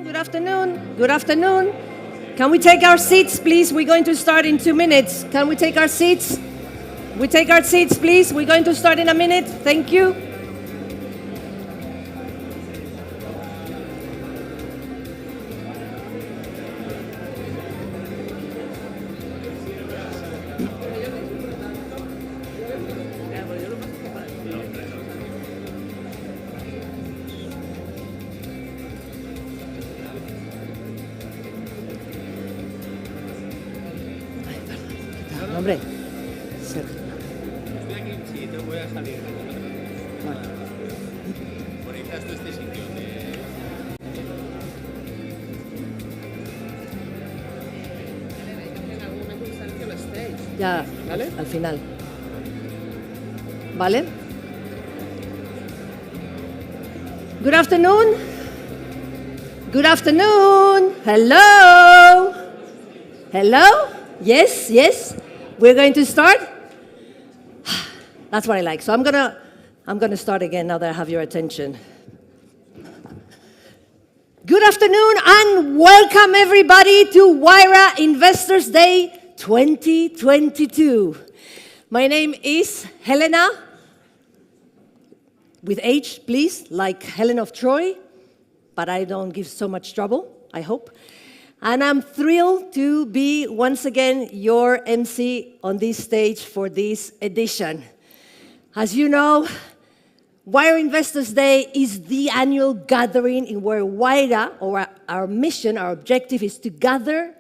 Good afternoon. Good afternoon. Can we take our seats, please? We're going to start in 2 minutes. Can we take our seats? We take our seats, please. We're going to start in a minute. Thank you. Hombre, Sergio. Estoy aquí, sí, te voy a salir. Conectas tú este sitio. En algún momento un Sergio on stage. Ya, ¿Vale? al final. ¿Vale? Good afternoon. Good afternoon. Hello. Hello. Yes, yes. We're going to start. That's what I like. So I'm gonna start again now that I have your attention. Good afternoon and welcome everybody to Wayra Investors Day 2022. My name is Helena, with H, please, like Helen of Troy, but I don't give so much trouble, I hope. And I'm thrilled to be once again your MC on this stage for this edition. As you know, Wayra Investors Day is the annual gathering in where Wayra, or our mission, our objective is to gather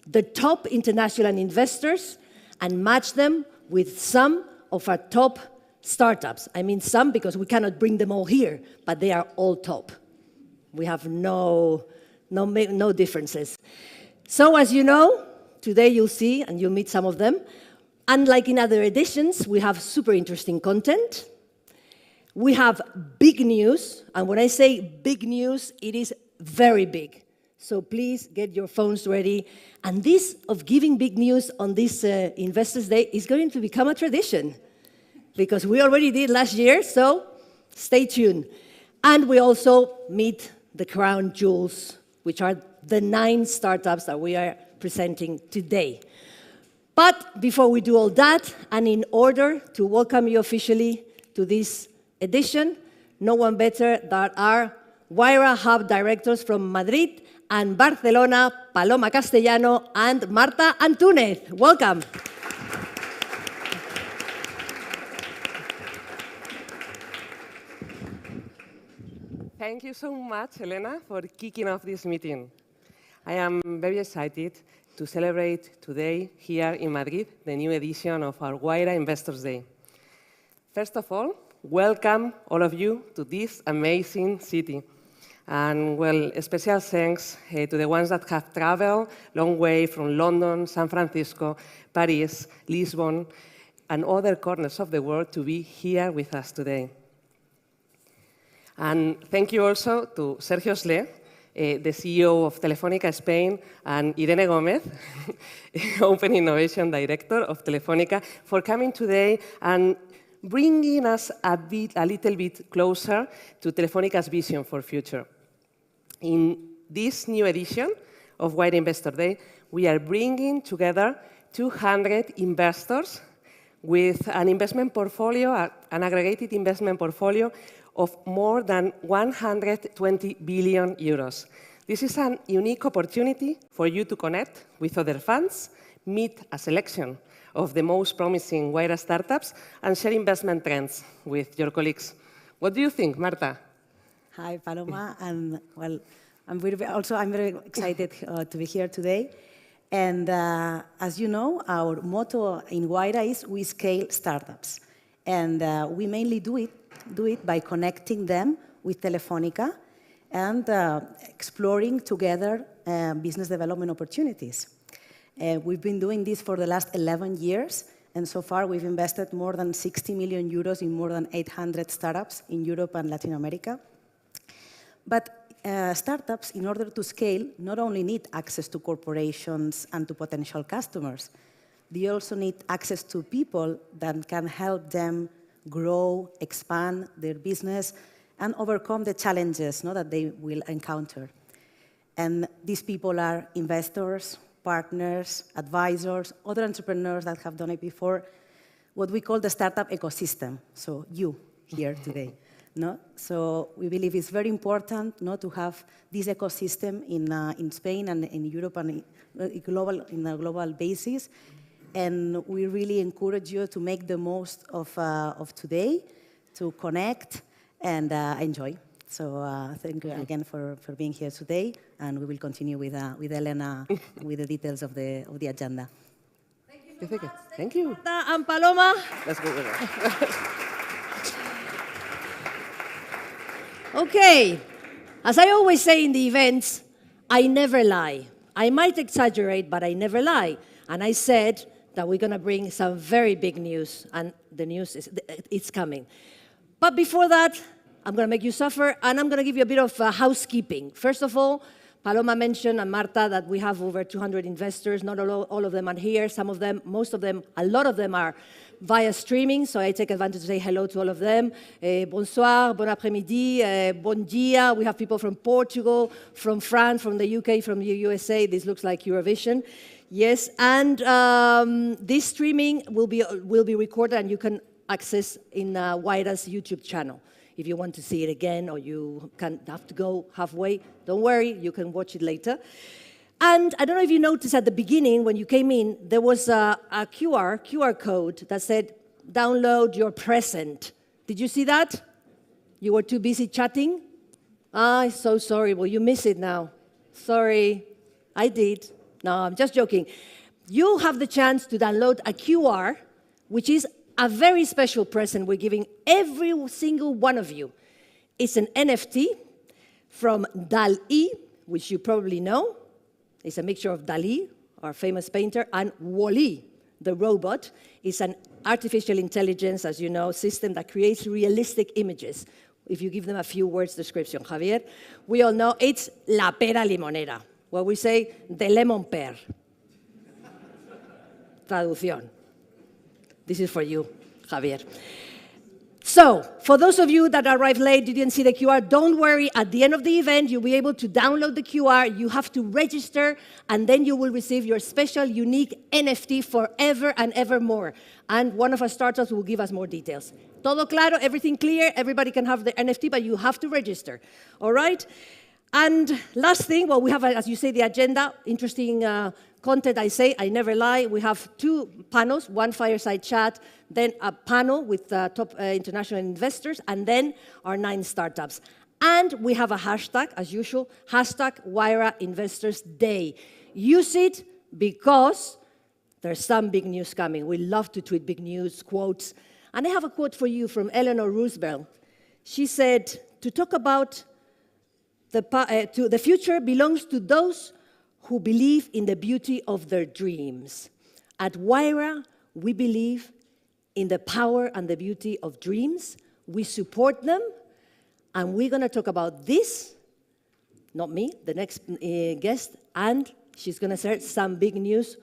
the top international investors and match them with some of our top startups. I mean some because we cannot bring them all here, but they are all top. We have no differences. So as you know, today you'll see and you'll meet some of them. Unlike in other editions, we have super interesting content. We have big news, and when I say big news, it is very big. So please get your phones ready. And this of giving big news on this Investors Day is going to become a tradition because we already did last year, so stay tuned. And we also meet the crown jewels, which are the 9 startups that we are presenting today. But before we do all that, and in order to welcome you officially to this edition, no one better than our Wayra Hub directors from Madrid and Barcelona, Paloma Castellano and Marta Antúnez. Welcome. Thank you so much, Elena, for kicking off this meeting. I am very excited to celebrate today here in Madrid the new edition of our Wayra Investors Day. First of all, welcome all of you to this amazing city. And well, a special thanks to the ones that have traveled long way from London, San Francisco, Paris, Lisbon, and other corners of the world to be here with us today. And thank you also to Sergio Osle, the CEO of Telefonica Spain, and Irene Gomez, Open Innovation Director of Telefonica, for coming today and bringing us a little bit closer to Telefonica's vision for future. In this new edition of Wayra Investor Day, we are bringing together 200 investors with an investment portfolio, an aggregated investment portfolio of more than 120 billion euros. This is a unique opportunity for you to connect with other funds, meet a selection of the most promising Wayra startups, and share investment trends with your colleagues. What do you think, Marta? Hi, Paloma. And well, I'm very excited to be here today. And as you know, our motto in Wayra is we scale startups. And we mainly do it by connecting them with Telefonica and exploring together business development opportunities. We've been doing this for the last 11 years, and so far we've invested more than 60 million euros in more than 800 startups in Europe and Latin America. But startups, in order to scale, not only need access to corporations and to potential customers, they also need access to people that can help them grow, expand their business, and overcome the challenges that they will encounter. And these people are investors, partners, advisors, other entrepreneurs that have done it before, what we call the startup ecosystem. So you here today. No? So we believe it's very important, no, to have this ecosystem in Spain and in Europe and in a global basis. And we really encourage you to make the most of today, to connect and enjoy. So thank you again for being here today, and we will continue with Elena with the details of the agenda. Thank you so much. Thank you. Marta and Paloma. Let's go with it. Okay, as I always say in the events, I never lie. I might exaggerate, but I never lie. And I said that we're going to bring some very big news, and the news it's coming. But before that, I'm going to make you suffer, and I'm going to give you a bit of housekeeping. First of all, Paloma mentioned, and Marta, that we have over 200 investors. Not all of them are here. Some of them, most of them, a lot of them are via streaming, so I take advantage to say hello to all of them. Bonsoir, bon après-midi, bon dia. We have people from Portugal, from France, from the UK, from the USA. This looks like Eurovision. Yes, and this streaming will be recorded, and you can access in Wayra's YouTube channel. If you want to see it again, or you have to go halfway, don't worry, you can watch it later. And I don't know if you noticed at the beginning, when you came in, there was a QR code that said, download your present. Did you see that? You were too busy chatting? I'm so sorry. Well, you miss it now. Sorry. I did. No, I'm just joking. You have the chance to download a QR, which is a very special present we're giving every single one of you. It's an NFT from Dal-E, which you probably know. It's a mixture of Dali, our famous painter, and Wall-E, the robot. It's an artificial intelligence, as you know, system that creates realistic images. If you give them a few words description, Javier, we all know it's la pera limonera, where we say the lemon pear. Traducción. This is for you, Javier. So, for those of you that arrived late, you didn't see the QR, don't worry. At the end of the event, you'll be able to download the QR. You have to register, and then you will receive your special, unique NFT forever and ever more. And one of our startups will give us more details. Todo claro? Everything clear? Everybody can have the NFT, but you have to register. All right? And last thing, well, we have, as you say, the agenda. Interesting content, I say, I never lie. We have 2 panels, one fireside chat, then a panel with top international investors, and then our 9 startups. And we have a hashtag, as usual, hashtag Wayra Investors Day. Use it because there's some big news coming. We love to tweet big news, quotes. And I have a quote for you from Eleanor Roosevelt. She said, to talk about the future belongs to those who believe in the beauty of their dreams. At Wayra, we believe in the power and the beauty of dreams. We support them, and we're going to talk about this, not me, the next guest, and she's going to share some big news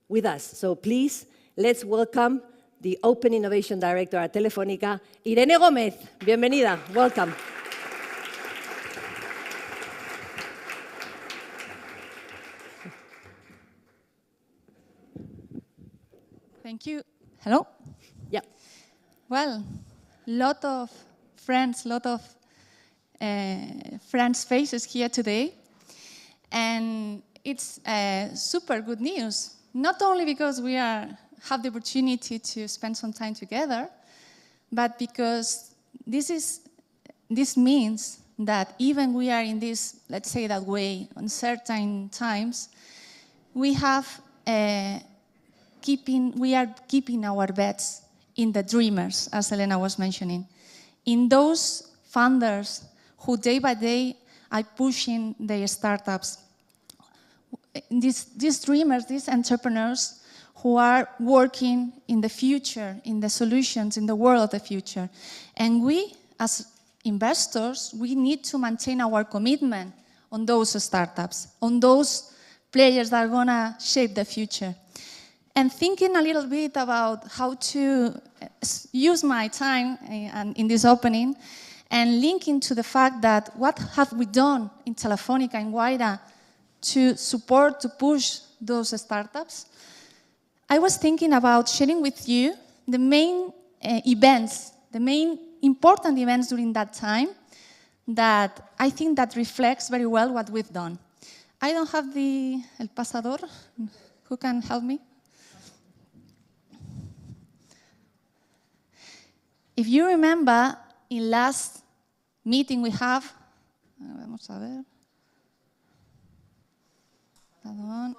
with us. So please, let's welcome the Open Innovation Director at Telefonica, Irene Gómez. Bienvenida, welcome. Thank you. Hello? Yeah. Well, lot of friends faces here today. And it's super good news. Not only because we have the opportunity to spend some time together, but because this means that even we are in this, let's say that way, uncertain times, we are keeping our bets in the dreamers, as Elena was mentioning, in those founders who day by day are pushing their startups. These dreamers, these entrepreneurs who are working in the future, in the solutions, in the world of the future. And we, as investors, we need to maintain our commitment on those startups, on those players that are going to shape the future. And thinking a little bit about how to use my time in this opening, and linking to the fact that what have we done in Telefonica and Wayra to support, to push those startups, I was thinking about sharing with you the main events, the main important events during that time that I think that reflects very well what we've done. I don't have el pasador. Who can help me? If you remember, in last meeting we have, vamos a ver. Pardon.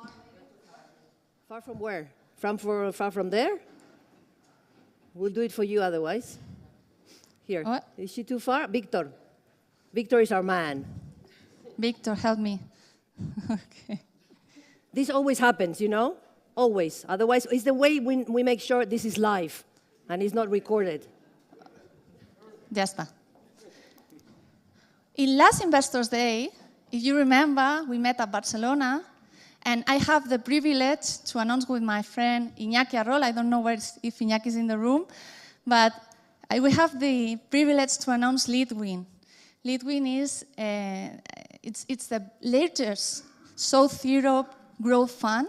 Far from where? Far from there? We'll do it for you otherwise. Here. What? Is she too far? Victor. Victor is our man. Victor, help me. Okay. This always happens, you know? Always. Otherwise, it's the way we make sure this is live and it's not recorded. Ya está. In last Investors Day, if you remember, we met at Barcelona, and I have the privilege to announce with my friend Iñaki Arrol. I don't know if Iñaki is in the room, but we have the privilege to announce Leadwin. Leadwin is it's the latest South Europe growth fund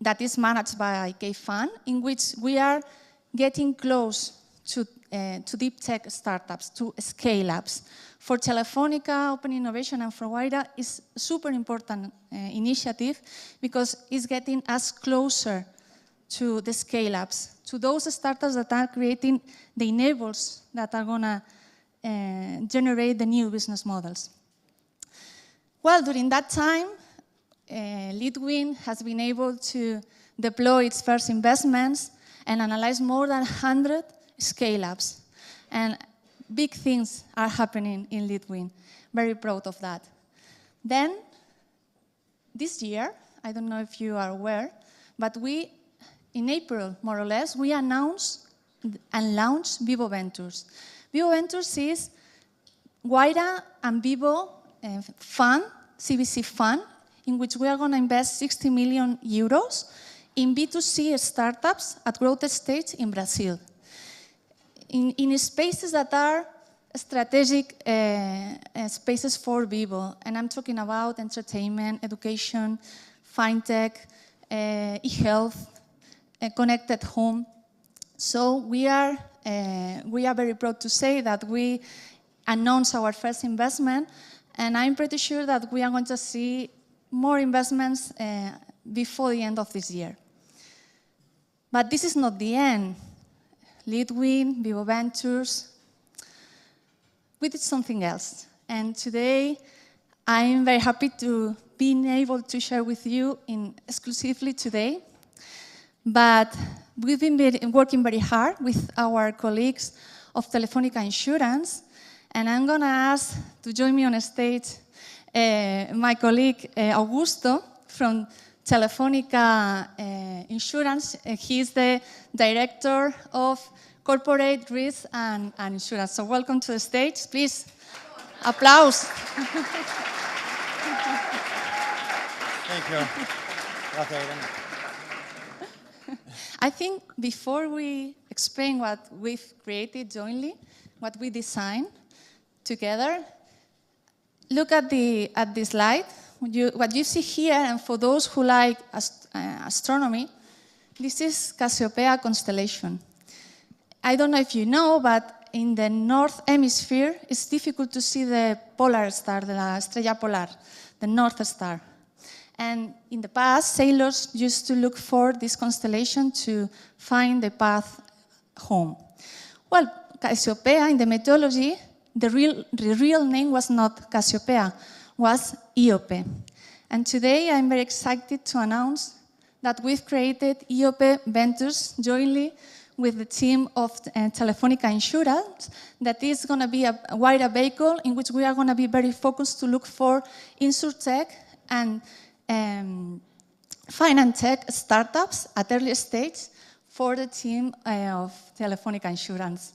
that is managed by K-Fund, in which we are getting close to deep tech startups, to scale-ups. For Telefonica, Open Innovation, and for Wayra, is a super important initiative because it's getting us closer to the scale-ups, to those startups that are creating the enablers that are going to generate the new business models. Well, during that time, Leadwin has been able to deploy its first investments and analyze more than 100 scale-ups. And big things are happening in Leadwin. Very proud of that. Then, this year, I don't know if you are aware, but we, in April, more or less, we announced and launched Vivo Ventures. Vivo Ventures is Wayra and Vivo fund, CVC fund, in which we are going to invest 60 million euros in B2C startups at growth stage in Brazil. In spaces that are strategic spaces for Vivo, and I'm talking about entertainment, education, fintech, e-health, connected home. So we are very proud to say that we announced our first investment, and I'm pretty sure that we are going to see more investments before the end of this year. But this is not the end. Leadwin, Vivo Ventures, we did something else. And today, I'm very happy to be able to share with you exclusively today. But we've been working very hard with our colleagues of Telefonica Insurance, and I'm going to ask to join me on stage my colleague Augusto from Telefonica Insurance. He's the director of corporate risk and insurance. So welcome to the stage. Please, applause. Thank you. Gracias, Irene. I think before we explain what we've created jointly, what we designed together, look at the slide. What you see here, and for those who like astronomy, this is Cassiopeia constellation. I don't know if you know, but in the North Hemisphere, it's difficult to see the polar star, the Estrella Polar, the North Star. And in the past, sailors used to look for this constellation to find the path home. Well, Cassiopeia, in the mythology, the real name was not Cassiopeia, was Eop. And today, I'm very excited to announce that we've created Eop Ventures jointly with the team of Telefonica Insurance, that is going to be a wider vehicle in which we are going to be very focused to look for insurtech and finance tech startups at early stage for the team of Telefonica Insurance.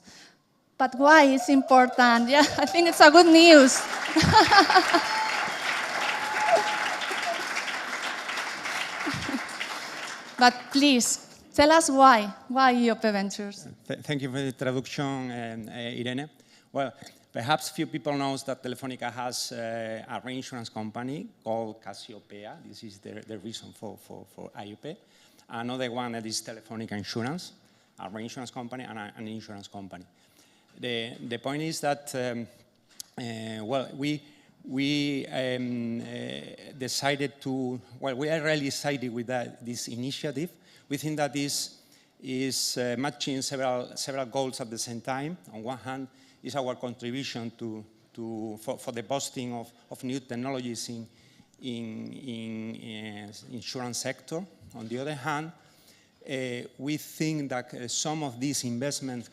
But why it's important? Yeah, I think it's a good news. But please, tell us why Eop Ventures? Thank you for the introduction, Irene. Well, Perhaps few people know that Telefonica has a reinsurance company called Cassiopeia. This is the reason for IUP. Another one that is Telefonica Insurance, a reinsurance company and an insurance company. The point is that, well, we decided to, well, we are really excited with this initiative. We think that this is matching several goals at the same time. On one hand, is our contribution for the boosting of new technologies in insurance sector. On the other hand, we think that some of these investments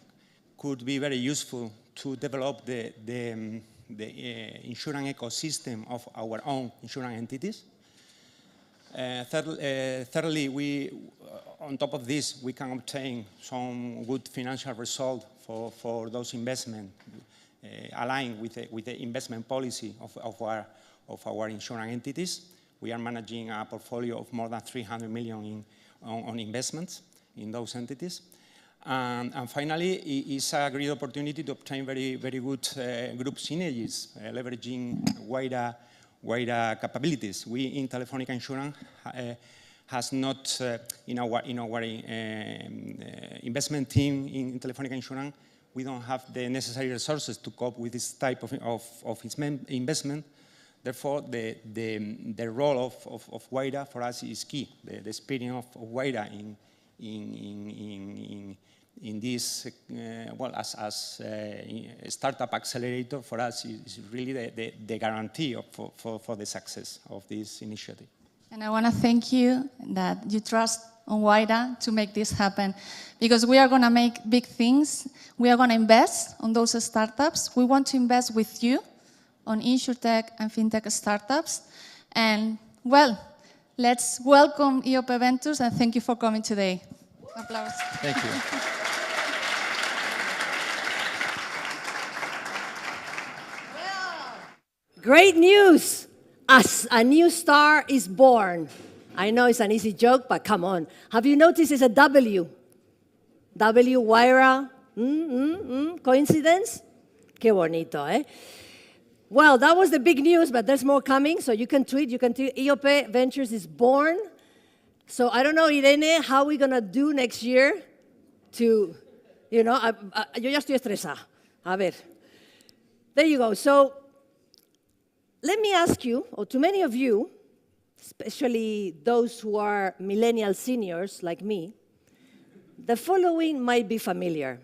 could be very useful to develop the insurance ecosystem of our own insurance entities. Thirdly, on top of this, we can obtain some good financial result for those investments, aligned with the investment policy of our insurance entities. We are managing a portfolio of more than 300 million on investments in those entities. And finally, it's a great opportunity to obtain very good group synergies, leveraging Wayra capabilities. We in Telefonica Insurance has not, in our investment team in Telefonica Insurance, we don't have the necessary resources to cope with this type of investment. Therefore, the role of Wayra for us is key. The experience of Wayra in this, well, as a startup accelerator for us is really the guarantee for the success of this initiative. And I want to thank you that you trust on Wayra to make this happen, because we are going to make big things. We are going to invest on those startups. We want to invest with you on insurtech and fintech startups. And, well, let's welcome Eop Ventures, and thank you for coming today. Applause. Thank you. Great news! As a new star is born. I know it's an easy joke, but come on. Have you noticed it's a W? W, Wayra. Coincidence? Qué bonito, eh? Well, that was the big news, but there's more coming, so you can tweet. Eop Ventures is born. So I don't know, Irene, how we're going to do next year to, you know, yo ya estoy estresada. A ver. There you go. So let me ask you, or to many of you, especially those who are millennial seniors like me, the following might be familiar.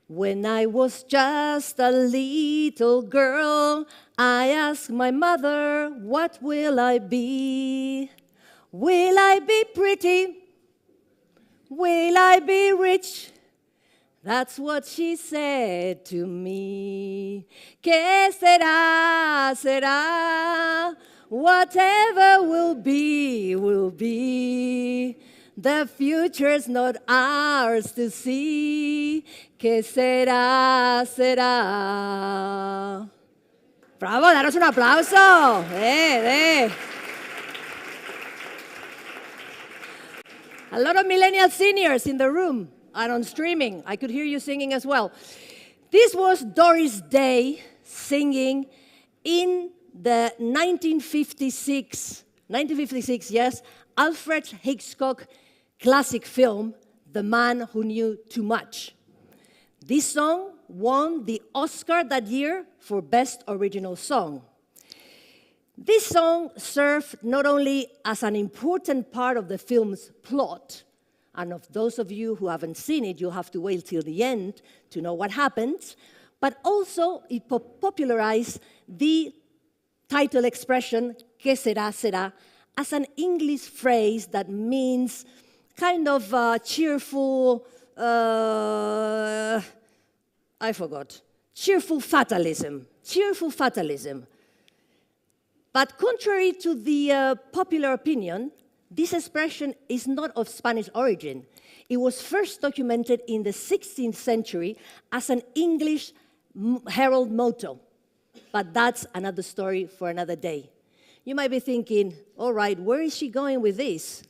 When I was just a little girl, I asked my mother, what will I be? Will I be pretty? Will I be rich? That's what she said to me. ¿Qué será, será? Whatever will be, will be. The future's not ours to see. ¿Qué será, será? Bravo, daros un aplauso. A lot of millennial seniors in the room and on streaming. I could hear you singing as well. This was Doris Day singing in the 1956, yes, Alfred Hitchcock classic film, The Man Who Knew Too Much. This song won the Oscar that year for Best Original Song. This song served not only as an important part of the film's plot, and of those of you who haven't seen it, you'll have to wait till the end to know what happens, but also it popularized the title expression, ¿Qué será, será?, as an English phrase that means kind of cheerful, I forgot, cheerful fatalism. But contrary to the popular opinion, this expression is not of Spanish origin. It was first documented in the 16th century as an English herald motto. But that's another story for another day. You might be thinking, all right, where is she going with this?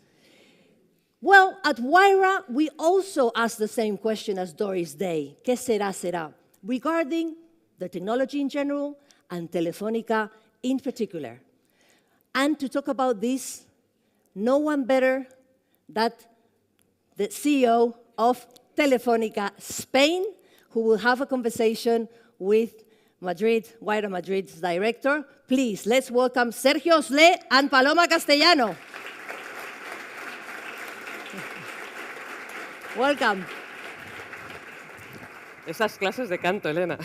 Well, at Wayra, we also ask the same question as Doris Day, ¿Qué será, será?, regarding the technology in general, and Telefonica in particular. And to talk about this, no one better than the CEO of Telefonica Spain, who will have a conversation with Wayra Madrid's director. Please, let's welcome Sergio Osle and Paloma Castellano. Welcome. Esas clases de canto, Elena.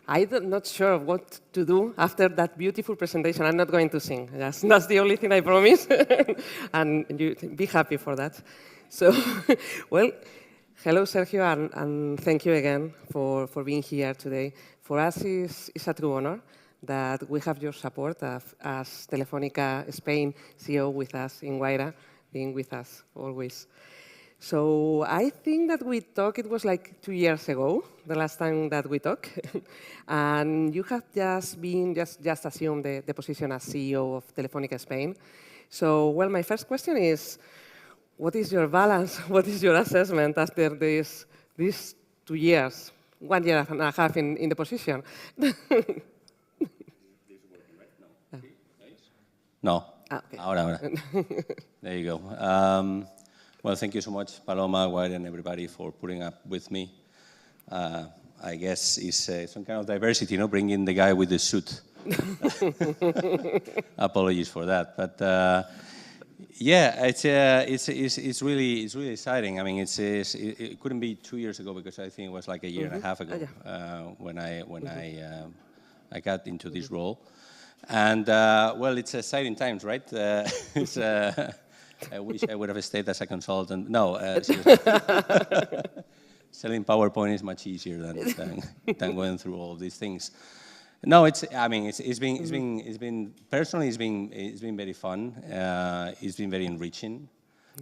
I'm not sure what to do after that beautiful presentation. I'm not going to sing. That's the only thing I promise. And you be happy for that. So, well, hello, Sergio, and thank you again for being here today. For us, it's a true honor that we have your support as Telefonica Spain CEO with us in Wayra, being with us always. So I think that we talked, it was like 2 years ago, the last time that we talked. And you have just assumed the position as CEO of Telefonica Spain. So, well, my first question is, what is your balance? What is your assessment after these 2 years, 1 year and a half in the position? No. Ah, okay. Ahora. There you go. Well, thank you so much, Paloma, Wayra, and everybody for putting up with me. I guess it's some kind of diversity, bringing the guy with the suit. Apologies for that, but yeah, it's really exciting. I mean, it couldn't be 2 years ago because I think it was like a year and a half ago when I got into this role. And, well, it's exciting times, right? I wish I would have stayed as a consultant. No, selling PowerPoint is much easier than going through all these things. No, it's been personally, it's been very fun. It's been very enriching.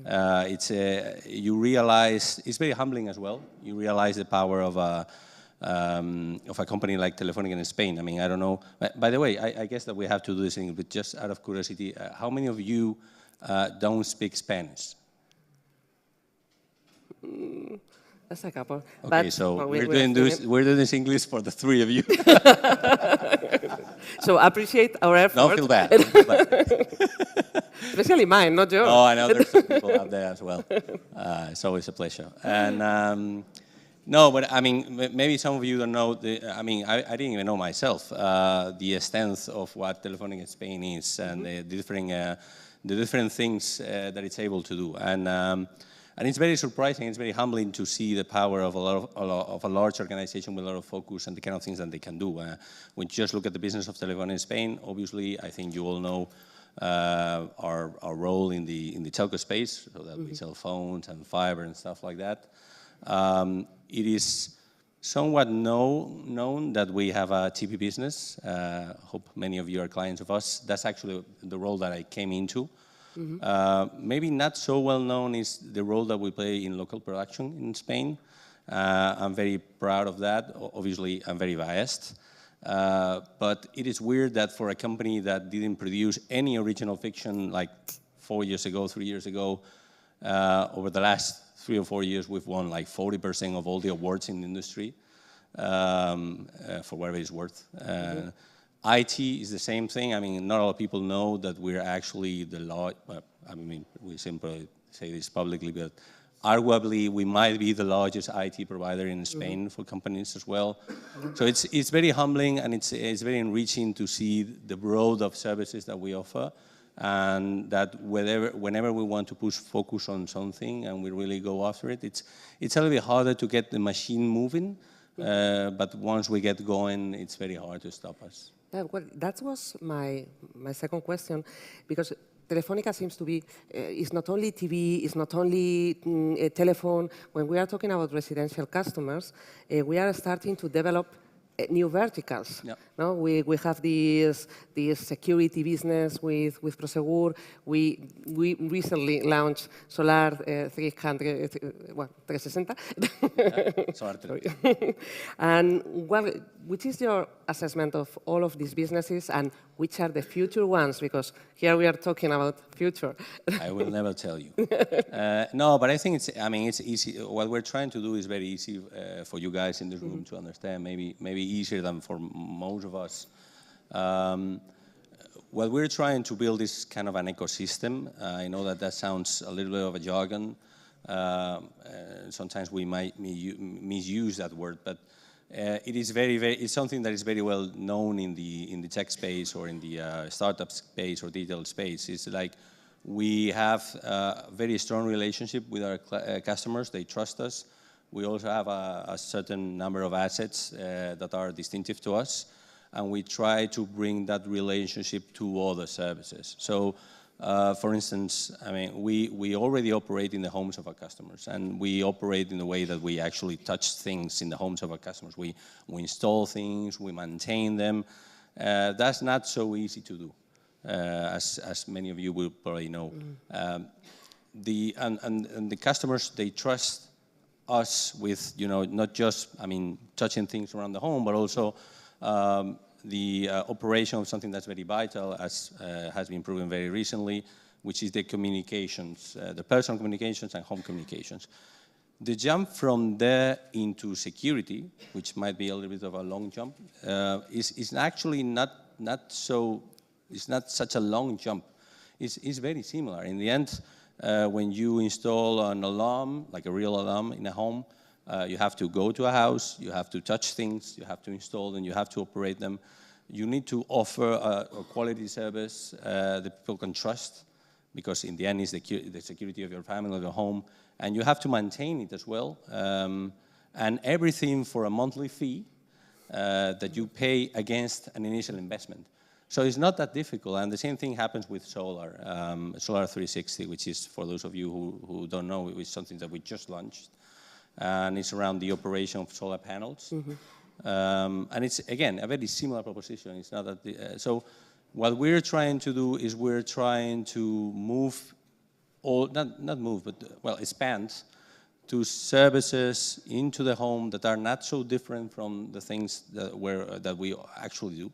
You realize, it's very humbling as well. You realize the power of a company like Telefonica in Spain. I mean, I don't know. By the way, I guess that we have to do this thing, but just out of curiosity, how many of you don't speak Spanish? That's a couple. Okay, but, so well, we're doing this English for the three of you. So appreciate our effort. Don't feel bad. Don't feel bad. Especially mine, not yours. Oh, I know there's some people out there as well. It's always a pleasure. And no, but I mean, maybe some of you don't know. I didn't even know myself the extent of what Telefonica Spain is and the different things that it's able to do. And it's very surprising. It's very humbling to see the power of a large organization with a lot of focus and the kind of things that they can do. When you just look at the business of Telefonica Spain, obviously, I think you all know our role in the telco space, so that we sell phones and fiber and stuff like that. It is somewhat known that we have a TV business. Hope many of you are clients of us. That's actually the role that I came into. Maybe not so well known is the role that we play in local production in Spain. I'm very proud of that. Obviously, I'm very biased. But it is weird that for a company that didn't produce any original fiction like 4 years ago, 3 years ago, over the last 3 or 4 years, we've won like 40% of all the awards in the industry, for whatever it's worth. IT is the same thing. I mean, not a lot of people know that we're actually we simply say this publicly, but arguably we might be the largest IT provider in Spain for companies as well. So it's very humbling and it's very enriching to see the broad of services that we offer. And that whenever we want to focus on something and we really go after it, it's a little bit harder to get the machine moving, but once we get going, it's very hard to stop us. Yeah, well, that was my second question, because Telefonica seems to be, it's not only TV, it's not only telephone. When we are talking about residential customers, we are starting to develop new verticals. Yep. No, we have this security business with Prosegur. We recently launched Solar 360. And which is your assessment of all of these businesses, and which are the future ones? Because here we are talking about future. I will never tell you. No, but I think it's easy. What we're trying to do is very easy for you guys in this room to understand, maybe easier than for most of us. What we're trying to build is kind of an ecosystem. I know that sounds a little bit of a jargon. Sometimes we might misuse that word, but it is it's something that is very well known in the tech space or in the startup space or digital space. It's like we have a very strong relationship with our customers. They trust us. We also have a certain number of assets that are distinctive to us, and we try to bring that relationship to other services. So, for instance, I mean, we already operate in the homes of our customers, and we operate in the way that we actually touch things in the homes of our customers. We install things, we maintain them. That's not so easy to do, as many of you will probably know. And the customers, they trust us with, not just, touching things around the home, but also the operation of something that's very vital, as has been proven very recently, which is the communications, the personal communications and home communications. The jump from there into security, which might be a little bit of a long jump, is actually not such a long jump. It's very similar. In the end, when you install an alarm, like a real alarm in a home, you have to go to a house, you have to touch things, you have to install them, you have to operate them. You need to offer a quality service that people can trust, because in the end, it's the security of your family, of your home, and you have to maintain it as well. And everything for a monthly fee that you pay against an initial investment. So it's not that difficult, and the same thing happens with solar. Solar 360, which is, for those of you who don't know, it's something that we just launched. And it's around the operation of solar panels. And it's, again, a very similar proposition. It's not that so what we're trying to do is we're trying to move, or not move, but, well, expand to services into the home that are not so different from the things that we actually do,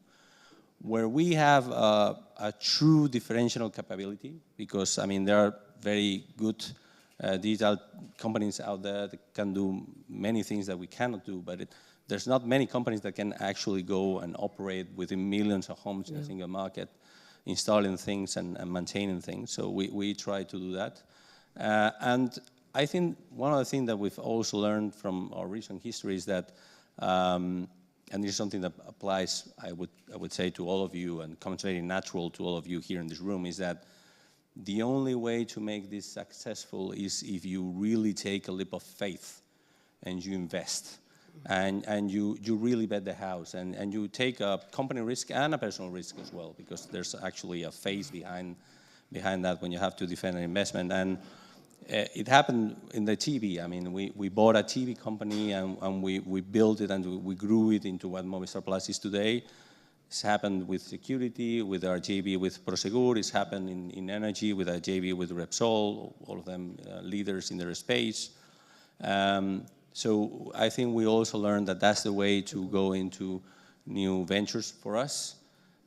where we have a true differential capability, because, there are very good digital companies out there that can do many things that we cannot do, but there's not many companies that can actually go and operate within millions of homes in a single market, installing things and maintaining things. So we try to do that. And I think one of the things that we've also learned from our recent history is that, and this is something that applies, I would say, to all of you, and comes very natural to all of you here in this room, is that the only way to make this successful is if you really take a leap of faith and you invest. And you really bet the house, and you take a company risk and a personal risk as well, because there's actually a phase behind that when you have to defend an investment. And it happened in the TV. We bought a TV company, and we built it, and we grew it into what Movistar Plus is today. It's happened with security, with our JV with Prosegur. It's happened in energy with our JV with Repsol, all of them leaders in their space. So I think we also learned that that's the way to go into new ventures for us,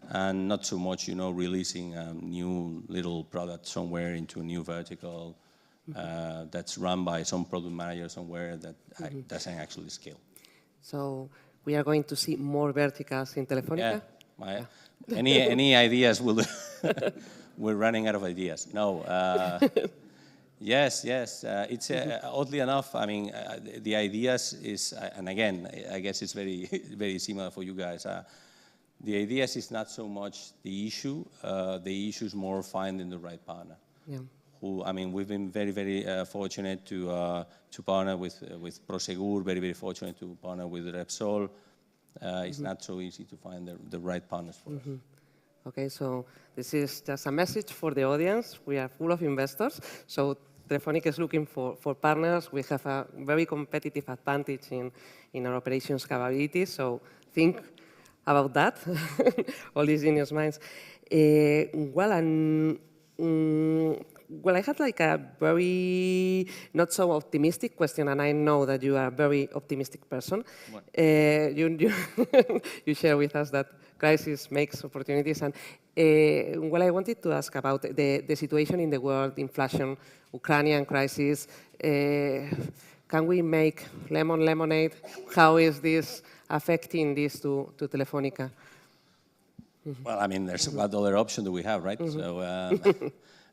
and not so much, releasing a new little product somewhere into a new vertical that's run by some product manager somewhere that doesn't actually scale. So we are going to see more verticals in Telefonica? Yeah. Any ideas will do? We're running out of ideas. No. Yes. It's oddly enough. The ideas is, and again, I guess it's very, very similar for you guys. The ideas is not so much the issue. The issue is more finding the right partner. Yeah. We've been very, very fortunate to partner with Prosegur. Very, very fortunate to partner with Repsol. It's not so easy to find the right partners for us. Okay, so this is just a message for the audience. We are full of investors, so Telefonica is looking for partners. We have a very competitive advantage in our operations capabilities, so think about that, all these genius minds. well, I had like a very not so optimistic question, and I know that you are a very optimistic person. You share with us that crisis makes opportunities, and well, I wanted to ask about the situation in the world, inflation, Ukrainian crisis. Can we make lemonade? How is this affecting this to Telefonica? Well, I mean, there's what other option do we have, right? So,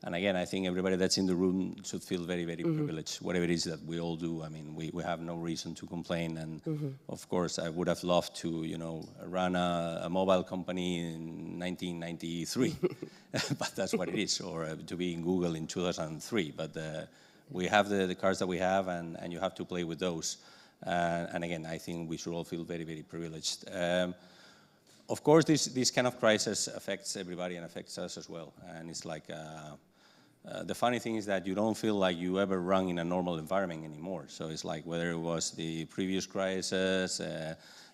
and again, I think everybody that's in the room should feel very, very privileged, whatever it is that we all do. I mean, we have no reason to complain. And of course, I would have loved to, you know, run a mobile company in 1993, but that's what it is, or to be in Google in 2003. But we have the cards that we have, and you have to play with those. And again, I think we should all feel very, very privileged. Of course, this kind of crisis affects everybody and affects us as well. And it's like, the funny thing is that you don't feel like you ever run in a normal environment anymore. So it's like whether it was the previous crisis,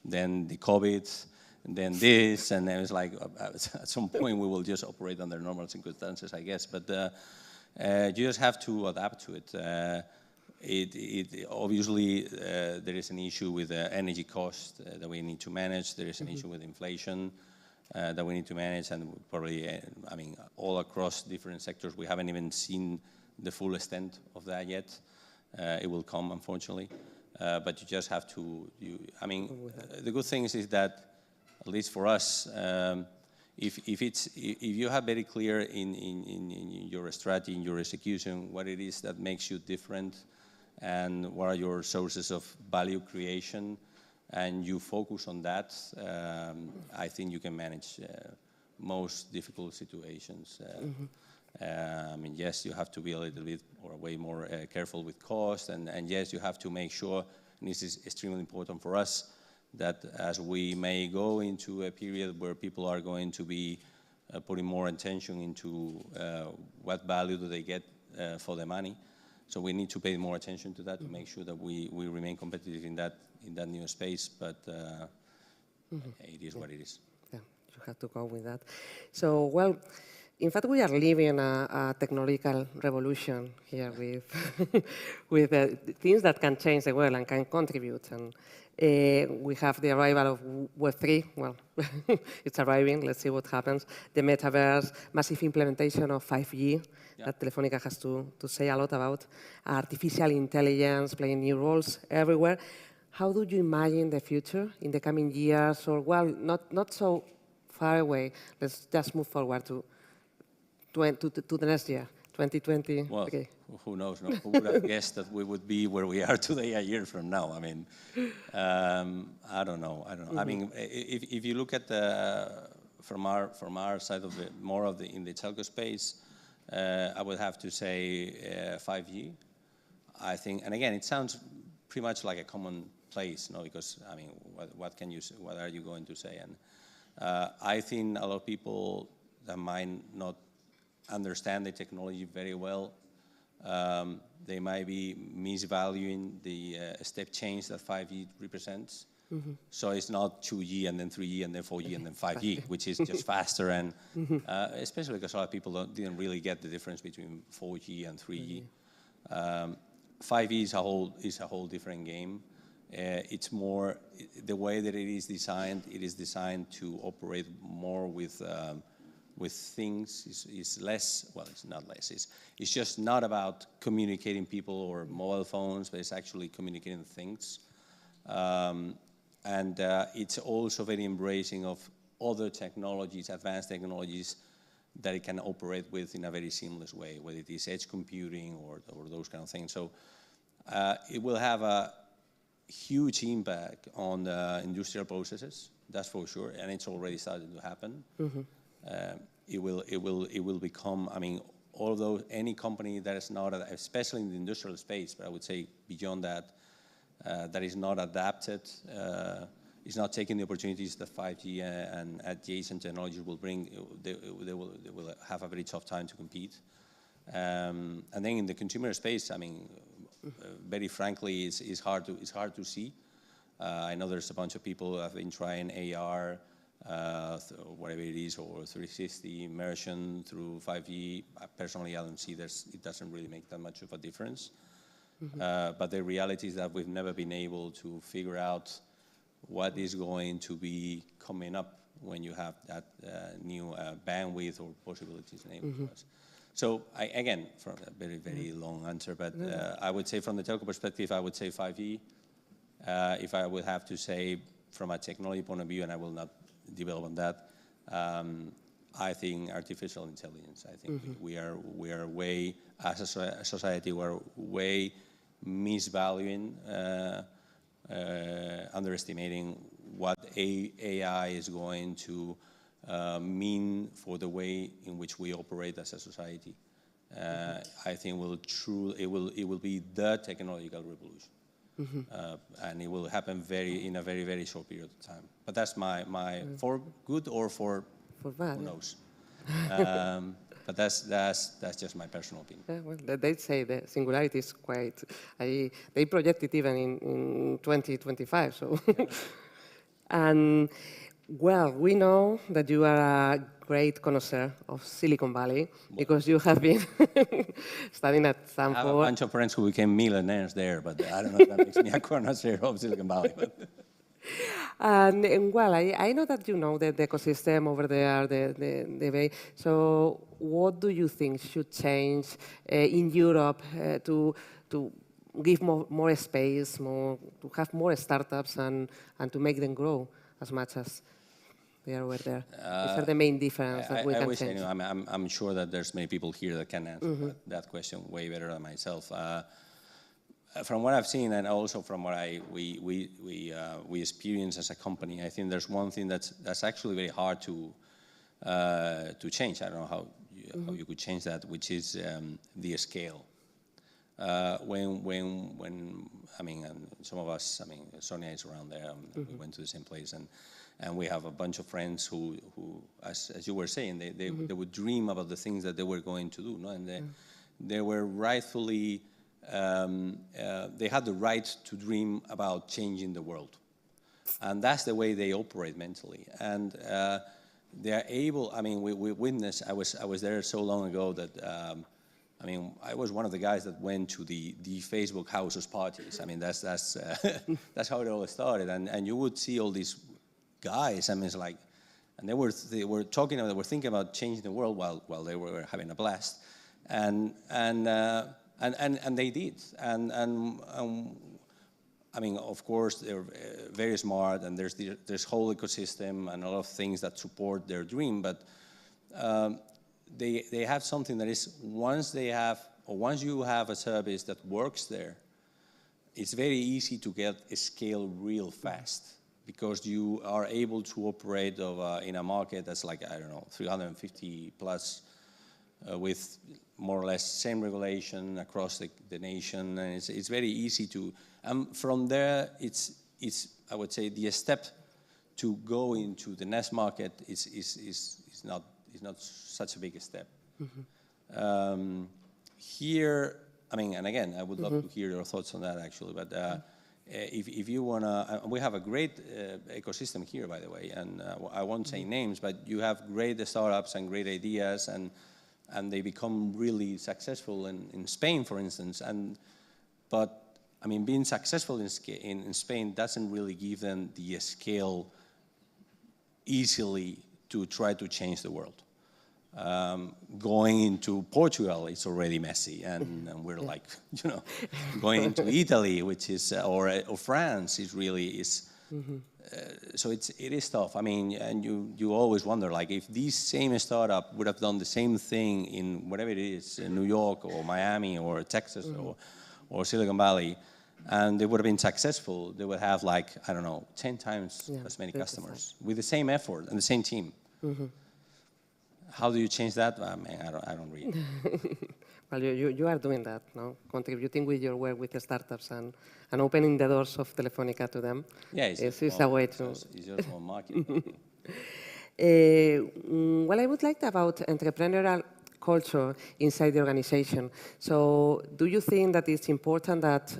then the COVID, and then this, and then it's like at some point we will just operate under normal circumstances, I guess. But you just have to adapt to it. Obviously, there is an issue with energy cost that we need to manage. There is an issue with inflation that we need to manage, and probably, I mean, all across different sectors, we haven't even seen the full extent of that yet. It will come, unfortunately, but you just have to. I mean, the good thing is that, at least for us, if you have very clear in your strategy, in your execution, what it is that makes you different, and what are your sources of value creation, and you focus on that, I think you can manage most difficult situations. I mean, yes, you have to be a little bit or way more careful with cost, and yes, you have to make sure, and this is extremely important for us, that as we may go into a period where people are going to be putting more attention into what value do they get for their money. So we need to pay more attention to that to make sure that we remain competitive in that new space. But it is what it is. Yeah, you have to go with that. So, well, in fact, we are living a technological revolution here with things that can change the world and can contribute. And we have the arrival of Web3. Well, it's arriving. Let's see what happens. The metaverse, massive implementation of 5G. That Telefonica has to say a lot about. Artificial intelligence playing new roles everywhere. How do you imagine the future in the coming years? Or, well, not so far away. Let's just move forward to the next year, 2020. Well, okay. Who knows? No? Who would have guessed that we would be where we are today a year from now? I mean, I don't know. I mean, if you look at from our side of it, more of in the telco space, I would have to say 5G. I think, and again, it sounds pretty much like a common place, no? Because I mean, what are you going to say? And I think a lot of people that might not understand the technology very well, they might be misvaluing the step change that 5G represents. So it's not 2G and then 3G and then 4G and then 5G, which is just faster, and especially because a lot of people didn't really get the difference between 4G and 3G. 5G is a whole different game. It's more the way that it is designed. It is designed to operate more with things. Is less. Well, it's not less. It's just not about communicating people or mobile phones, but it's actually communicating things. And it's also very embracing of other technologies, advanced technologies, that it can operate with in a very seamless way, whether it is edge computing or those kind of things. So it will have a huge impact on the industrial processes, that's for sure, and it's already starting to happen. It will become, I mean, all of those, any company that is not, especially in the industrial space, but I would say beyond that, that is not adapted, is not taking the opportunities that 5G and adjacent technologies will bring. They will have a very tough time to compete. And then in the consumer space, I mean, very frankly, it's hard to see. I know there's a bunch of people who have been trying AR whatever it is, or 360 immersion through 5G. Personally, I don't see it doesn't really make that much of a difference. But the reality is that we've never been able to figure out what is going to be coming up when you have that new bandwidth or possibilities enabled to us. So again, from a very, very long answer, but I would say from the telco perspective, I would say 5G. If I would have to say from a technology point of view, and I will not develop on that, I think artificial intelligence. I think we are way, as a society, we're way misvaluing, underestimating what AI is going to mean for the way in which we operate as a society. I think it will be the technological revolution. And it will happen in a very, very short period of time. But that's my for good or for bad, who knows. But that's just my personal opinion. Yeah, well, they say the singularity is quite. They project it even in 2025. So, and well, we know that you are a great connoisseur of Silicon Valley because you have been studying at Stanford. I have a bunch of friends who became millionaires there, but I don't know if that makes me a connoisseur of Silicon Valley. And well, I know that you know the ecosystem over there, the way. So, what do you think should change in Europe to give more space, to have more startups, and to make them grow as much as they are over there? These are the main difference that we can change. I'm sure that there's many people here that can answer that question way better than myself. From what I've seen, and also from what we experience as a company, I think there's one thing that's actually very hard to change. I don't know how you could change that, which is the scale. When I mean, and some of us, I mean, Sonia is around there. We went to the same place, and we have a bunch of friends who as you were saying, they would dream about the things that they were going to do, no? And they were rightfully. They had the right to dream about changing the world. And that's the way they operate mentally. And they're able, I mean, we witnessed, I was there so long ago that, I mean, I was one of the guys that went to the Facebook houses parties. I mean, that's that's how it all started. And you would see all these guys, I mean, it's like, and they were talking, they were thinking about changing the world while they were having a blast. And they did. And I mean, of course, they're very smart, and there's this whole ecosystem and a lot of things that support their dream. But they have something that is once you have a service that works there, it's very easy to get a scale real fast because you are able to operate in a market that's like, I don't know, 350 plus with more or less same regulation across the nation, and it's very easy to. From there, it's I would say the step to go into the next market is not such a big step. Here, I mean, and again, I would love to hear your thoughts on that actually. But if you wanna, we have a great ecosystem here, by the way, and I won't say names, but you have great startups and great ideas and they become really successful in Spain, for instance. But I mean, being successful in Spain doesn't really give them the scale easily to try to change the world. Going into Portugal is already messy, and we're like, you know, going into Italy, which is or France is really. So it is tough. I mean, and you always wonder, like, if this same startup would have done the same thing in whatever it is, in New York or Miami or Texas or Silicon Valley, and they would have been successful, they would have, like, I don't know, 10 times as many customers with the same effort and the same team. How do you change that? I mean, I don't really. Well, you are doing that, no? Contributing with your work with the startups and opening the doors of Telefonica to them. Yeah, it's a way to. It's just one market. Well, I would like about entrepreneurial culture inside the organization. So, do you think that it's important that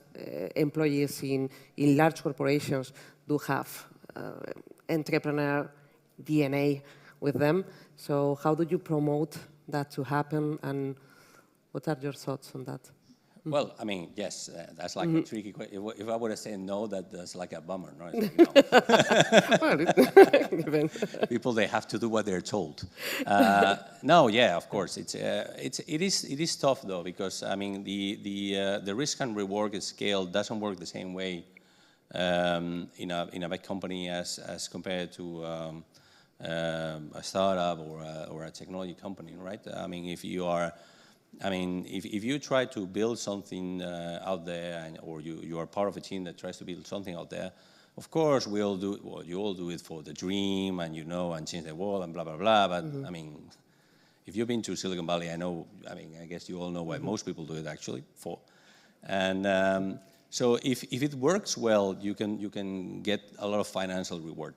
employees in large corporations do have entrepreneur DNA with them. So how do you promote that to happen, and what are your thoughts on that? Well, I mean, yes, that's like a tricky question. If I would have said no, that's like a bummer, no? It's like, no. People, they have to do what they're told. No, yeah, of course, it is tough though, because I mean the risk and reward scale doesn't work the same way in a big company as compared to a startup or a technology company, right? I mean, if you try to build something out there, or you are part of a team that tries to build something out there, of course you all do it for the dream, and and change the world and blah blah blah. But I mean, if you've been to Silicon Valley, I guess you all know why most people do it actually for. And so if it works well, you can get a lot of financial reward.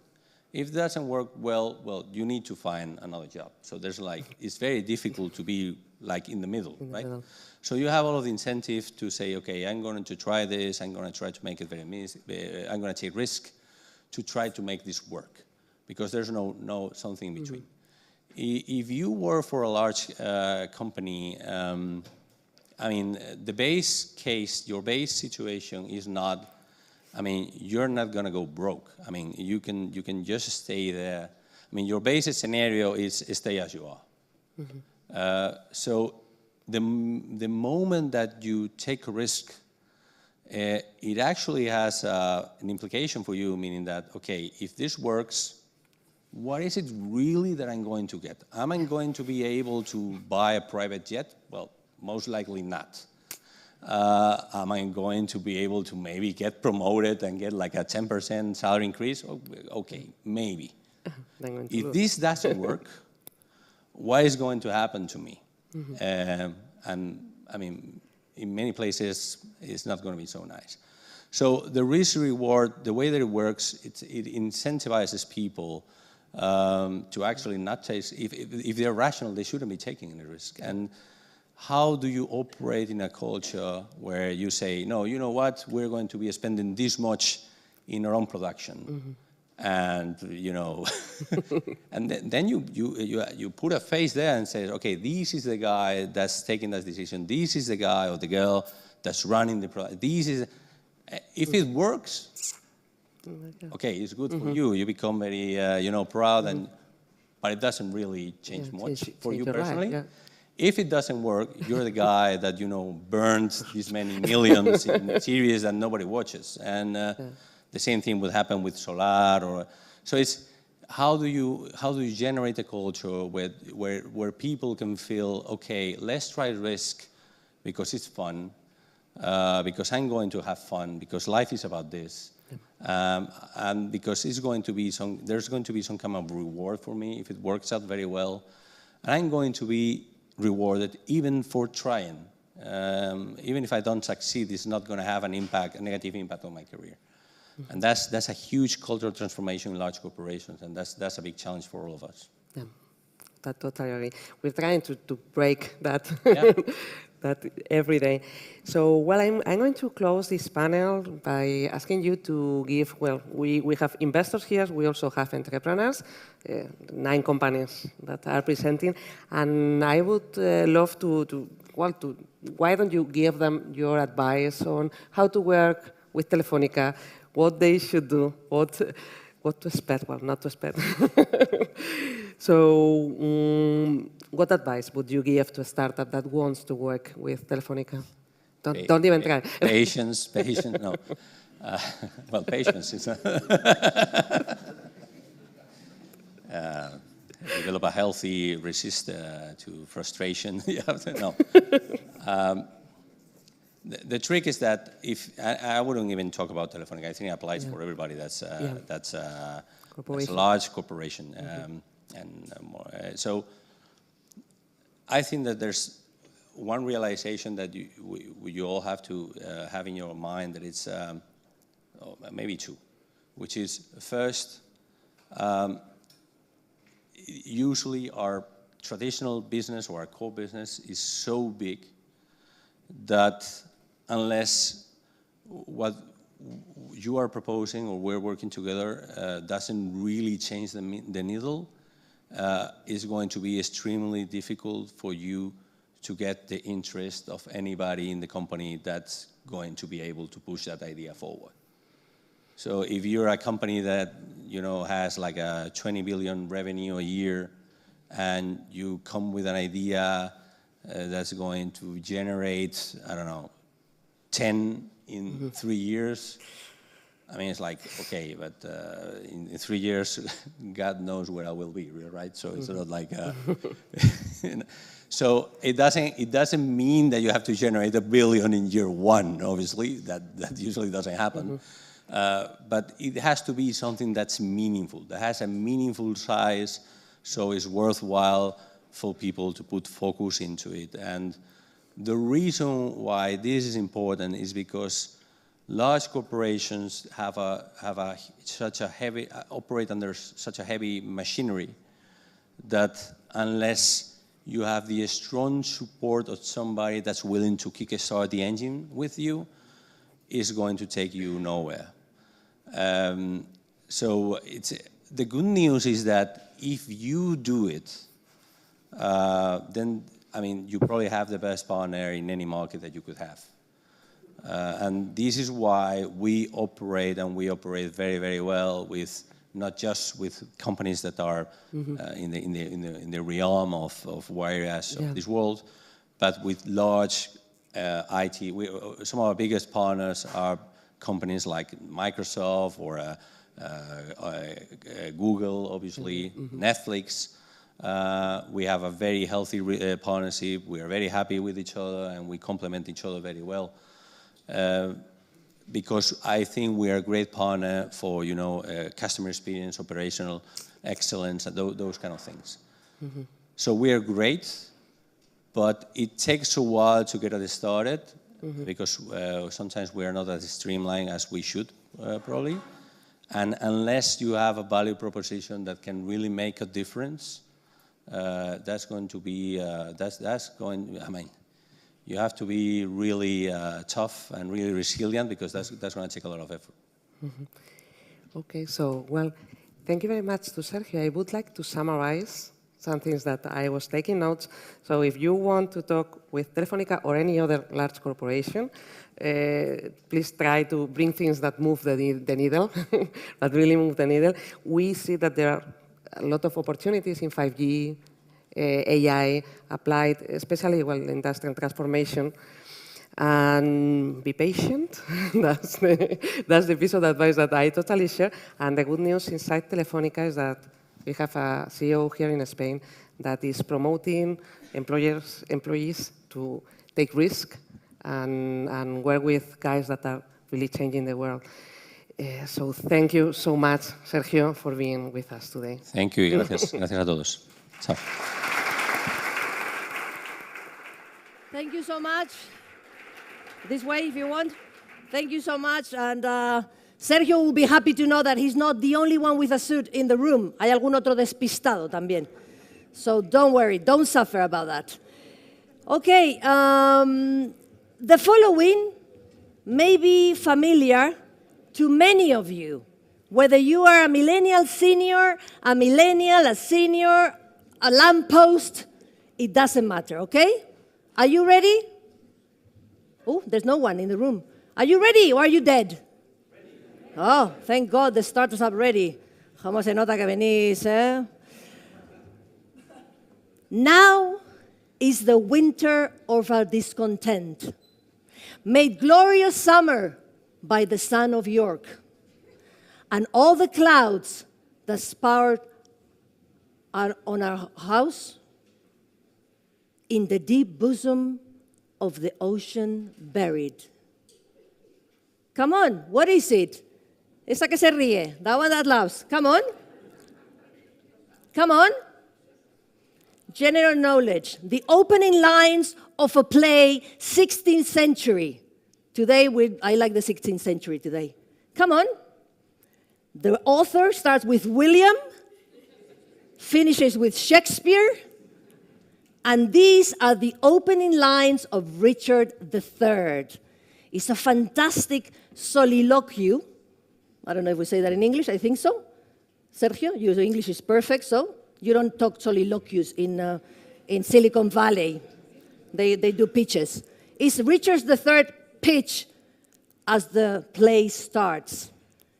If it doesn't work well, you need to find another job. So it's very difficult to be like in the middle, right? So you have all of the incentive to say, okay, I'm going to try this, I'm going to try to make it I'm going to take risk to try to make this work, because there's no something in between. If you work for a large company, I mean, the base case, your base situation is not, I mean, you're not going to go broke. I mean, you can just stay there. I mean, your basic scenario is stay as you are. So the moment that you take a risk, it actually has an implication for you, meaning that, okay, if this works, what is it really that I'm going to get? Am I going to be able to buy a private jet? Well, most likely not. Am I going to be able to maybe get promoted and get like a 10% salary increase? Okay, maybe. If this doesn't work, what is going to happen to me? And I mean, in many places, it's not going to be so nice. So the risk reward, the way that it works, it incentivizes people to actually not take. If they're rational, they shouldn't be taking any risk. And how do you operate in a culture where you say, no, you know what, we're going to be spending this much in our own production, and and then you put a face there and say, okay, this is the guy that's taking that decision. This is the guy or the girl that's running the product. This is, if it works, okay, it's good for you. You become very proud, but it doesn't really change much for you personally. Life, If it doesn't work, you're the guy that burned these many millions in series that nobody watches, and the same thing would happen with Solar. So it's how do you generate a culture where people can feel, okay, let's try risk because it's fun, because I'm going to have fun, because life is about this, and because there's going to be some kind of reward for me if it works out very well, and I'm going to be rewarded even for trying. Even if I don't succeed, it's not going to have a negative impact on my career. And that's a huge cultural transformation in large corporations, and that's a big challenge for all of us. Yeah, that totally agree. We're trying to break that that every day. So, well, I'm going to close this panel by asking you to give, well, we have investors here, we also have entrepreneurs, 9 companies that are presenting, and I would love why don't you give them your advice on how to work with Telefonica, what they should do, what to expect, well, not to expect. So, what advice would you give to a startup that wants to work with Telefonica? Don't even try. Patience, no. Well, patience is develop a healthy resist to frustration. No. The trick is that if I wouldn't even talk about Telefonica. I think it applies for everybody that's a large corporation. So I think that there's one realization that you all have to have in your mind, that it's maybe 2, which is first, usually our traditional business or our core business is so big that unless what you are proposing or we're working together doesn't really change the needle, it's going to be extremely difficult for you to get the interest of anybody in the company that's going to be able to push that idea forward. So if you're a company that has like a 20 billion revenue a year, and you come with an idea that's going to generate, I don't know, 10 in 3 years, I mean, it's like, okay, but in 3 years, God knows where I will be, right? So it's not like, so it doesn't mean that you have to generate $1 billion in year one. Obviously, that usually doesn't happen. But it has to be something that's meaningful, that has a meaningful size, so it's worthwhile for people to put focus into it. And the reason why this is important is because large corporations operate under such a heavy machinery that unless you have the strong support of somebody that's willing to kickstart the engine with you, it's going to take you nowhere. So the good news is that if you do it, then, I mean, you probably have the best partner in any market that you could have. And this is why we operate very, very well with not just with companies that are in the realm of Wayras of this world, but with large IT. Some of our biggest partners are companies like Microsoft or Google, obviously, Netflix. We have a very healthy partnership. We are very happy with each other, and we complement each other very well. Because I think we are a great partner for, customer experience, operational excellence, and those kind of things. So we are great, but it takes a while to get it started, because sometimes we are not as streamlined as we should, probably. And unless you have a value proposition that can really make a difference, that's going to be, you have to be really tough and really resilient, because that's going to take a lot of effort. Okay, so, well, thank you very much to Sergio. I would like to summarize some things that I was taking notes. So if you want to talk with Telefonica or any other large corporation, please try to bring things that move the needle, that really move the needle. We see that there are a lot of opportunities in 5G, AI applied, especially industrial transformation. And be patient. That's the piece of advice that I totally share. And the good news inside Telefonica is that we have a CEO here in Spain that is promoting employees to take risk and work with guys that are really changing the world. So thank you so much, Sergio, for being with us today. Thank you. Gracias. Gracias a todos. Chao. Thank you so much. This way, if you want. Thank you so much. And Sergio will be happy to know that he's not the only one with a suit in the room. Hay algún otro despistado también. So don't worry, don't suffer about that. Okay, the following may be familiar to many of you, whether you are a millennial senior, a millennial, a senior, a lamppost, it doesn't matter, okay? Are you ready? Oh, there's no one in the room. Are you ready or are you dead? Ready. Oh, thank God the starters are ready. ¿Cómo se nota que venís, eh? Now is the winter of our discontent, made glorious summer by the sun of York, and all the clouds that sparkled on our house in the deep bosom of the ocean buried. Come on, what is it? Esa que se ríe, that one that laughs. Come on. Come on. General knowledge, the opening lines of a play, 16th century. Today, I like the 16th century today. Come on. The author starts with William, finishes with Shakespeare, and these are the opening lines of Richard III. It's a fantastic soliloquy. I don't know if we say that in English, I think so. Sergio, your English is perfect, so you don't talk soliloquies in Silicon Valley. They do pitches. It's Richard's the third pitch as the play starts.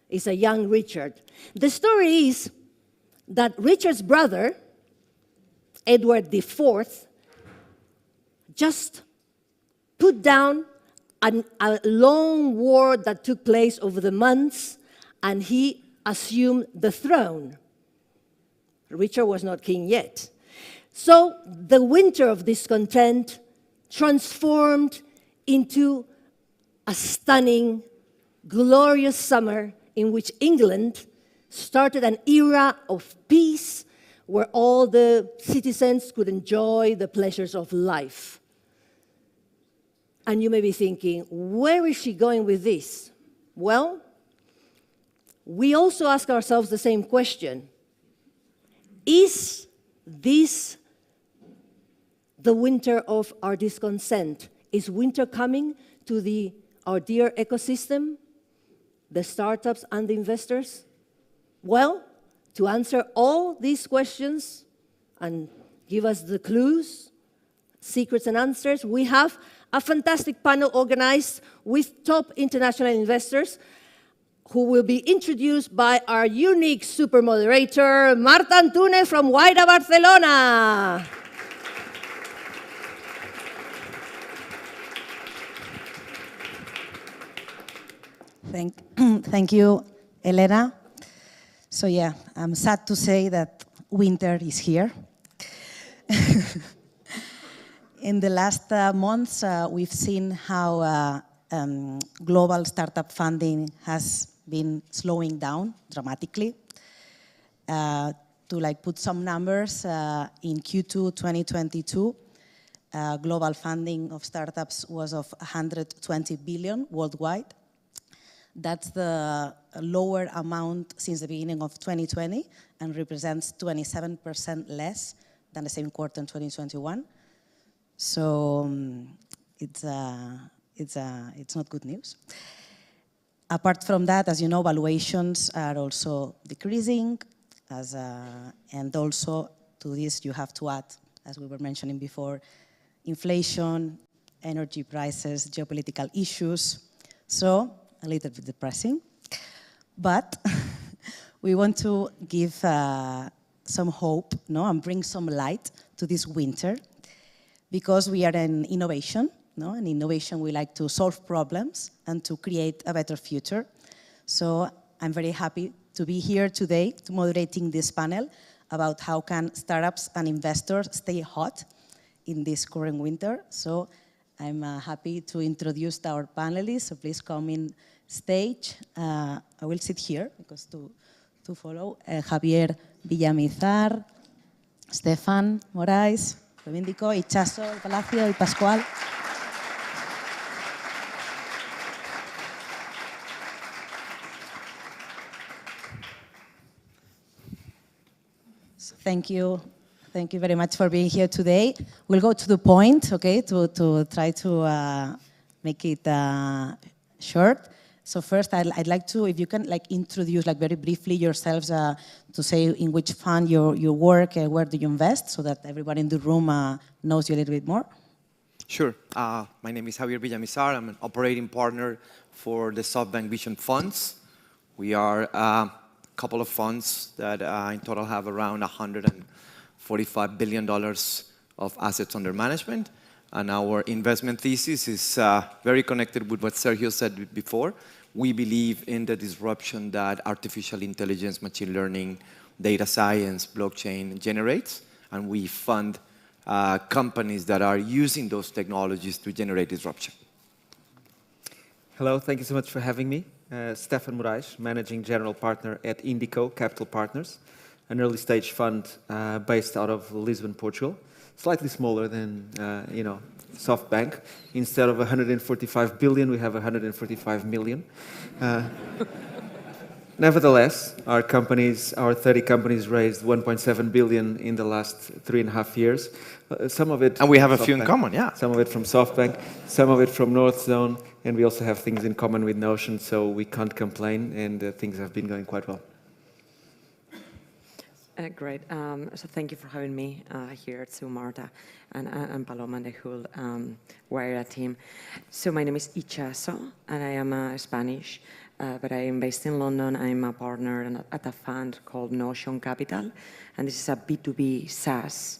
It's a young Richard. The story is that Richard's brother, Edward IV, just put down a long war that took place over the months, and he assumed the throne. Richard was not king yet. So the winter of discontent transformed into a stunning, glorious summer in which England started an era of peace where all the citizens could enjoy the pleasures of life. And you may be thinking, where is she going with this? Well, we also ask ourselves the same question. Is this the winter of our discontent? Is winter coming to our dear ecosystem, the startups and the investors? Well, to answer all these questions and give us the clues, secrets and answers, we have a fantastic panel organized with top international investors who will be introduced by our unique super moderator, Marta Antúnez from Wayra, Barcelona. Thank you, Elena. So yeah, I'm sad to say that winter is here. In the last months, we've seen how global startup funding has been slowing down dramatically. To put some numbers, in Q2 2022, global funding of startups was of 120 billion worldwide. That's the lower amount since the beginning of 2020 and represents 27% less than the same quarter in 2021. So it's not good news. Apart from that, as you know, valuations are also decreasing, and also to this you have to add, as we were mentioning before, inflation, energy prices, geopolitical issues. So a little bit depressing, but we want to give some hope, and bring some light to this winter, because we are in innovation. In innovation, we like to solve problems and to create a better future. So I'm very happy to be here today to moderating this panel about how can startups and investors stay hot in this current winter. So I'm happy to introduce our panelists. So please come in stage. I will sit here because to follow Javier Villamizar, Stephan, Morais, reivindico, Itxaso del Palacio y Pascual. Thank you. Thank you very much for being here today. We'll go to the point, okay, to try to make it short. So first, I'd like to, if you can introduce very briefly yourselves to say in which fund you work, where do you invest, so that everybody in the room knows you a little bit more. Sure. My name is Javier Villamizar. I'm an operating partner for the SoftBank Vision Funds. We are a couple of funds that in total have around $145 billion of assets under management. And our investment thesis is very connected with what Sergio said before. We believe in the disruption that artificial intelligence, machine learning, data science, blockchain generates. And we fund companies that are using those technologies to generate disruption. Hello, thank you so much for having me. Stephan Morais, Managing General Partner at Indico Capital Partners, an early stage fund based out of Lisbon, Portugal. Slightly smaller than, SoftBank. Instead of 145 billion, we have 145 million. Nevertheless, our 30 companies raised 1.7 billion in the last 3.5 years. Some of it. And we have a few in common, yeah. Some of it from SoftBank, some of it from North Zone, and we also have things in common with Notion, so we can't complain, and things have been going quite well. Great. So thank you for having me here to Marta and Paloma and the whole Wayra team. So my name is Itxaso, and I am Spanish, but I am based in London. I'm a partner at a fund called Notion Capital, and this is a B2B SaaS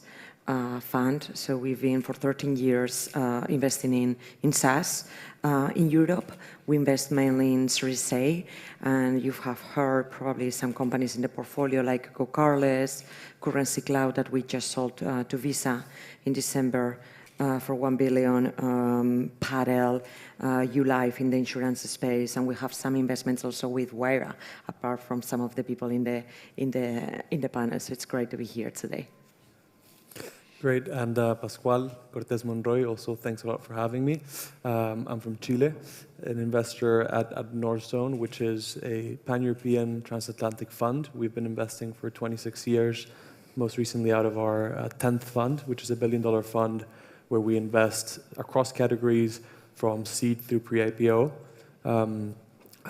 fund. So we've been for 13 years investing in SaaS. In Europe, we invest mainly in Series A, and you have heard probably some companies in the portfolio like GoCarless, Currency Cloud that we just sold to Visa in December for 1 billion, Padel, ULife in the insurance space, and we have some investments also with Wayra, apart from some of the people in the panel. So it's great to be here today. Great, and Pascual Cortés-Monroy, also thanks a lot for having me. I'm from Chile, an investor at Northzone, which is a pan-European transatlantic fund. We've been investing for 26 years, most recently out of our 10th fund, which is a $1 billion fund where we invest across categories from seed through pre-IPO, and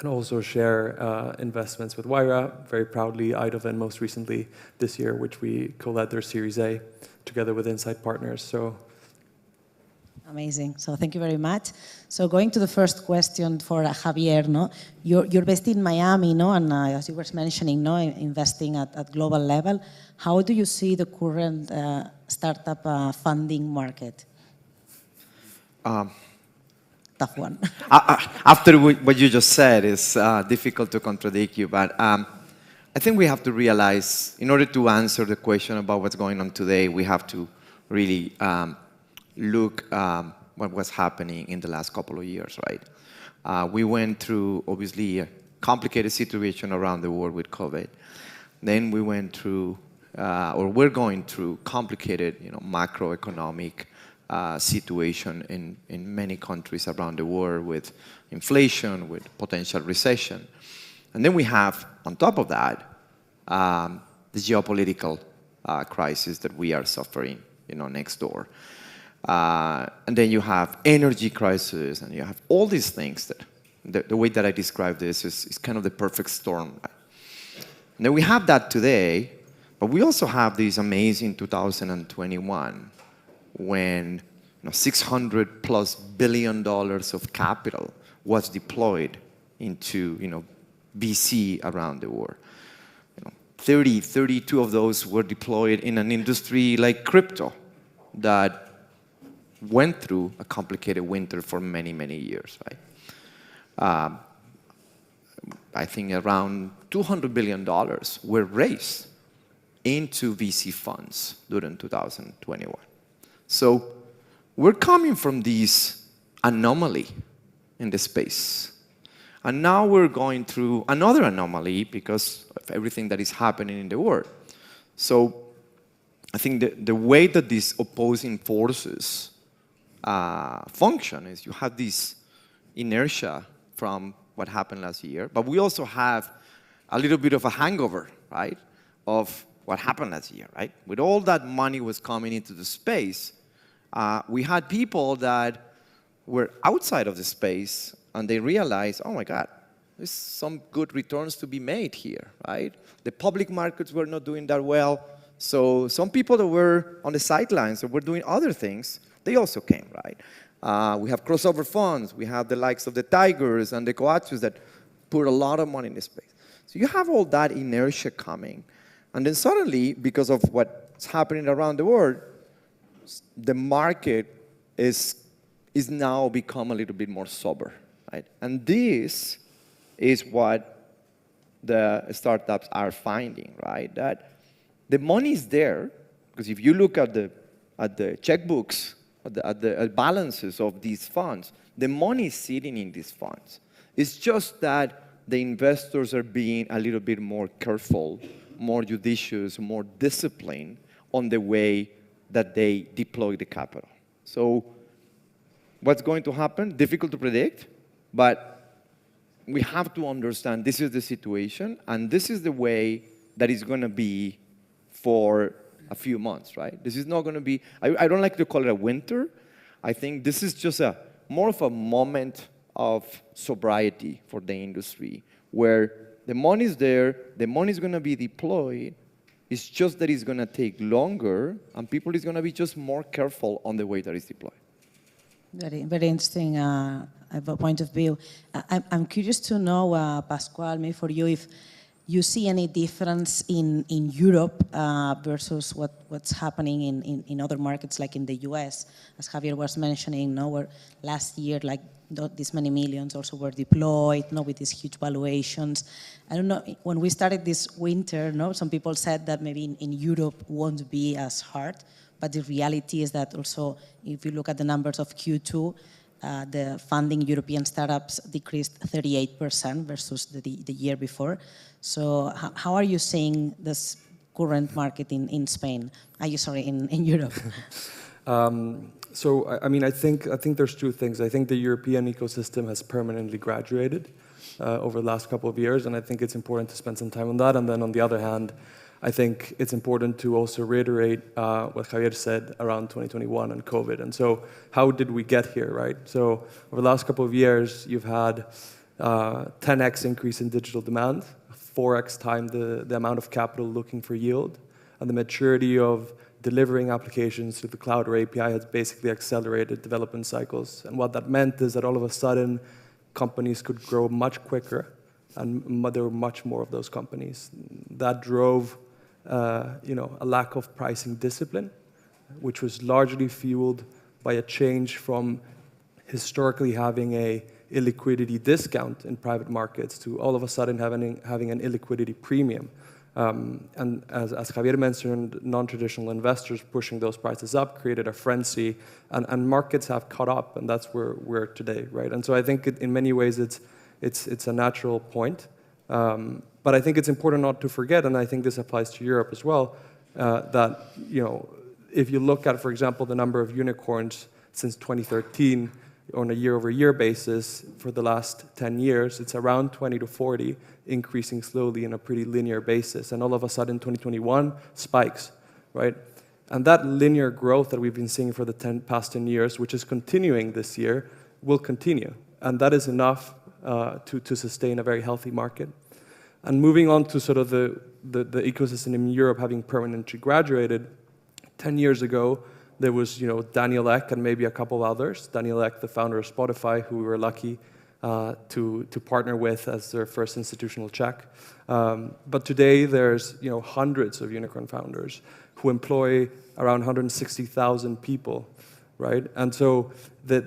also share investments with Wayra, very proudly out of, and most recently this year, which we co-led their Series A, together with Insight Partners. So amazing. So thank you very much. So going to the first question for Javier, no, you're based in Miami, no, and as you were mentioning, no, investing at global level. How do you see the current startup funding market? Tough one. After what you just said, it's difficult to contradict you, but I think we have to realize, in order to answer the question about what's going on today, we have to really look what was happening in the last couple of years, right? We went through, obviously, a complicated situation around the world with COVID. Then we went through, or we're going through, complicated, macroeconomic situation in many countries around the world with inflation, with potential recession. And then we have, on top of that, the geopolitical crisis that we are suffering, next door. And then you have energy crisis, and you have all these things that, the way that I describe this is kind of the perfect storm. And then we have that today, but we also have this amazing 2021 when $600+ billion of capital was deployed into VC around the world. 32 of those were deployed in an industry like crypto that went through a complicated winter for many, many years, right? I think around $200 billion were raised into VC funds during 2021. So we're coming from this anomaly in the space. And now we're going through another anomaly because of everything that is happening in the world. So I think the way that these opposing forces function is you have this inertia from what happened last year, but we also have a little bit of a hangover, right, of what happened last year, right? With all that money was coming into the space, we had people that were outside of the space, and they realized, oh my God, there's some good returns to be made here, right? The public markets were not doing that well, so some people that were on the sidelines that were doing other things, they also came, right? We have crossover funds, we have the likes of the Tigers and the Coaches that put a lot of money in the space. So you have all that inertia coming, and then suddenly, because of what's happening around the world, the market is now become a little bit more sober, right? And this is what the startups are finding, right? That the money is there, because if you look at the checkbooks, at the balances of these funds, the money is sitting in these funds. It's just that the investors are being a little bit more careful, more judicious, more disciplined on the way that they deploy the capital. So what's going to happen? Difficult to predict, but we have to understand this is the situation, and this is the way that it's going to be for a few months, right? This is not going to be, I don't like to call it a winter. I think this is just more of a moment of sobriety for the industry, where the money's there, the money's going to be deployed. It's just that it's going to take longer, and people is going to be just more careful on the way that it's deployed. Very, very interesting point of view. I'm curious to know, Pascual, maybe for you, if you see any difference in Europe versus what's happening in other markets, like in the US, as Javier was mentioning, where last year, like this many millions also were deployed, with these huge valuations. I don't know, when we started this winter, some people said that maybe in Europe won't be as hard, but the reality is that also, if you look at the numbers of Q2, the funding European startups decreased 38% versus the year before. So how are you seeing this current market in Spain? In Europe? So I mean, I think there's two things. I think the European ecosystem has permanently graduated over the last couple of years, and I think it's important to spend some time on that. And then on the other hand, I think it's important to also reiterate what Javier said around 2021 and COVID. And so how did we get here, right? So over the last couple of years, you've had 10x increase in digital demand, 4x time the amount of capital looking for yield, and the maturity of delivering applications through the cloud or API has basically accelerated development cycles. And what that meant is that all of a sudden, companies could grow much quicker, and there were much more of those companies. That drove a lack of pricing discipline, which was largely fueled by a change from historically having a illiquidity discount in private markets to all of a sudden having an illiquidity premium. And as Javier mentioned, non-traditional investors pushing those prices up created a frenzy, and markets have caught up, and that's where we're today, right? And so I think in many ways it's a natural point. But I think it's important not to forget, and I think this applies to Europe as well, that if you look at, for example, the number of unicorns since 2013 on a year-over-year basis for the last 10 years, it's around 20 to 40, increasing slowly in a pretty linear basis. And all of a sudden, 2021 spikes, right? And that linear growth that we've been seeing for the past 10 years, which is continuing this year, will continue. And that is enough to sustain a very healthy market. And moving on to sort of the ecosystem in Europe having permanently graduated, 10 years ago, there was Daniel Ek and maybe a couple others. Daniel Ek, the founder of Spotify, who we were lucky to partner with as their first institutional check. But today there's hundreds of unicorn founders who employ around 160,000 people, right? And so the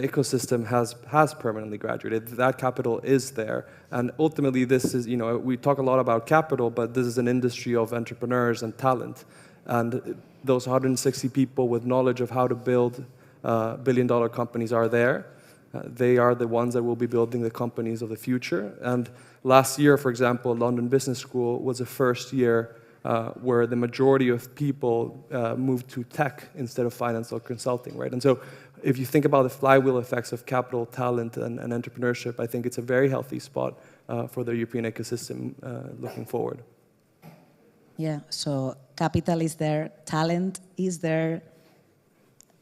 ecosystem has permanently graduated. That capital is there, and ultimately this is we talk a lot about capital, but this is an industry of entrepreneurs and talent, and those 160 people with knowledge of how to build billion-dollar companies are there. They are the ones that will be building the companies of the future. And last year, for example, London Business School was the first year where the majority of people moved to tech instead of finance or consulting, right? And so if you think about the flywheel effects of capital, talent, and entrepreneurship, I think it's a very healthy spot for the European ecosystem looking forward. Yeah, so capital is there, talent is there.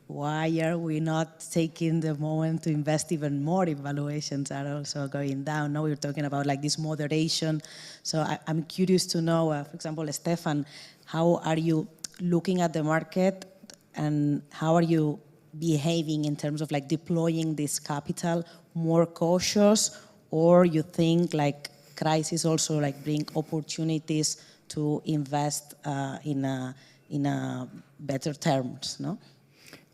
Why are we not taking the moment to invest even more if valuations are also going down? Now we're talking about like this moderation. So I'm curious to know, for example, Stephan, how are you looking at the market and how are you behaving in terms of like deploying this capital, more cautious, or you think like crisis also like bring opportunities to invest in a better terms, no?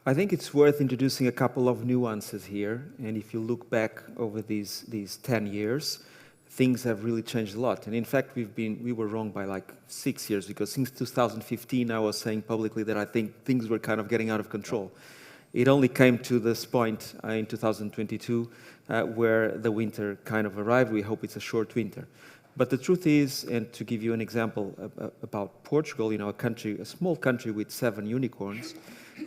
I think it's worth introducing a couple of nuances here. And if you look back over these 10 years, things have really changed a lot. And in fact, we were wrong by like 6 years, because since 2015, I was saying publicly that I think things were kind of getting out of control. It only came to this point in 2022 where the winter kind of arrived. We hope it's a short winter. But the truth is, and to give you an example about Portugal, a small country with 7 unicorns,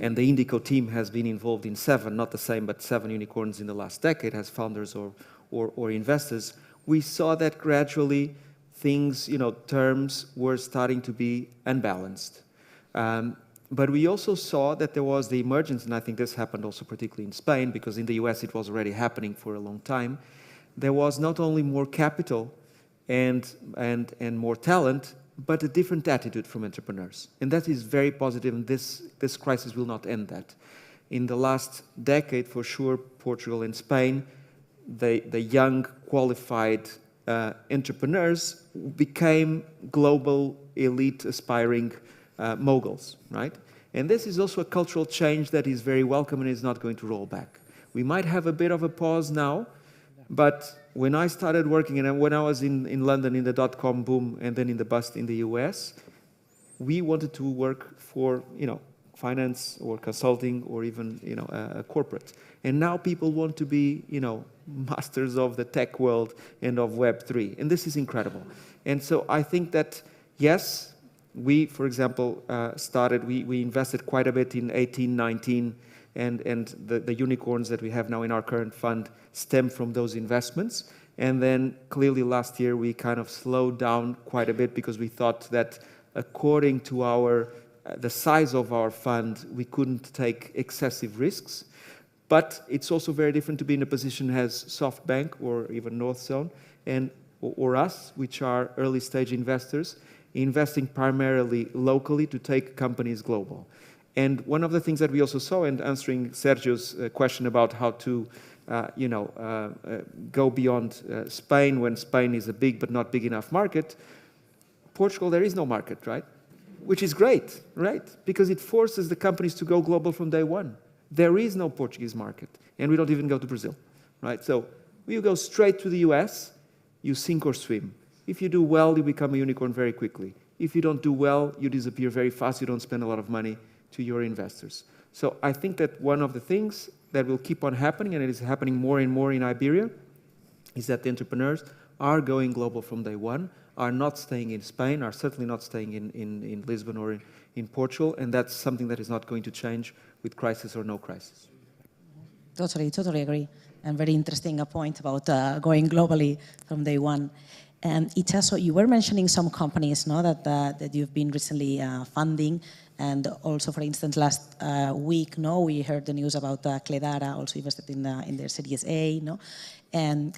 and the Indico team has been involved in 7, not the same, but 7 unicorns in the last decade as founders or investors. We saw that gradually things, terms were starting to be unbalanced. But we also saw that there was the emergence, and I think this happened also particularly in Spain, because in the US it was already happening for a long time. There was not only more capital and more talent, but a different attitude from entrepreneurs. And that is very positive, and this crisis will not end that. In the last decade, for sure, Portugal and Spain, the young, qualified entrepreneurs became global, elite, aspiring moguls, right? And this is also a cultural change that is very welcome and is not going to roll back. We might have a bit of a pause now, but when I started working, and when I was in London in the dot-com boom and then in the bust in the US, we wanted to work for, finance or consulting or even, a corporate. And now people want to be, masters of the tech world and of Web3. And this is incredible. And so I think that, yes, we, for example, we invested quite a bit in 18, 19, and the unicorns that we have now in our current fund stem from those investments. And then clearly last year we kind of slowed down quite a bit because we thought that according to the size of our fund, we couldn't take excessive risks. But it's also very different to be in a position as SoftBank or even Northzone or us, which are early stage investors, investing primarily locally to take companies global. And one of the things that we also saw, and answering Sergio's question about how to go beyond Spain when Spain is a big but not big enough market, Portugal, there is no market, right? Which is great, right? Because it forces the companies to go global from day one. There is no Portuguese market, and we don't even go to Brazil, right? So you go straight to the US, you sink or swim. If you do well, you become a unicorn very quickly. If you don't do well, you disappear very fast. You don't spend a lot of money to your investors. So I think that one of the things that will keep on happening, and it is happening more and more in Iberia, is that the entrepreneurs are going global from day one, are not staying in Spain, are certainly not staying in Lisbon or in Portugal, and that's something that is not going to change with crisis or no crisis. Totally agree. And very interesting point about going globally from day one. And Itxaso, you were mentioning some companies, no, that you've been recently funding, and also, for instance, last week, no, we heard the news about Cledara also invested in their Series A, no, and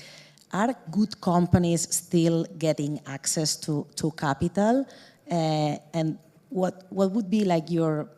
are good companies still getting access to capital? And what would be like your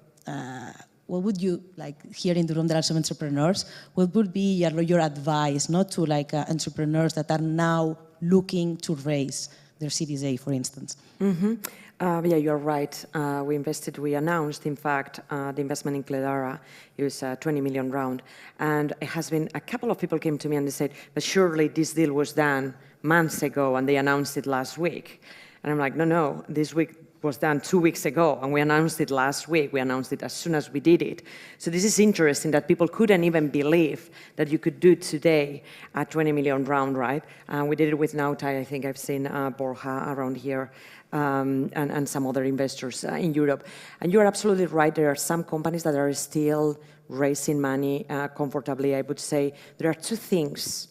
what would you, like here in the room there are some entrepreneurs, what would be your advice, not to like entrepreneurs that are now looking to raise their Series A, for instance? Mm-hmm. Yeah, you're right. We announced, in fact, the investment in Cledara. It was a 20 million round. And it has been, a couple of people came to me and they said, but surely this deal was done months ago and they announced it last week. And I'm like, no, this week was done 2 weeks ago, and we announced it last week. We announced it as soon as we did it. So this is interesting that people couldn't even believe that you could do today a 20 million round, right? We did it with Nautai. I think I've seen Borja around here and some other investors in Europe. And you're absolutely right. There are some companies that are still raising money comfortably. I would say there are two things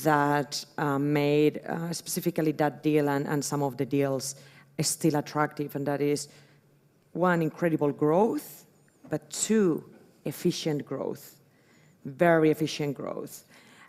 that made specifically that deal and some of the deals still attractive, and that is, one, incredible growth, but two, efficient growth, very efficient growth.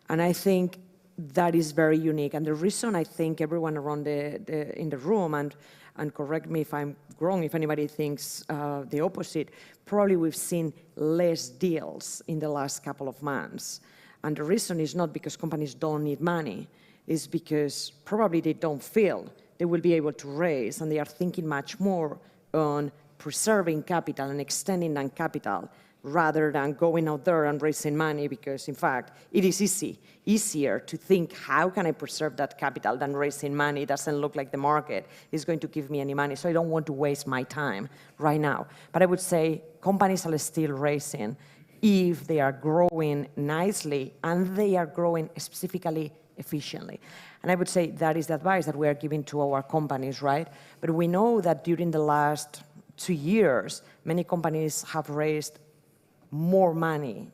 And I think that is very unique. And the reason I think everyone around in the room, and correct me if I'm wrong, if anybody thinks the opposite, probably we've seen less deals in the last couple of months. And the reason is not because companies don't need money, it's because probably they don't feel they will be able to raise, and they are thinking much more on preserving capital and extending that capital rather than going out there and raising money, because in fact, it is easier to think, how can I preserve that capital than raising money? It doesn't look like the market is going to give me any money, so I don't want to waste my time right now. But I would say companies are still raising if they are growing nicely and they are growing specifically efficiently. And I would say that is the advice that we are giving to our companies, right? But we know that during the last 2 years, many companies have raised more money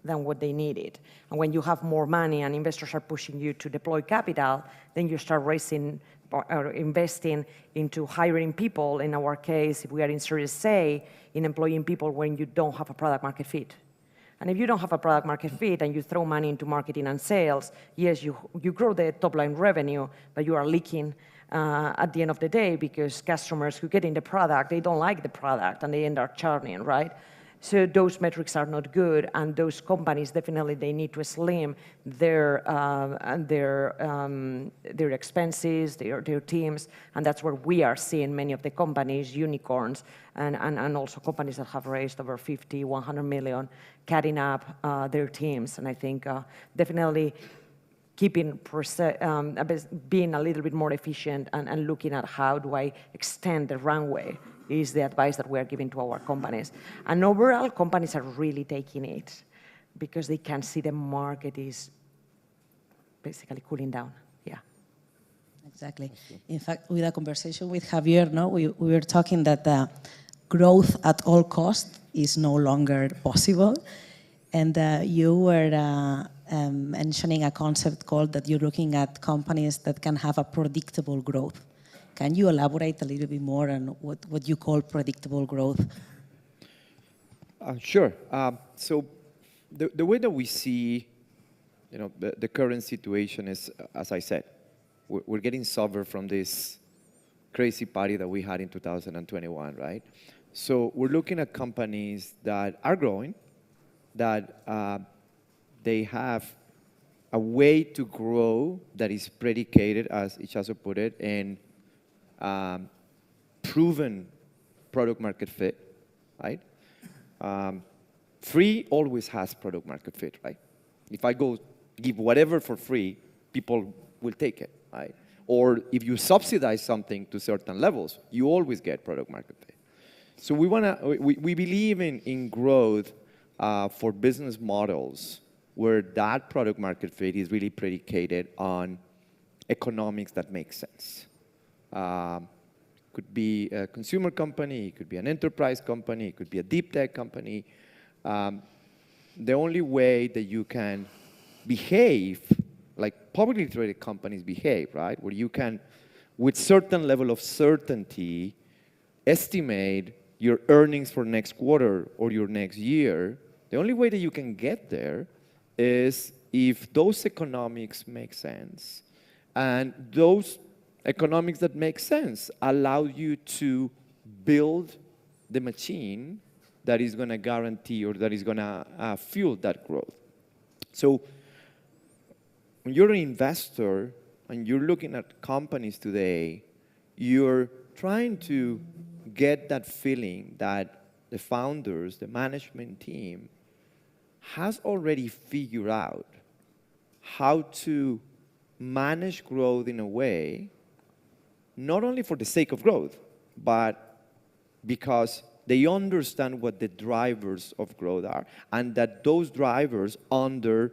than what they needed. And when you have more money and investors are pushing you to deploy capital, then you start raising or investing into hiring people. In our case, if we are in Series A, in employing people when you don't have a product market fit. And if you don't have a product market fit and you throw money into marketing and sales, yes, you grow the top line revenue, but you are leaking at the end of the day because customers who get in the product, they don't like the product and they end up churning, right? So those metrics are not good, and those companies definitely they need to slim their expenses, their teams, and that's where we are seeing many of the companies, unicorns, and also companies that have raised over 50, 100 million, cutting up their teams, and I think definitely keeping being a little bit more efficient and looking at how do I extend the runway is the advice that we are giving to our companies. And overall, companies are really taking it because they can see the market is basically cooling down. Yeah. Exactly. In fact, with a conversation with Javier, no, we were talking that growth at all costs is no longer possible. And you were mentioning a concept called that you're looking at companies that can have a predictable growth. Can you elaborate a little bit more on what you call predictable growth? Sure. So the way that we see, the current situation is, as I said, we're getting suffer from this crazy party that we had in 2021, right? So we're looking at companies that are growing, that they have a way to grow that is predicated, as Itxaso put it, in proven product market fit, right? Free always has product market fit, right? If I go give whatever for free, people will take it, right? Or if you subsidize something to certain levels, you always get product market fit. So we believe in growth for business models where that product market fit is really predicated on economics that make sense. Could be a consumer company, it could be an enterprise company, it could be a deep tech company. The only way that you can behave like publicly traded companies behave, right? Where you can, with certain level of certainty, estimate your earnings for next quarter or your next year. The only way that you can get there is if those economics make sense, and those economics that make sense allow you to build the machine that is going to guarantee or that is going to fuel that growth. So when you're an investor and you're looking at companies today, you're trying to get that feeling that the founders, the management team, has already figured out how to manage growth in a way not only for the sake of growth, but because they understand what the drivers of growth are, and that those drivers under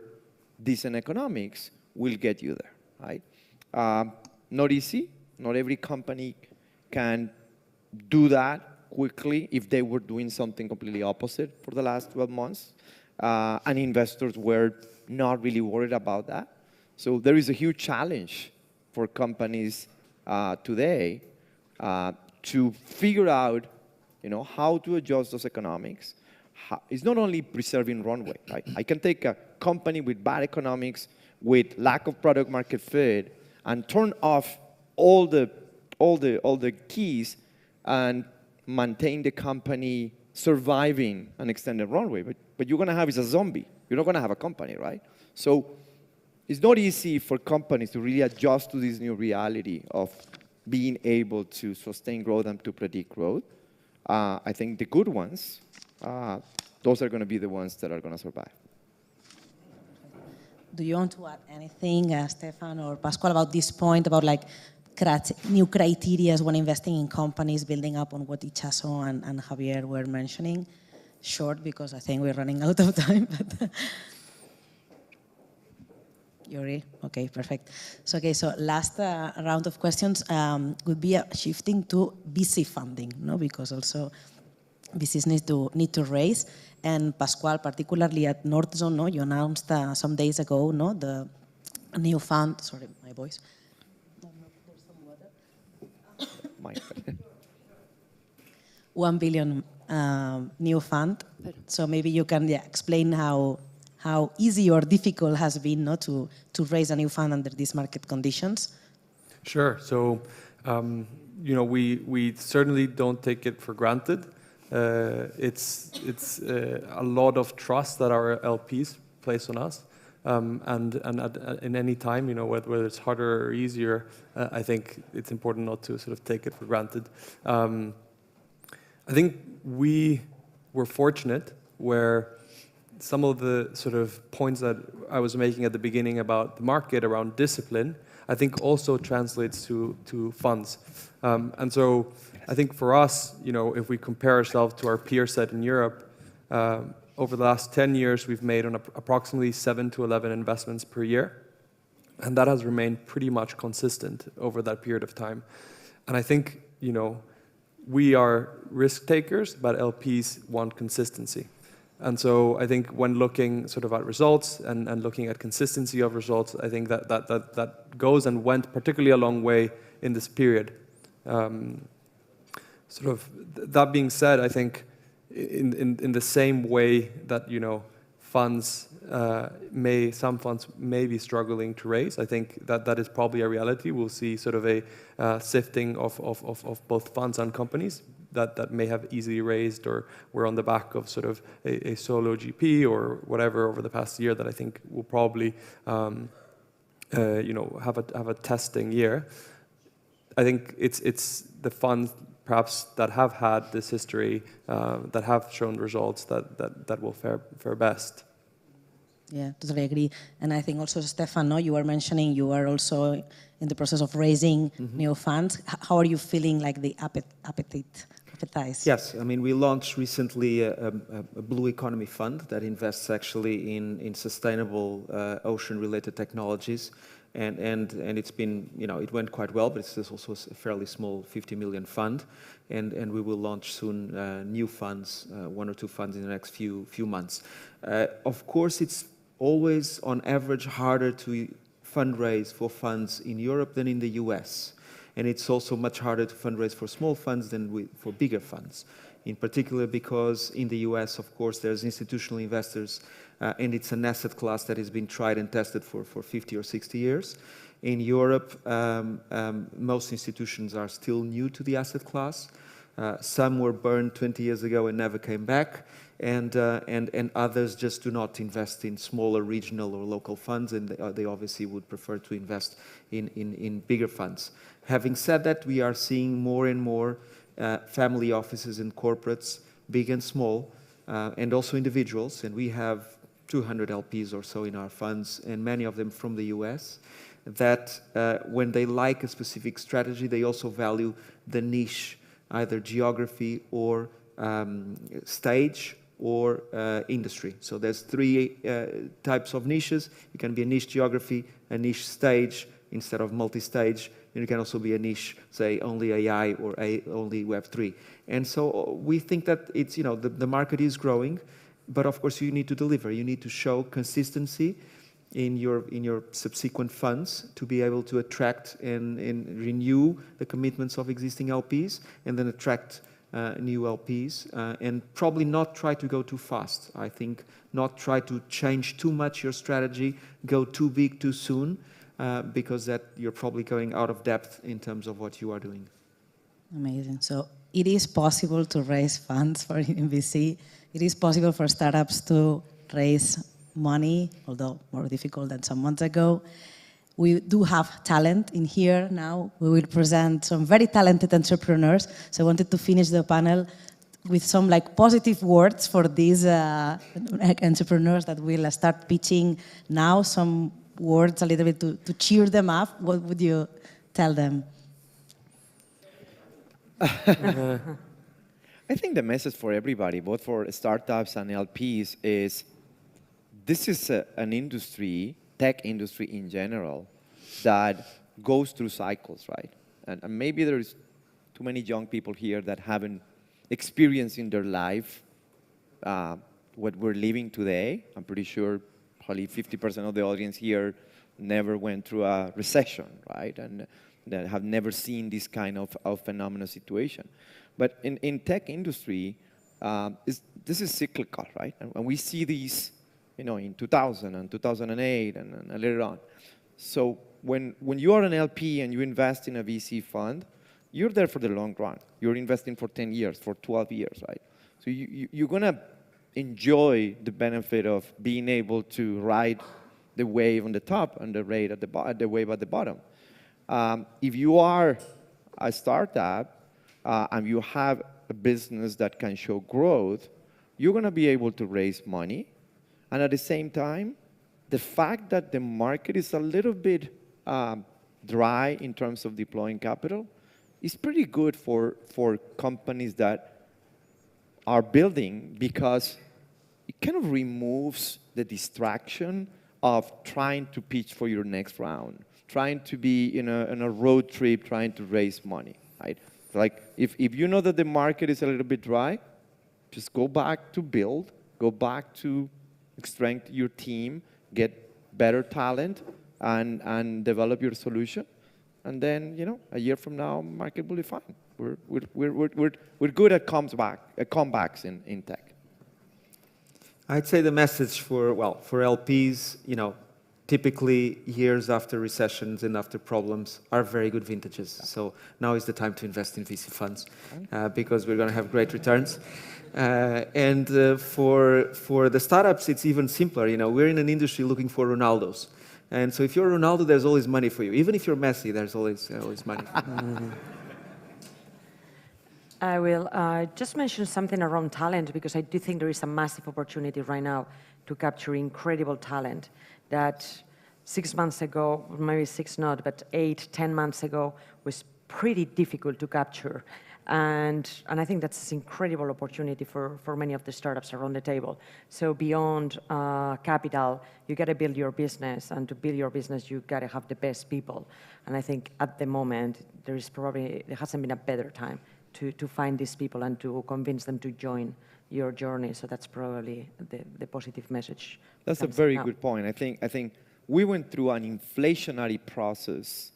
decent economics will get you there, right? Not easy. Not every company can do that quickly if they were doing something completely opposite for the last 12 months. And investors were not really worried about that. So there is a huge challenge for companies today to figure out, how to adjust those economics. It's not only preserving runway, right? I can take a company with bad economics, with lack of product market fit, and turn off all the keys and maintain the company surviving an extended runway. But you're going to have is a zombie. You're not going to have a company, right? So it's not easy for companies to really adjust to this new reality of being able to sustain growth and to predict growth. I think the good ones, those are going to be the ones that are going to survive. Do you want to add anything, Stephan or Pascual, about this point, about new criteria when investing in companies, building up on what Itxaso and Javier were mentioning? Short, because I think we're running out of time. Yuri? Okay, perfect. So last round of questions would be shifting to VC funding, because also VCs need to raise. And Pascual, particularly at Northzone, you announced some days ago, the new fund. Sorry, my voice. Mike. 1 billion new fund. So maybe you can explain how easy or difficult has been to raise a new fund under these market conditions. Sure. So, we certainly don't take it for granted. It's a lot of trust that our LPs place on us. And in any time, whether it's harder or easier, I think it's important not to sort of take it for granted. I think we were fortunate where some of the sort of points that I was making at the beginning about the market around discipline, I think also translates to funds. And so I think for us, if we compare ourselves to our peer set in Europe, over the last 10 years, we've made on approximately 7 to 11 investments per year. And that has remained pretty much consistent over that period of time. And I think, we are risk takers, but LPs want consistency. And so I think when looking sort of at results and looking at consistency of results, I think that goes and went particularly a long way in this period. Sort of that being said, I think in the same way that some funds may be struggling to raise, I think that is probably a reality. We'll see sort of a sifting of both funds and companies that may have easily raised or were on the back of sort of a solo GP or whatever over the past year that I think will probably have a testing year. I think it's the funds perhaps that have had this history, that have shown results that will fare best. Yeah, totally agree. And I think also, Stephan, you were mentioning you are also in the process of raising new funds. How are you feeling like the appetite? Yes, I mean, we launched recently a blue economy fund that invests actually in sustainable ocean-related technologies. And it's been, it went quite well, but it's also a fairly small 50 million fund. And we will launch soon new funds, 1 or 2 funds in the next few months. Of course, it's always on average harder to fundraise for funds in Europe than in the US. And it's also much harder to fundraise for small funds than for bigger funds. In particular because in the US, of course, there's institutional investors and it's an asset class that has been tried and tested for 50 or 60 years. In Europe, most institutions are still new to the asset class. Some were burned 20 years ago and never came back. And others just do not invest in smaller regional or local funds, and they obviously would prefer to invest in bigger funds. Having said that, we are seeing more and more family offices and corporates, big and small, and also individuals, and we have 200 LPs or so in our funds, and many of them from the US, that when they like a specific strategy, they also value the niche, either geography or stage or industry. So there's 3 types of niches. You can be a niche geography, a niche stage instead of multi-stage, and you can also be a niche, say, only AI or only Web3. And so we think that it's, the market is growing, but of course you need to deliver. You need to show consistency in your subsequent funds to be able to attract and renew the commitments of existing LPs, and then attract new LPs, and probably not try to go too fast. I think not try to change too much your strategy, go too big too soon, because that you're probably going out of depth in terms of what you are doing. Amazing. So it is possible to raise funds for VC. It is possible for startups to raise money, although more difficult than some months ago. We do have talent in here now. We will present some very talented entrepreneurs. So I wanted to finish the panel with some positive words for these entrepreneurs that will start pitching now. Some words a little bit to cheer them up. What would you tell them? I think the message for everybody, both for startups and LPs, is this is an industry, tech industry in general, that goes through cycles, right? And maybe there's too many young people here that haven't experienced in their life what we're living today. I'm pretty sure probably 50% of the audience here never went through a recession, right? And that have never seen this kind of phenomenal situation. But in tech industry, this is cyclical, right? And we see these, in 2000 and 2008 and later on. So when you are an LP and you invest in a VC fund, you're there for the long run. You're investing for 10 years, for 12 years, right? So you're going to enjoy the benefit of being able to ride the wave on the top and the wave at the bottom. If you are a startup and you have a business that can show growth, you're going to be able to raise money. And at the same time, the fact that the market is a little bit dry in terms of deploying capital is pretty good for companies that are building, because it kind of removes the distraction of trying to pitch for your next round, trying to be in a road trip, trying to raise money, right? Like, if you know that the market is a little bit dry, just go back to build, go back to strengthen your team, get better talent, and develop your solution. And then, a year from now, market will be fine. We're good at comebacks in tech. I'd say the message for LPs, typically years after recessions and after problems are very good vintages. So now is the time to invest in VC funds because we're going to have great returns. And for the startups, it's even simpler. We're in an industry looking for Ronaldos. And so if you're Ronaldo, there's always money for you. Even if you're Messi, there's always money. I will just mention something around talent, because I do think there is a massive opportunity right now to capture incredible talent that 6 months ago, or maybe 6 not, but 8, 10 months ago was pretty difficult to capture. And I think that's an incredible opportunity for many of the startups around the table. So beyond capital, you got to build your business, and to build your business, you got to have the best people. And I think at the moment, there hasn't been a better time to find these people and to convince them to join your journey. So that's probably the positive message. That's a very good point. I think we went through an inflationary process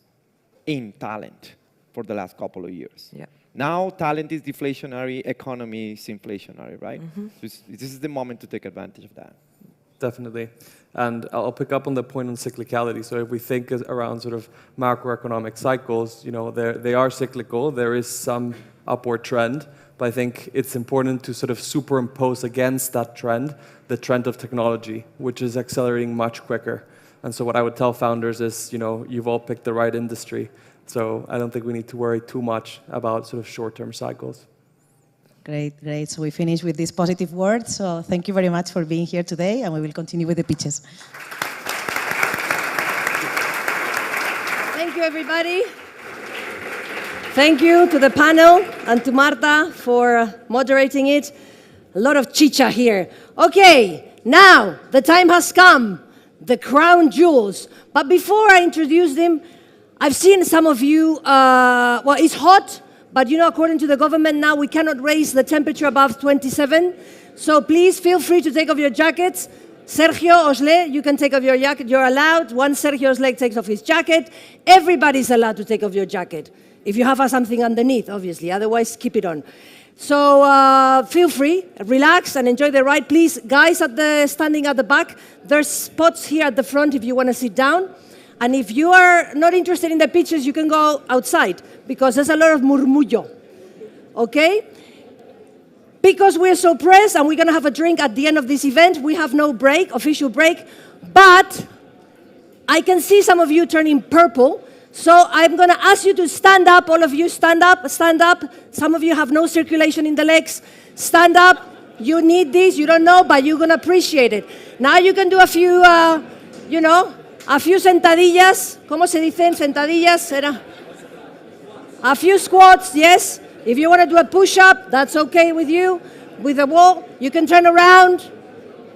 in talent for the last couple of years. Yeah. Now talent is deflationary, economy is inflationary, right? Mm-hmm. So this is the moment to take advantage of that. Definitely. And I'll pick up on the point on cyclicality. So if we think around sort of macroeconomic cycles, they are cyclical. There is some upward trend, but I think it's important to sort of superimpose against that trend, the trend of technology, which is accelerating much quicker. And so what I would tell founders is, you've all picked the right industry. So I don't think we need to worry too much about sort of short-term cycles. Great. So we finish with these positive words. So thank you very much for being here today, and we will continue with the pitches. Thank you, everybody. Thank you to the panel and to Marta for moderating it. A lot of chicha here. Okay, now the time has come, the crown jewels. But before I introduce them, I've seen some of you, it's hot, but according to the government now, we cannot raise the temperature above 27. So please feel free to take off your jackets. Sergio Osle, you can take off your jacket. You're allowed. Once Sergio Osle takes off his jacket, everybody's allowed to take off your jacket. If you have something underneath, obviously. Otherwise, keep it on. So feel free, relax, and enjoy the ride. Please, guys standing at the back, there's spots here at the front if you want to sit down. And if you are not interested in the pitches, you can go outside, because there's a lot of murmullo. Okay? Because we're so pressed and we're going to have a drink at the end of this event, we have no break, official break. But I can see some of you turning purple. So I'm going to ask you to stand up. All of you stand up, stand up. Some of you have no circulation in the legs. Stand up. You need this. You don't know, but you're going to appreciate it. Now you can do a few, a few sentadillas. ¿Cómo se dicen sentadillas? A few squats, yes. If you want to do a push-up, that's okay with you. With the wall, you can turn around.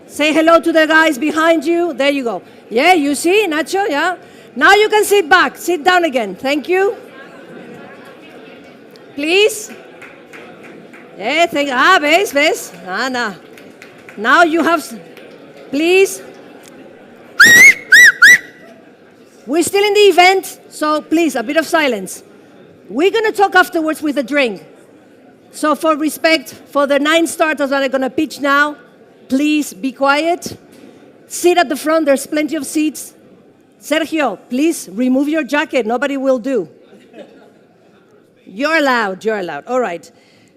Say hello to the guys behind you. There you go. Yeah, you see, Nacho, yeah? Now you can sit back. Sit down again. Thank you. Please. Yeah, ves. No. Now you have, please. We're still in the event, so please, a bit of silence. We're going to talk afterwards with a drink. So for respect for the 9 startups that are going to pitch now, please be quiet. Sit at the front, there's plenty of seats. Sergio, please remove your jacket, nobody will do. You're allowed, you're allowed. All right.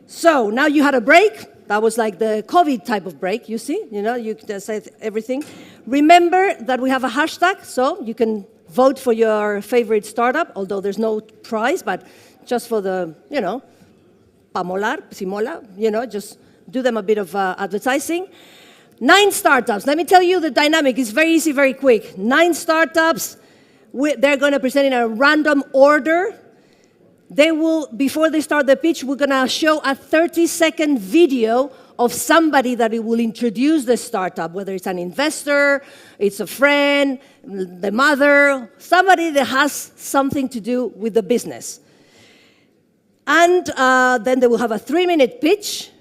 So now you had a break. That was like the COVID type of break, you see? You know, you can say everything. Remember that we have a hashtag, so you can vote for your favorite startup, although there's no prize, but just for the, you know, pa molar, si mola, you know, just do them a bit of advertising. 9 startups. Let me tell you the dynamic. It's very easy, very quick. 9 startups. They're going to present in a random order. They will, before they start the pitch, we're going to show a 30-second video of somebody that will introduce the startup, whether it's an investor, it's a friend, the mother, somebody that has something to do with the business. And then they will have a 3-minute pitch.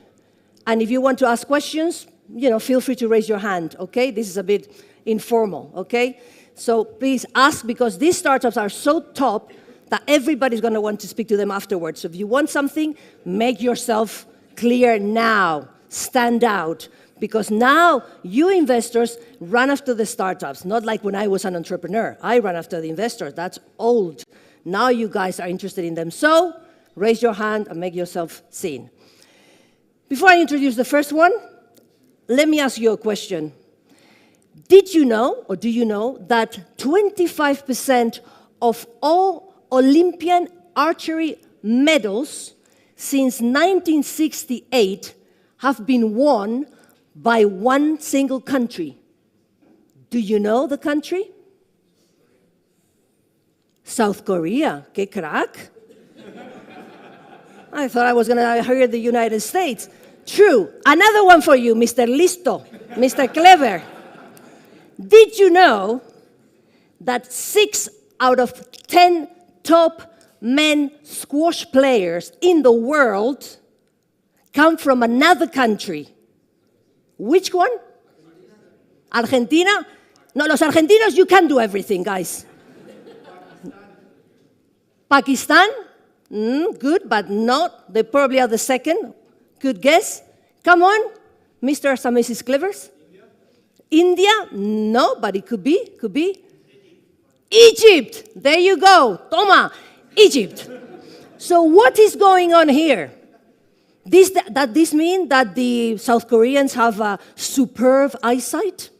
And if you want to ask questions, you know, feel free to raise your hand, okay? This is a bit informal, okay? So please ask, because these startups are so top that everybody's going to want to speak to them afterwards. So if you want something, make yourself clear now. Stand out. Because now you investors run after the startups, not like when I was an entrepreneur. I ran after the investors. That's old. Now you guys are interested in them. So raise your hand and make yourself seen. Before I introduce the first one, let me ask you a question. Did you know, or do you know, that 25% of all Olympian archery medals since 1968 have been won by one single country? Do you know the country? South Korea. Que crack. I thought I was going to hear the United States. True. Another one for you, Mr. Listo, Mr. Clever. Did you know that 6 out of 10 top men squash players in the world come from another country? Which one? Argentina? No, los argentinos, you can do everything, guys. Pakistan? Good, but not. They probably are the second. Good guess. Come on, Mr. and Mrs. Clevers. India? No, but it could be. Could be. Egypt! There you go. Toma, Egypt. So what is going on here? Does this mean that the South Koreans have a superb eyesight?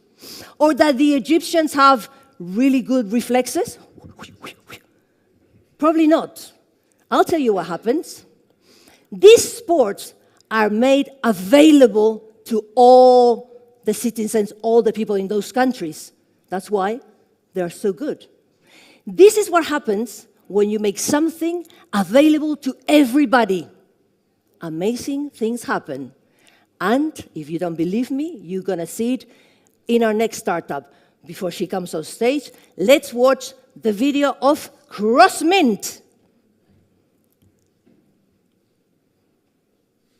Or that the Egyptians have really good reflexes? Probably not. I'll tell you what happens. These sports are made available to all the citizens, all the people in those countries. That's why they're so good. This is what happens when you make something available to everybody. Amazing things happen. And if you don't believe me, you're going to see it in our next startup. Before she comes on stage, let's watch the video of CrossMint.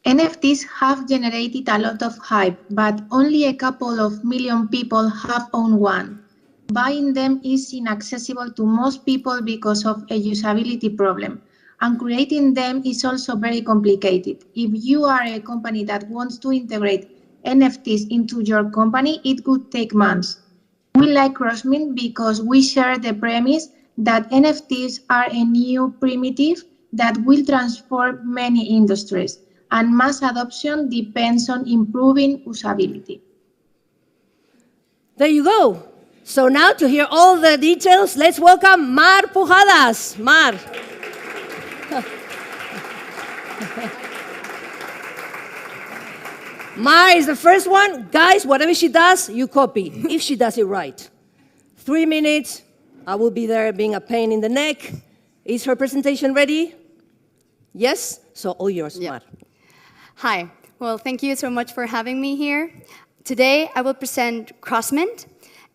NFTs have generated a lot of hype, but only a couple of million people have owned one. Buying them is inaccessible to most people because of a usability problem, and creating them is also very complicated. If you are a company that wants to integrate NFTs into your company, it could take months. We like CrossMint because we share the premise that NFTs are a new primitive that will transform many industries, and mass adoption depends on improving usability. There you go. So now to hear all the details, let's welcome Mar Pujadas. Mar. Mar is the first one. Guys, whatever she does, you copy, if she does it right. 3 minutes, I will be there being a pain in the neck. Is her presentation ready? Yes? So all yours, Mar. Hi. Well, thank you so much for having me here. Today, I will present CrossMint.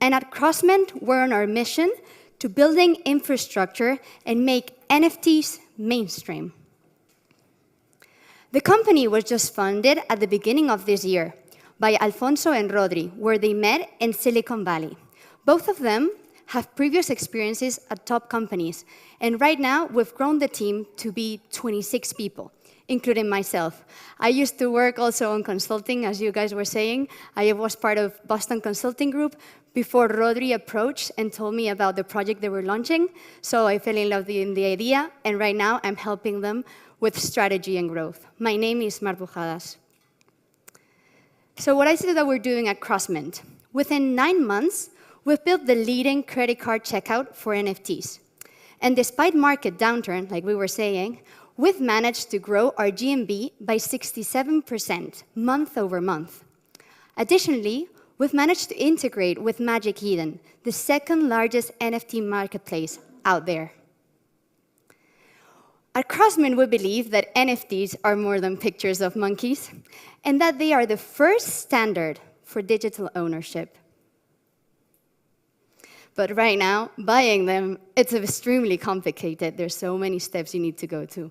And at CrossMint, we're on our mission to building infrastructure and make NFTs mainstream. The company was just funded at the beginning of this year by Alfonso and Rodri, where they met in Silicon Valley. Both of them have previous experiences at top companies. And right now, we've grown the team to be 26 people, including myself. I used to work also on consulting, as you guys were saying. I was part of Boston Consulting Group before Rodri approached and told me about the project they were launching. So I fell in love with the idea, and right now I'm helping them with strategy and growth. My name is Mar Pujadas. So what I see that we're doing at Crossmint, within 9 months, we've built the leading credit card checkout for NFTs. And despite market downturn, like we were saying, we've managed to grow our GMV by 67% month over month. Additionally, we've managed to integrate with Magic Eden, the second largest NFT marketplace out there. At Crossmint, we believe that NFTs are more than pictures of monkeys, and that they are the first standard for digital ownership. But right now, buying them, it's extremely complicated. There's so many steps you need to go to.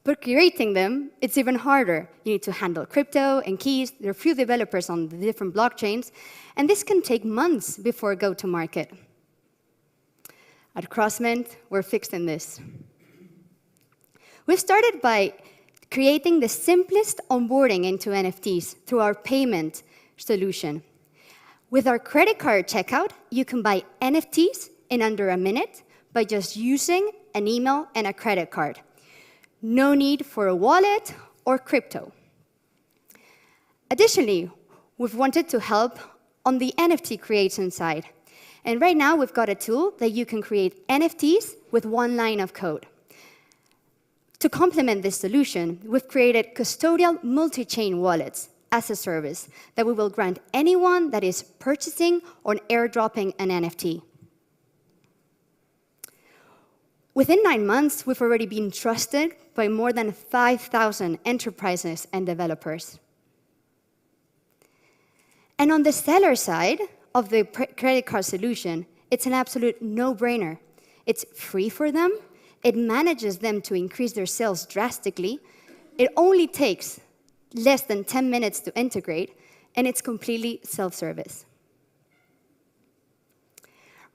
But creating them, it's even harder. You need to handle crypto and keys. There are few developers on the different blockchains, and this can take months before go to market. At Crossmint, we're fixing this. We started by creating the simplest onboarding into NFTs through our payment solution. With our credit card checkout, you can buy NFTs in under a minute by just using an email and a credit card. No need for a wallet or crypto. Additionally, we've wanted to help on the NFT creation side. And right now, we've got a tool that you can create NFTs with one line of code. To complement this solution, we've created custodial multi-chain wallets as a service that we will grant anyone that is purchasing or airdropping an NFT. Within 9 months, we've already been trusted by more than 5,000 enterprises and developers. And on the seller side of the credit card solution, it's an absolute no-brainer. It's free for them. It manages them to increase their sales drastically. It only takes less than 10 minutes to integrate, and it's completely self-service.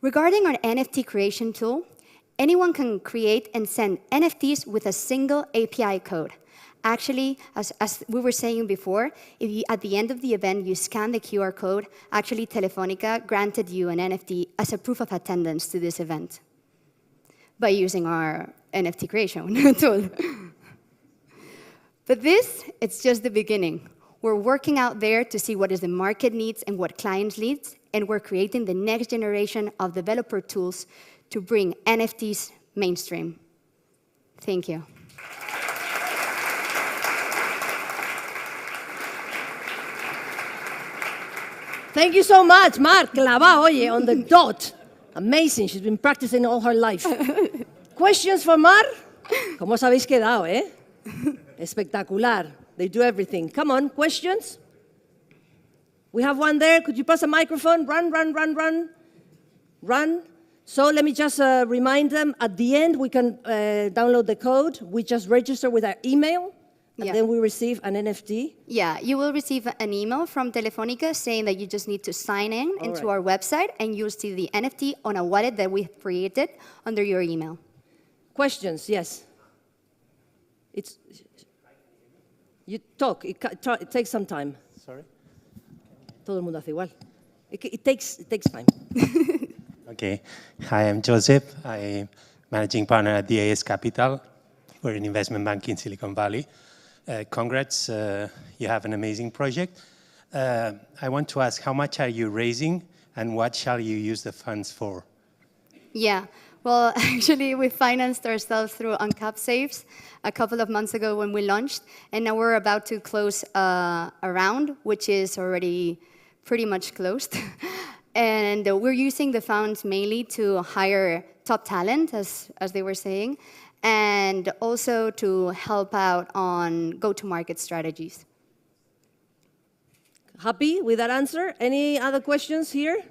Regarding our NFT creation tool, anyone can create and send NFTs with a single API code. Actually, as we were saying before, if you, at the end of the event, you scan the QR code, actually Telefonica granted you an NFT as a proof of attendance to this event by using our NFT creation tool. But this, it's just the beginning. We're working out there to see what is the market needs and what clients needs, and we're creating the next generation of developer tools to bring NFTs mainstream. Thank you. Thank you so much, Mar. Clavada, oye, on the dot. Amazing. She's been practicing all her life. Questions for Mar? ¿Cómo os habéis quedado, eh? Espectacular. They do everything. Come on, questions? We have one there. Could you pass a microphone? Run, run, run, run. Run. So let me just remind them, at the end, we can download the code. We just register with our email, and then we receive an NFT. Yeah, you will receive an email from Telefonica saying that you just need to sign in into our website, and you'll see the NFT on a wallet that we've created under your email. Questions? Yes. You talk. It takes some time. Sorry? Todo el mundo hace igual. It takes time. Okay. Hi, I'm Joseph. I'm managing partner at DAS Capital. We're an investment bank in Silicon Valley. Congrats. You have an amazing project. I want to ask, how much are you raising, and what shall you use the funds for? Yeah. Well, actually, we financed ourselves through uncapped saves a couple of months ago when we launched, and now we're about to close a round, which is already pretty much closed. And we're using the funds mainly to hire top talent, as they were saying, and also to help out on go-to-market strategies. Happy with that answer? Any other questions here?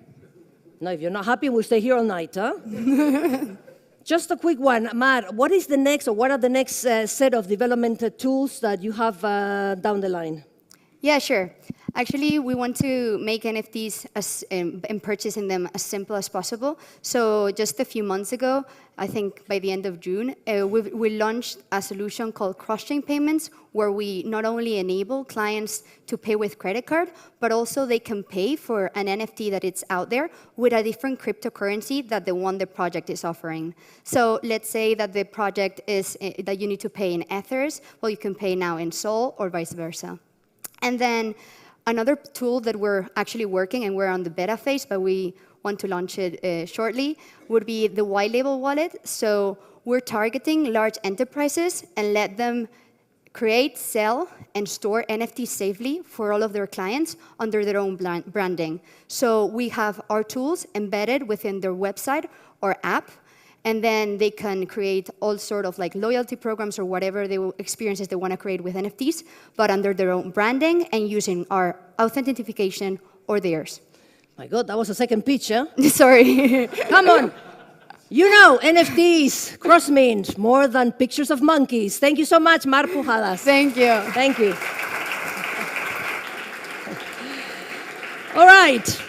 No, if you're not happy, we'll stay here all night, huh? Just a quick one. Mar, what is the next, or what are the next set of development tools that you have down the line? Yeah, sure. Actually, we want to make NFTs and purchasing them as simple as possible. So just a few months ago, I think by the end of June, we launched a solution called Crosstalk Payments, where we not only enable clients to pay with credit card, but also they can pay for an NFT that it's out there with a different cryptocurrency that the one the project is offering. So let's say that the project is that you need to pay in Ethers, well, you can pay now in Sol or vice versa. And then another tool that we're actually working, and we're on the beta phase, but we want to launch it shortly, would be the white label wallet. So we're targeting large enterprises and let them create, sell, and store NFTs safely for all of their clients under their own branding. So we have our tools embedded within their website or app, and then they can create all sort of like loyalty programs or whatever experiences they want to create with NFTs, but under their own branding and using our authentication or theirs. My God, that was a second pitch, huh? Sorry. Come on. You know, NFTs, cross-mint, more than pictures of monkeys. Thank you so much, Mar Pujadas. Thank you. Thank you. All right.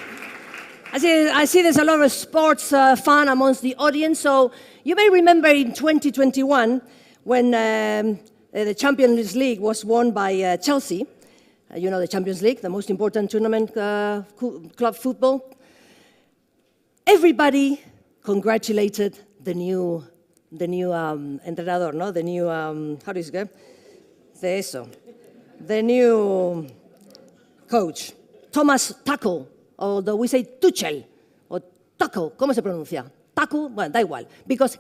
I see there's a lot of sports fun amongst the audience. So you may remember in 2021 when the Champions League was won by Chelsea. You know the Champions League, the most important tournament, club football. Everybody congratulated the new entrenador, no? The new, how do you say? The new coach, Thomas Tuchel, although we say Tuchel, or Tuchel, ¿cómo se pronuncia? Tuchel, well, da igual. Because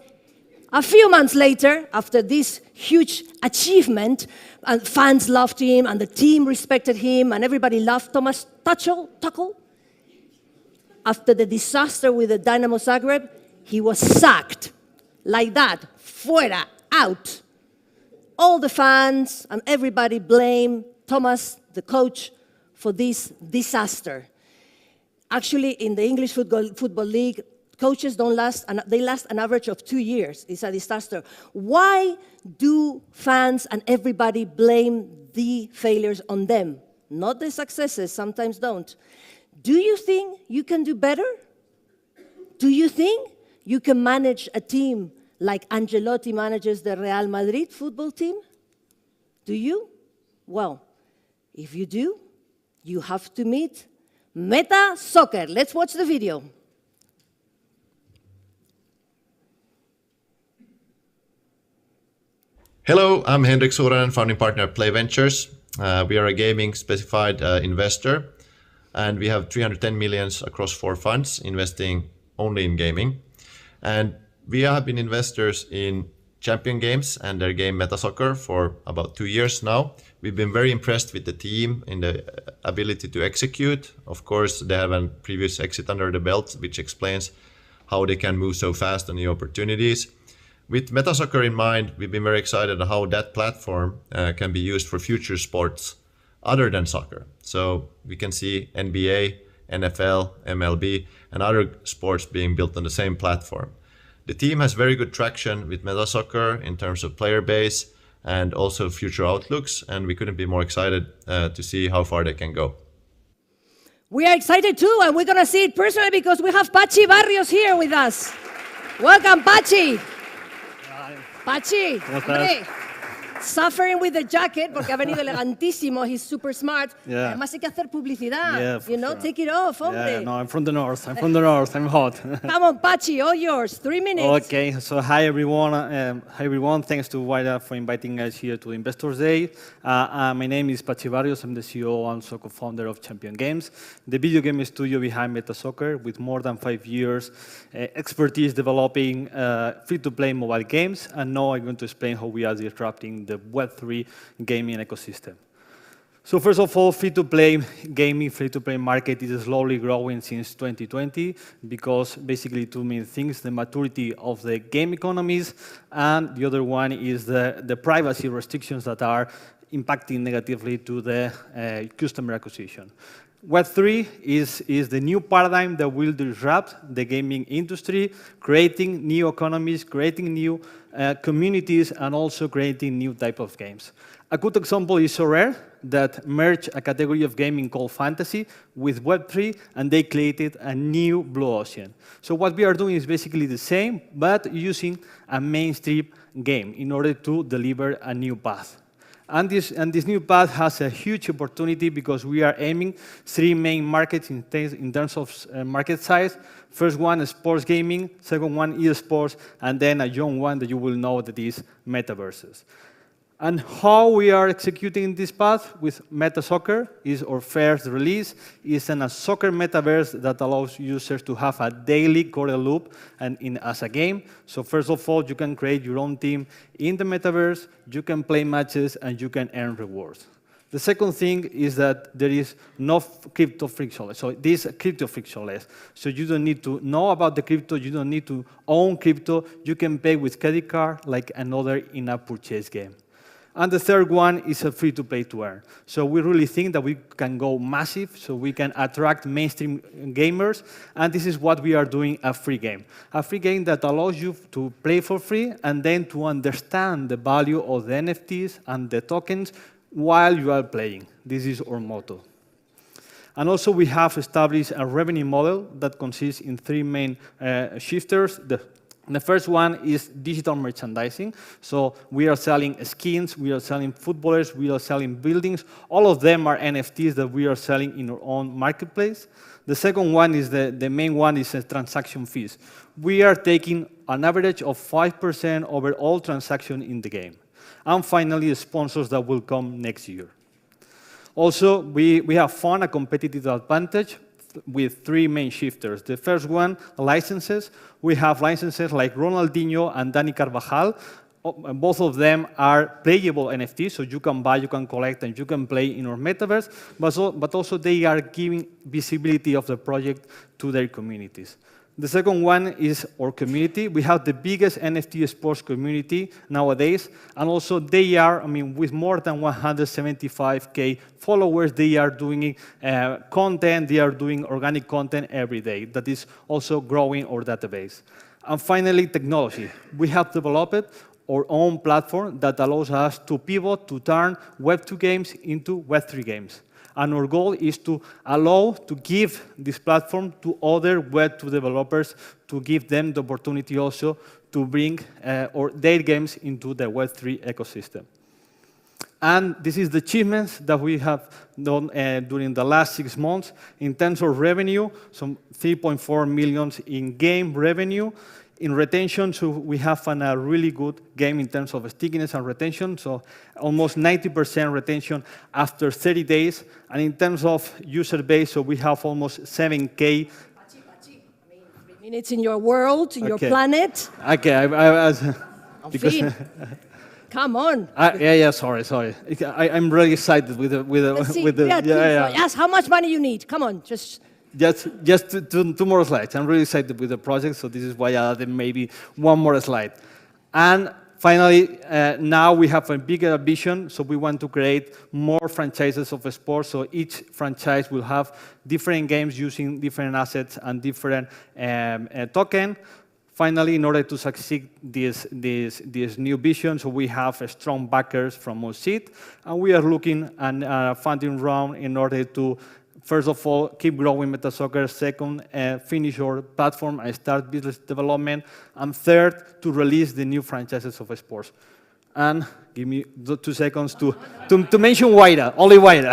a few months later, after this huge achievement, and fans loved him, and the team respected him, and everybody loved Thomas Tuchel. After the disaster with the Dynamo Zagreb, he was sacked. Like that, fuera, out. All the fans and everybody blame Thomas, the coach, for this disaster. Actually, in the English Football League, coaches they last an average of 2 years. It's a disaster. Why do fans and everybody blame the failures on them? Not the successes, sometimes don't. Do you think you can do better? Do you think you can manage a team like Ancelotti manages the Real Madrid football team? Do you? Well, if you do, you have to meet Meta Soccer. Let's watch the video. Hello, I'm Henrik Suuranen, founding partner at Play Ventures. We are a gaming-specified investor, and we have 310 million across 4 funds investing only in gaming. And we have been investors in Champion Games and their game Meta Soccer for about 2 years now. We've been very impressed with the team and the ability to execute. Of course, they have a previous exit under the belt, which explains how they can move so fast on new opportunities. With Meta Soccer in mind, we've been very excited how that platform can be used for future sports other than soccer. So we can see NBA, NFL, MLB, and other sports being built on the same platform. The team has very good traction with Meta Soccer in terms of player base and also future outlooks, and we couldn't be more excited to see how far they can go. We are excited too, and we're going to see it personally because we have Pachi Barrios here with us. Welcome, Pachi. Pachi, hombre, suffering with the jacket porque ha venido elegantísimo. He's super smart. Yeah. Además hay que hacer publicidad. Yeah, you know, take it off, hombre. Yeah, no, I'm from the north. I'm hot. Come on, Pachi, all yours. 3 minutes. Okay, so hi everyone. Thanks to Wayra for inviting us here to Investors Day. My name is Pachi Barrios. I'm the CEO and also co-founder of Champion Games, the video game studio behind Meta Soccer, with more than 5 years expertise developing free-to-play mobile games. And now I'm going to explain how we are disrupting the Web3 gaming ecosystem. So first of all, free-to-play gaming, free-to-play market is slowly growing since 2020 because basically 2 main things: the maturity of the game economies, and the other one is the privacy restrictions that are impacting negatively to the customer acquisition. Web3 is the new paradigm that will disrupt the gaming industry, creating new economies, creating new communities, and also creating new type of games. A good example is so rare that merged a category of gaming called fantasy with Web3, and they created a new blue ocean. So what we are doing is basically the same, but using a mainstream game in order to deliver a new path. And this new path has a huge opportunity because we are aiming 3 main markets in terms of market size. First one is sports gaming, second one esports, and then a young one that you will know that is metaverses. And how we are executing this path with Meta Soccer is our first release. It's a soccer metaverse that allows users to have a daily core loop and as a game. So first of all, you can create your own team in the metaverse, you can play matches, and you can earn rewards. The second thing is that there is no crypto frictionless. So this is crypto frictionless. So you don't need to know about the crypto, you don't need to own crypto, you can pay with credit card like another in-app purchase game. And the third one is a free-to-play to earn. So we really think that we can go massive, so we can attract mainstream gamers, and this is what we are doing, a free game. A free game that allows you to play for free and then to understand the value of the NFTs and the tokens while you are playing. This is our motto. And also we have established a revenue model that consists in 3 main shifters. The first one is digital merchandising. So we are selling skins, we are selling footballers, we are selling buildings. All of them are NFTs that we are selling in our own marketplace. The second one is the main one is transaction fees. We are taking an average of 5% over all transactions in the game. And finally, the sponsors that will come next year. Also, we have found a competitive advantage with 3 main shifters. The first one, licenses. We have licenses like Ronaldinho and Dani Carvajal. Both of them are playable NFTs, so you can buy, you can collect, and you can play in our metaverse, but also they are giving visibility of the project to their communities. The second one is our community. We have the biggest NFT sports community nowadays, and also they are, with more than 175K followers, they are doing content, they are doing organic content every day. That is also growing our database. And finally, technology. We have developed our own platform that allows us to pivot, to turn Web2 games into Web3 games. And our goal is to give this platform to other Web2 developers, to give them the opportunity also to bring their games into the Web3 ecosystem. And this is the achievements that we have done during the last 6 months. In terms of revenue, some 3.4 million in game revenue. In retention, so we have a really good game in terms of stickiness and retention, so almost 90% retention after 30 days. And in terms of user base, so we have almost 7K. Pachi, 3 minutes in your world, in your planet. Okay, Come on. Sorry. I'm really excited with the Yes, how much money you need? Come on, just 2 more slides. I'm really excited with the project, so this is why I added maybe 1 more slide. And finally, now we have a bigger vision, so we want to create more franchises of sports, so each franchise will have different games using different assets and different token. Finally, in order to succeed this new vision, so we have strong backers from our seed, and we are looking at a funding round in order to, first of all, keep growing MetaSoccer. Second, finish our platform and start business development. And third, to release the new franchises of sports. And give me 2 seconds to mention Wayra, only Wayra.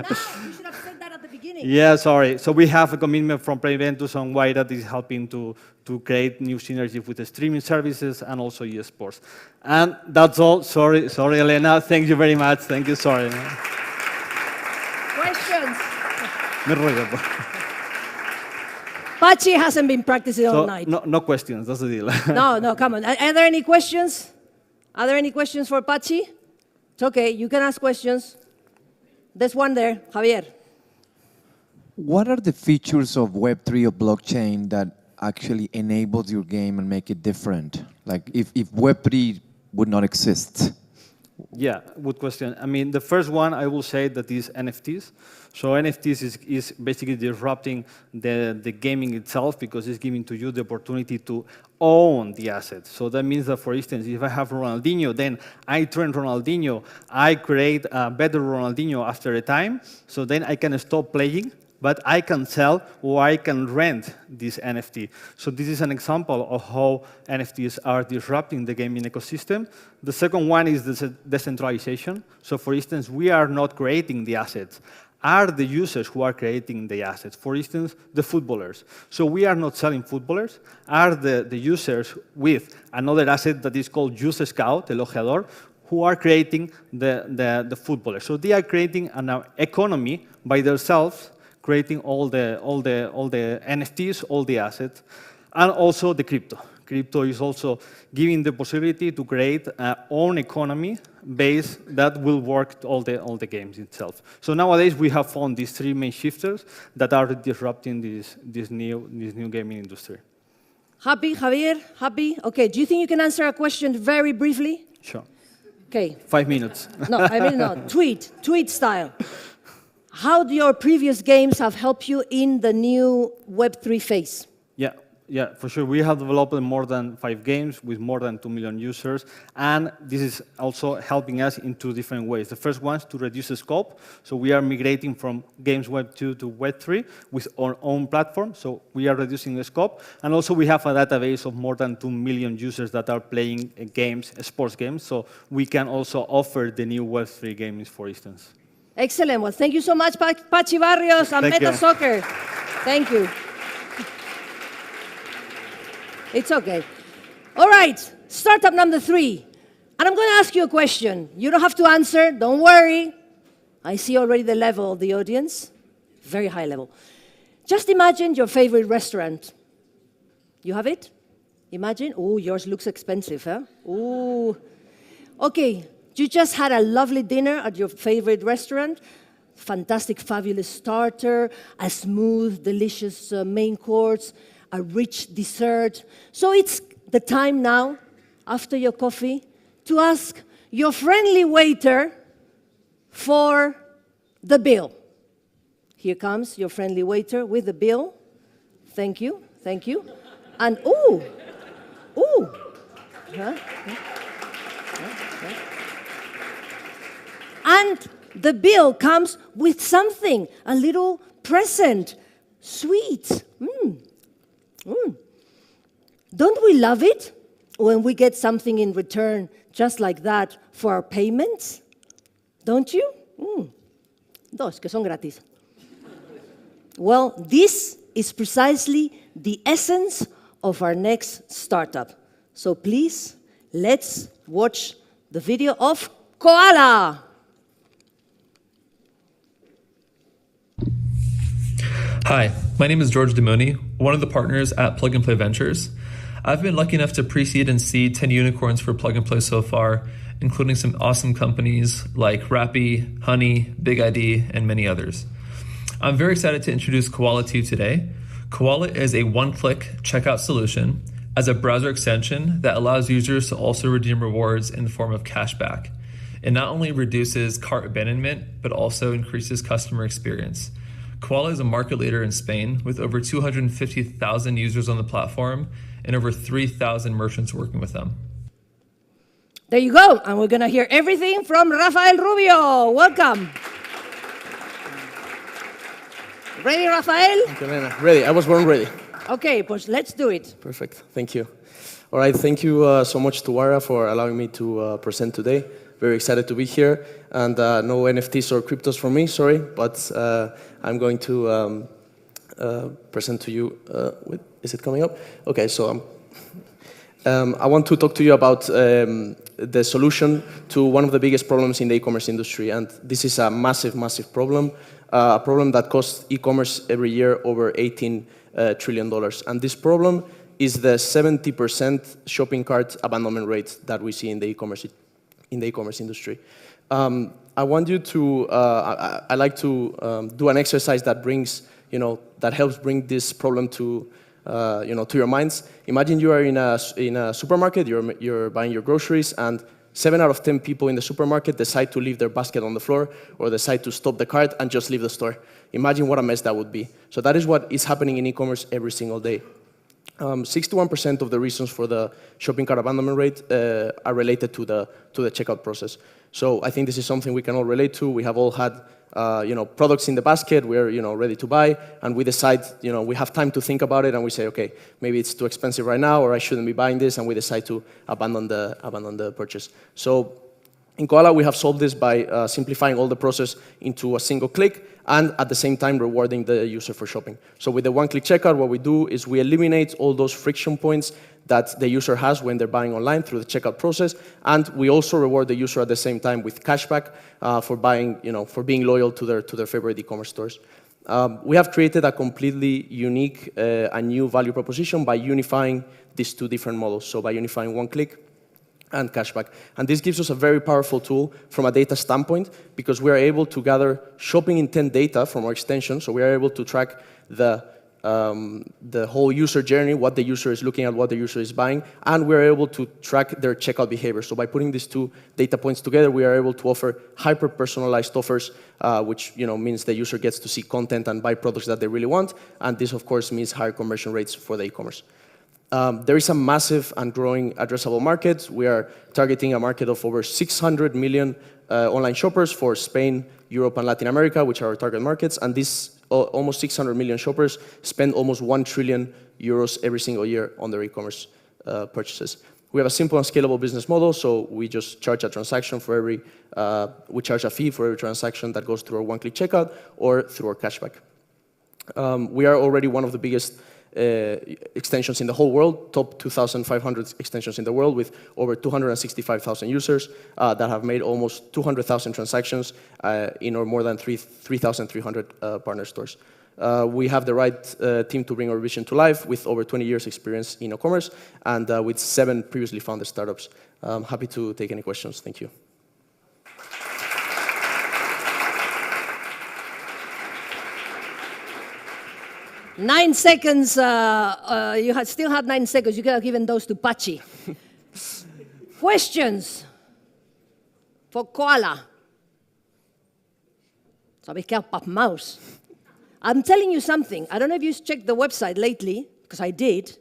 You should have said that at the beginning. Yeah, sorry. So we have a commitment from Wayra Investors on Wayra that is helping to create new synergy with the streaming services and also esports. And that's all. Sorry, Elena. Thank you very much. Thank you. Sorry. Questions? Pachi hasn't been practicing all night. No questions, that's the deal. No, come on. Are there any questions? Are there any questions for Pachi? It's okay, you can ask questions. There's one there, Javier. What are the features of Web3 or blockchain that actually enables your game and make it different? Like if Web3 would not exist, Yeah, good question. I mean, the first one, I will say that is NFTs. So NFTs is basically disrupting the gaming itself because it's giving to you the opportunity to own the asset. So that means that, for instance, if I have Ronaldinho, then I train Ronaldinho, I create a better Ronaldinho after a time, so then I can stop playing, but I can sell or I can rent this NFT. So this is an example of how NFTs are disrupting the gaming ecosystem. The second one is the decentralization. So for instance, we are not creating the assets. Are the users who are creating the assets. For instance, the footballers. So we are not selling footballers. Are the users with another asset that is called User Scout, el ojeador, who are creating the footballers. So they are creating an economy by themselves, creating all the NFTs, all the assets, and also the crypto. Crypto is also giving the possibility to create our own economy base that will work all the games itself. So nowadays we have found these three main shifters that are disrupting this new gaming industry. Happy, Javier? Happy? Okay, do you think you can answer a question very briefly? Sure. Okay. 5 minutes. No, I mean no. Tweet style. How do your previous games have helped you in the new Web3 phase? Yeah, for sure. We have developed more than 5 games with more than 2 million users, and this is also helping us in 2 different ways. The first one is to reduce the scope. So we are migrating from games Web 2 to Web 3 with our own platform. So we are reducing the scope, and also we have a database of more than 2 million users that are playing games, sports games. So we can also offer the new Web 3 games, for instance. Excellent. Well, thank you so much, Pachi Barrios and Meta Soccer. Thank you. It's okay. All right, startup number 3. And I'm going to ask you a question. You don't have to answer. Don't worry. I see already the level of the audience. Very high level. Just imagine your favorite restaurant. You have it? Imagine. Oh, yours looks expensive, huh? Ooh. Okay. You just had a lovely dinner at your favorite restaurant, fantastic, fabulous starter, a smooth, delicious main course, a rich dessert. So it's the time now, after your coffee, to ask your friendly waiter for the bill. Here comes your friendly waiter with the bill. Thank you, thank you. And ooh, huh? And the bill comes with something, a little present, sweet. Don't we love it when we get something in return just like that for our payments? Don't you? Dos, que son gratis. Well, this is precisely the essence of our next startup. So please, let's watch the video of Koala. Hi, my name is George Demoni, one of the partners at Plug and Play Ventures. I've been lucky enough to pre-seed and seed 10 unicorns for Plug and Play so far, including some awesome companies like Rappi, Honey, Big ID, and many others. I'm very excited to introduce Koala to you today. Koala is a one-click checkout solution as a browser extension that allows users to also redeem rewards in the form of cashback. It not only reduces cart abandonment, but also increases customer experience. Koala is a market leader in Spain with over 250,000 users on the platform and over 3,000 merchants working with them. There you go. And we're going to hear everything from Rafael Rubio. Welcome. Ready, Rafael? Jimena, ready. I was born ready. Okay, pues let's do it. Perfect. Thank you. All right. Thank you so much to Wayra for allowing me to present today. Very excited to be here. And no NFTs or cryptos from me, sorry, but I'm going to present to you is it coming up? Okay, so I want to talk to you about the solution to one of the biggest problems in the e-commerce industry. And this is a massive, massive problem, a problem that costs e-commerce every year over $18 trillion. And this problem is the 70% shopping cart abandonment rate that we see in the e-commerce industry. I want you to, I like to do an exercise that brings, that helps bring this problem to, to your minds. Imagine you are in a supermarket, you're buying your groceries, and 7 out of 10 people in the supermarket decide to leave their basket on the floor or decide to stop the cart and just leave the store. Imagine what a mess that would be. So that is what is happening in e-commerce every single day. 61% of the reasons for the shopping cart abandonment rate are related to the checkout process. So I think this is something we can all relate to. We have all had products in the basket, we're ready to buy, and we decide, we have time to think about it, and we say, okay, maybe it's too expensive right now, or I shouldn't be buying this, and we decide to abandon the purchase. So in Koala, we have solved this by simplifying all the process into a single click, and at the same time rewarding the user for shopping. So with the one-click checkout, what we do is we eliminate all those friction points that the user has when they're buying online through the checkout process, and we also reward the user at the same time with cashback for buying, for being loyal to their favorite e-commerce stores. We have created a completely unique and new value proposition by unifying these two different models. So by unifying one-click and cashback. And this gives us a very powerful tool from a data standpoint because we are able to gather shopping intent data from our extension. So we are able to track the whole user journey, what the user is looking at, what the user is buying, and we're able to track their checkout behavior. So by putting these two data points together, we are able to offer hyper-personalized offers, which means the user gets to see content and buy products that they really want, and this, of course, means higher conversion rates for the e-commerce. There is a massive and growing addressable market. We are targeting a market of over 600 million online shoppers for Spain, Europe, and Latin America, which are our target markets, and these almost 600 million shoppers spend almost 1 trillion euros every single year on their e-commerce purchases. We have a simple and scalable business model, so we just charge a transaction for every, we charge a fee for every transaction that goes through our one-click checkout or through our cashback. We are already one of the biggest extensions in the whole world, top 2,500 extensions in the world with over 265,000 users that have made almost 200,000 transactions in our more than 3,300 partner stores. We have the right team to bring our vision to life with over 20 years experience in e-commerce and with 7 previously founded startups. I'm happy to take any questions. Thank you. 9 seconds, you still had 9 seconds. You could have given those to Pachi. Questions for Koala? Sabéis que pap mouse. I'm telling you something. I don't know if you checked the website lately, because I did.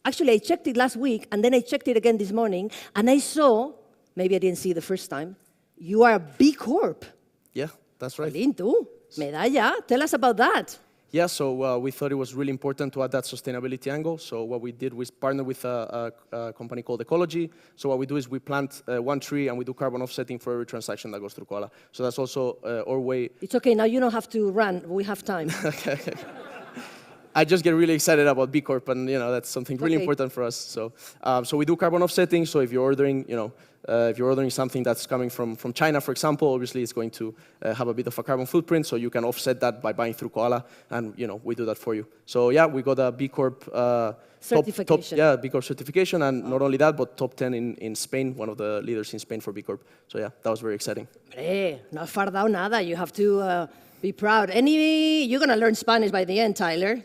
Actually, I checked it last week, and then I checked it again this morning, and I saw, maybe I didn't see it the first time, you are a B Corp. Yeah, that's right. Lindo. Medalla. Tell us about that. Yeah, so we thought it was really important to add that sustainability angle. So what we did was partner with a company called Ecology. So what we do is we plant 1 tree and we do carbon offsetting for every transaction that goes through Koala. So that's also our way. It's okay, now you don't have to run. We have time. Okay. I just get really excited about B Corp, and that's something really important for us. So, so we do carbon offsetting. So if you're ordering, if you're ordering something that's coming from China, for example, obviously it's going to have a bit of a carbon footprint. So you can offset that by buying through Koala, and we do that for you. So yeah, we got a B Corp certification. B Corp certification, and not only that, but top 10 in Spain, one of the leaders in Spain for B Corp. So yeah, that was very exciting. No has fardado nada. You have to be proud. You're going to learn Spanish by the end, Tyler,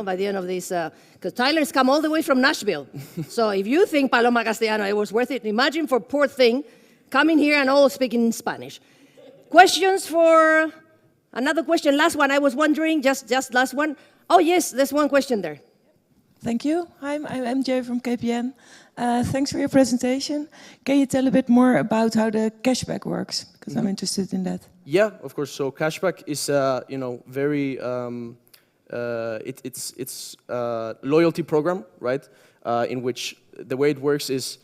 by the end of this, because Tyler's come all the way from Nashville. So if you think Paloma Castellano, it was worth it, imagine for poor thing coming here and all speaking Spanish. Questions for, another question, last one. I was wondering, just last one. Oh yes, there's one question there. Thank you. Hi, I'm MJ from KPN. Thanks for your presentation. Can you tell a bit more about how the cashback works? Because I'm interested in that. Yeah, of course. So cashback is, very, it's a loyalty program, right? In which the way it works is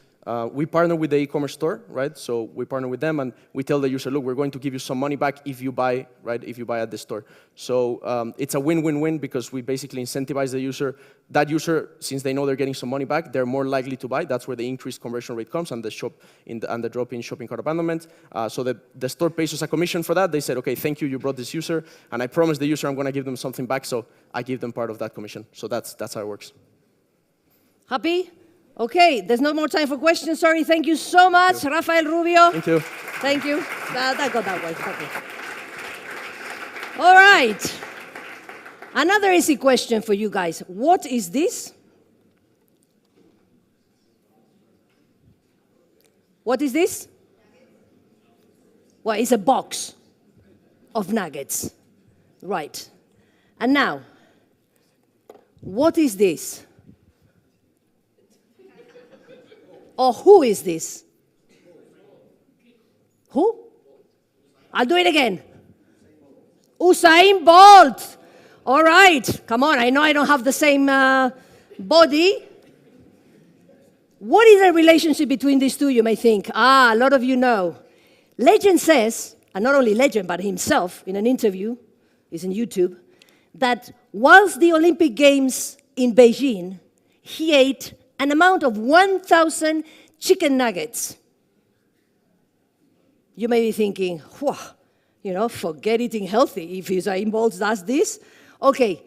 we partner with the e-commerce store, right? So we partner with them and we tell the user, look, we're going to give you some money back if you buy, right? If you buy at the store. So it's a win-win-win because we basically incentivize the user. That user, since they know they're getting some money back, they're more likely to buy. That's where the increased conversion rate comes and the drop in shopping cart abandonment. So the store pays us a commission for that. They said, okay, thank you, you brought this user, and I promised the user I'm going to give them something back, so I give them part of that commission. So that's how it works. Happy? Okay, there's no more time for questions. Sorry, thank you so much, Rafael Rubio. Thank you. Thank you. That got that way. Okay. All right. Another easy question for you guys. What is this? What is this? Well, it's a box of nuggets. Right. And now, what is this? Or who is this? Who? I'll do it again. Usain Bolt. All right. Come on, I know I don't have the same body. What is the relationship between these two, you may think? A lot of you know. Legend says, and not only Legend, but himself, in an interview, it's in YouTube, that whilst the Olympic Games in Beijing, he ate an amount of 1,000 chicken nuggets. You may be thinking, forget eating healthy if Usain Bolt does this. Okay,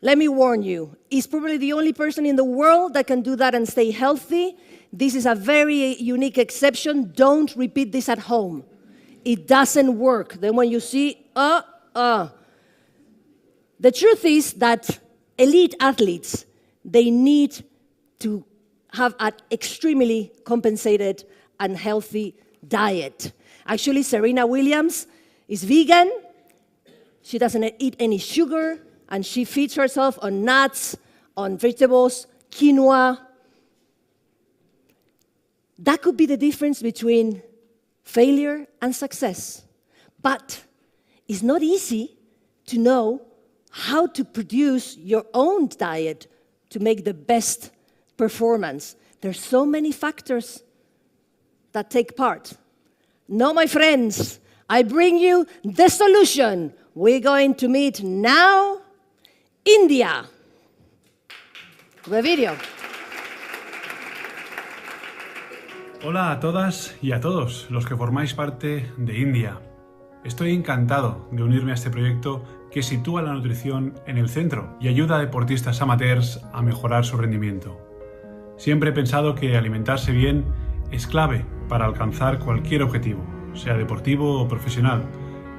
let me warn you, he's probably the only person in the world that can do that and stay healthy. This is a very unique exception. Don't repeat this at home. It doesn't work. Then when you see, The truth is that elite athletes, they need to have an extremely compensated and healthy diet. Actually, Serena Williams is vegan. She doesn't eat any sugar, and she feeds herself on nuts, on vegetables, quinoa. That could be the difference between failure and success. But it's not easy to know how to produce your own diet to make the best performance. There's so many factors that take part. No, my friends, I bring you the solution. We're going to meet now India. The video. Hola a todas y a todos los que formáis parte de India. Estoy encantado de unirme a este proyecto que sitúa la nutrición en el centro y ayuda a deportistas amateurs a mejorar su rendimiento. Siempre he pensado que alimentarse bien es clave para alcanzar cualquier objetivo, sea deportivo o profesional,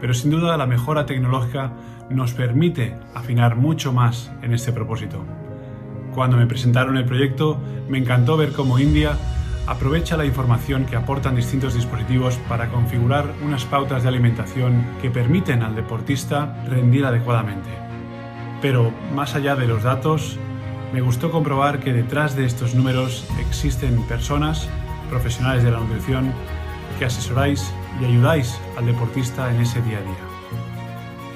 pero sin duda la mejora tecnológica nos permite afinar mucho más en este propósito. Cuando me presentaron el proyecto, me encantó ver cómo India aprovecha la información que aportan distintos dispositivos para configurar unas pautas de alimentación que permiten al deportista rendir adecuadamente. Pero más allá de los datos, me gustó comprobar que detrás de estos números existen personas, profesionales de la nutrición, que asesoráis y ayudáis al deportista en ese día a día.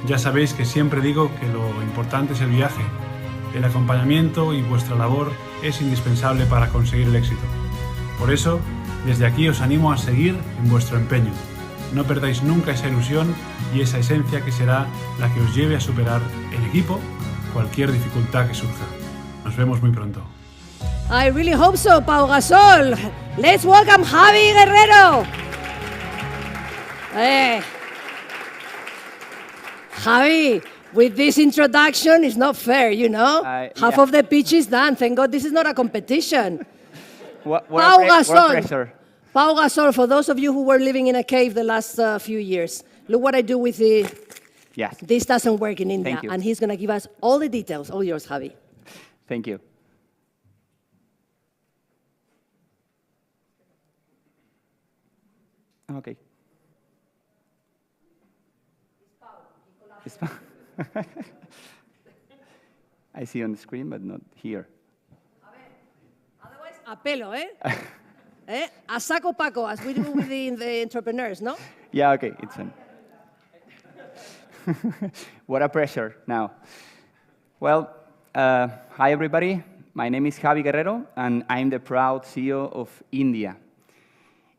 Ya sabéis que siempre digo que lo importante es el viaje. El acompañamiento y vuestra labor es indispensable para conseguir el éxito. Por eso, desde aquí os animo a seguir en vuestro empeño. No perdáis nunca esa ilusión y esa esencia que será la que os lleve a superar en equipo cualquier dificultad que surja. Nos vemos muy pronto. I really hope so, Pau Gasol. Let's welcome Javi Guerrero. Javi, with this introduction, it's not fair, you know? Half of the pitch is done. Thank God this is not a competition. Pau Gasol. Pau Gasol, for those of you who were living in a cave the last few years, look what I do with the... Yes. This doesn't work in India. Thank you. And he's going to give us all the details. All yours, Javi. Thank you. Okay. It's Pau. I see on the screen, but not here. A pelo, A saco paco, as we do with the entrepreneurs, no? Yeah, okay, it's on. What a pressure now. Well, hi everybody. My name is Javi Guerrero, and I'm the proud CEO of India.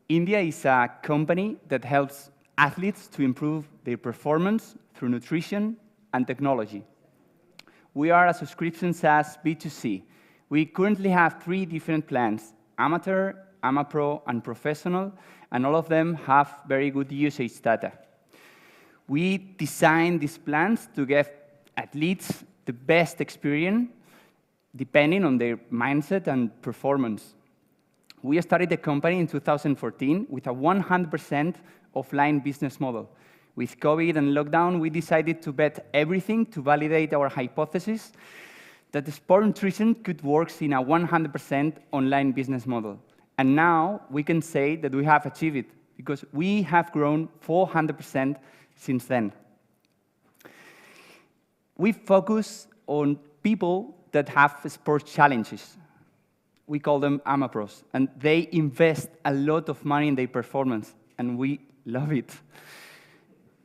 India is a company that helps athletes to improve their performance through nutrition and technology. We are a subscription SaaS B2C. We currently have 3 different plans: amateur, AmaPro, and professional, and all of them have very good usage data. We designed these plans to give athletes the best experience depending on their mindset and performance. We started the company in 2014 with a 100% offline business model. With COVID and lockdown, we decided to bet everything to validate our hypothesis that the sport nutrition could work in a 100% online business model. And now we can say that we have achieved it because we have grown 400% since then. We focus on people that have sports challenges. We call them AmaPros, and they invest a lot of money in their performance, and we love it.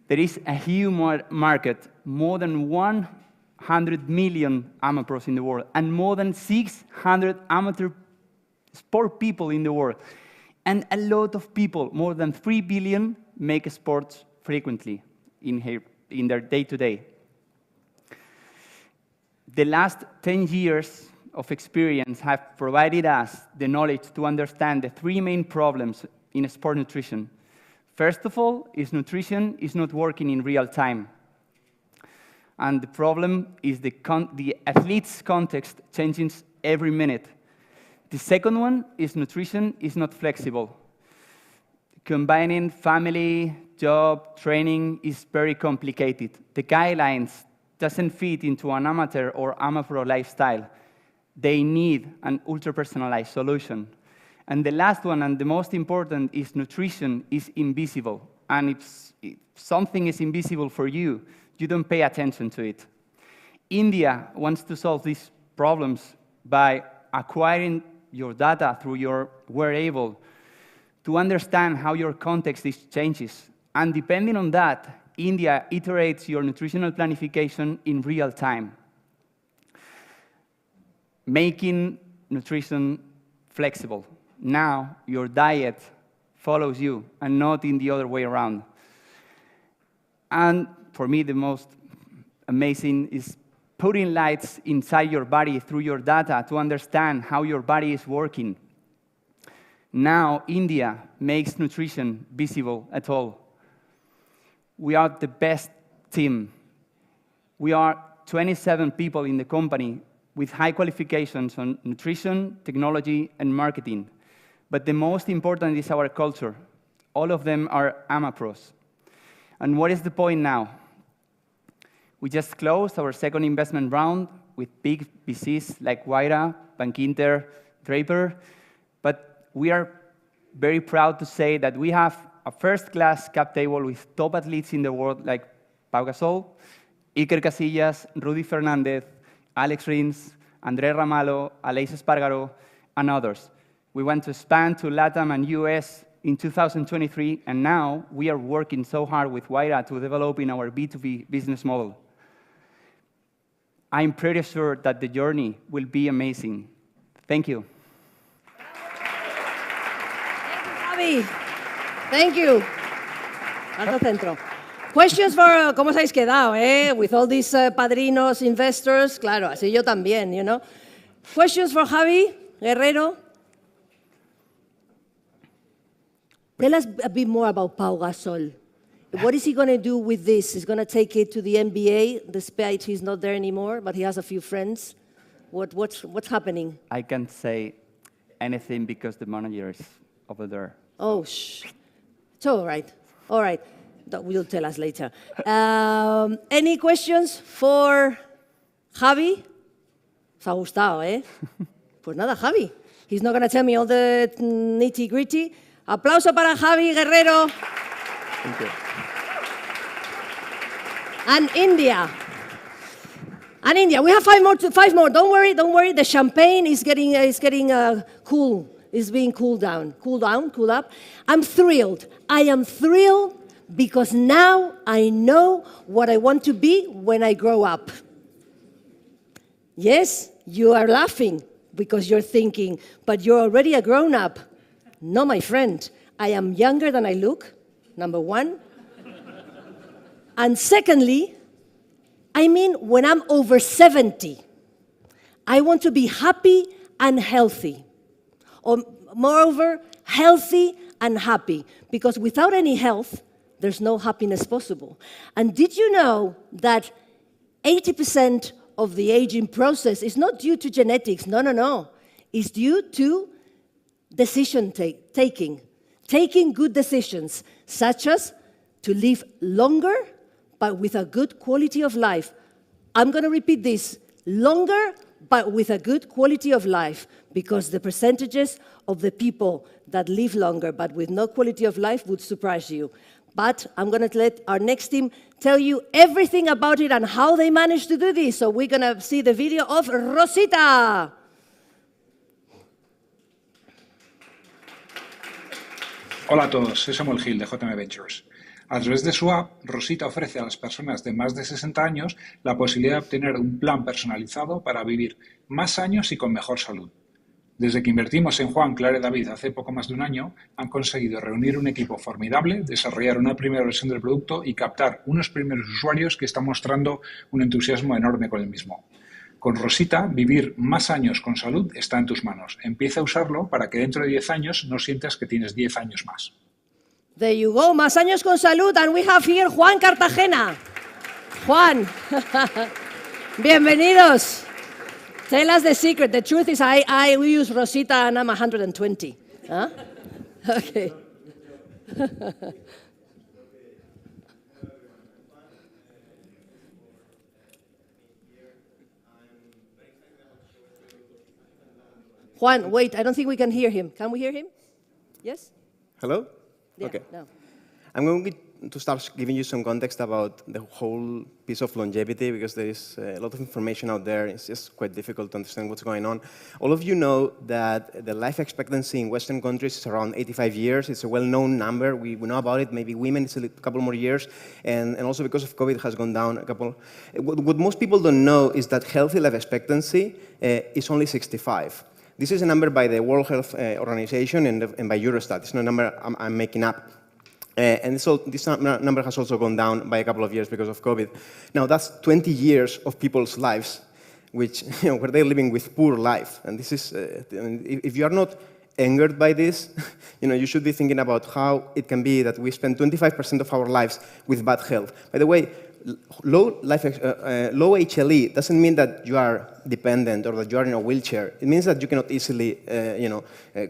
There is a huge market, more than 100 million AmaPros in the world, and more than 600 amateur sport people in the world. And a lot of people, more than 3 billion, make sports frequently in their day-to-day. The last 10 years of experience have provided us the knowledge to understand the three main problems in sport nutrition. First of all, is nutrition is not working in real time. And the problem is the athlete's context changes every minute. The second one is nutrition is not flexible. Combining family, job, training is very complicated. The guidelines doesn't fit into an amateur or AmaPro lifestyle. They need an ultra-personalized solution. And the last one, and the most important, is nutrition is invisible. And if something is invisible for you, you don't pay attention to it. India wants to solve these problems by acquiring your data through your wearable to understand how your context changes. And depending on that, India iterates your nutritional planification in real time, making nutrition flexible. Now, your diet follows you and not in the other way around. And for me, the most amazing is putting lights inside your body through your data to understand how your body is working. Now, India makes nutrition visible at all. We are the best team. We are 27 people in the company with high qualifications on nutrition, technology, and marketing. But the most important is our culture. All of them are AmaPros. And what is the point now? We just closed our second investment round with big VCs like Wayra, Bankinter, Draper. But we are very proud to say that we have a first-class cap table with top athletes in the world like Pau Gasol, Iker Casillas, Rudy Fernandez, Alex Rins, André Ramalho, Aleix Espargaró, and others. We want to expand to LATAM and US in 2023, and now we are working so hard with Wayra to develop in our B2B business model. I'm pretty sure that the journey will be amazing. Thank you. Javi. Thank you. Alto centro. Questions for, ¿cómo os habéis quedado, With all these padrinos, investors, claro, así yo también, you know. Questions for Javi Guerrero? Tell us a bit more about Pau Gasol. What is he going to do with this? He's going to take it to the NBA, despite he's not there anymore, but he has a few friends. What's happening? I can't say anything because the manager is over there. Oh, shh. It's all right. All right. That will tell us later. Any questions for Javi? Os ha gustado, Pues nada, Javi. He's not going to tell me all the nitty-gritty. Aplauso para Javi Guerrero. Thank you. And India. And India. We have five more. Don't worry. The champagne is getting cool. Is being cooled down. Cool up. I'm thrilled. I am thrilled because now I know what I want to be when I grow up. Yes, you are laughing because you're thinking, but you're already a grown-up. No, my friend. I am younger than I look, number one. And secondly, I mean, when I'm over 70, I want to be happy and healthy. Or moreover, healthy and happy. Because without any health, there's no happiness possible. And did you know that 80% of the aging process is not due to genetics? No. It's due to decision taking. Taking good decisions, such as to live longer, but with a good quality of life. I'm going to repeat this. Longer, but with a good quality of life, because the percentages of the people that live longer but with no quality of life would surprise you. But I'm going to let our next team tell you everything about it and how they managed to do this. So we're going to see the video of Rosita. Hola a todos, soy Samuel Gil de JM Ventures. A través de su app, Rosita ofrece a las personas de más de 60 años la posibilidad de obtener un plan personalizado para vivir más años y con mejor salud. Desde que invertimos en Juan, Clara y David hace poco más de un año, han conseguido reunir un equipo formidable, desarrollar una primera versión del producto y captar unos primeros usuarios que están mostrando un entusiasmo enorme con el mismo. Con Rosita, vivir más años con salud está en tus manos. Empieza a usarlo para que dentro de 10 años no sientas que tienes 10 años más. There you go, más años con salud, and we have here Juan Cartagena. Juan, bienvenidos. Tell us the secret. The truth is I use Rosita and I'm 120. Huh? Okay. Juan, wait, I don't think we can hear him. Can we hear him? Yes? Hello? Yeah, okay. no. I'm going to start giving you some context about the whole piece of longevity, because there is a lot of information out there. It's just quite difficult to understand what's going on. All of you know that the life expectancy in Western countries is around 85 years. It's a well-known number. We know about it. Maybe women, it's a couple more years. And also because of COVID, it has gone down a couple. What most people don't know is that healthy life expectancy is only 65. This is a number by the World Health Organization and by Eurostat. It's not a number I'm making up. And so this number has also gone down by a couple of years because of COVID. Now, that's 20 years of people's lives, which, where they're living with poor life. And this is, if you are not angered by this, you should be thinking about how it can be that we spend 25% of our lives with bad health. By the way, low HLE doesn't mean that you are dependent or that you are in a wheelchair. It means that you cannot easily,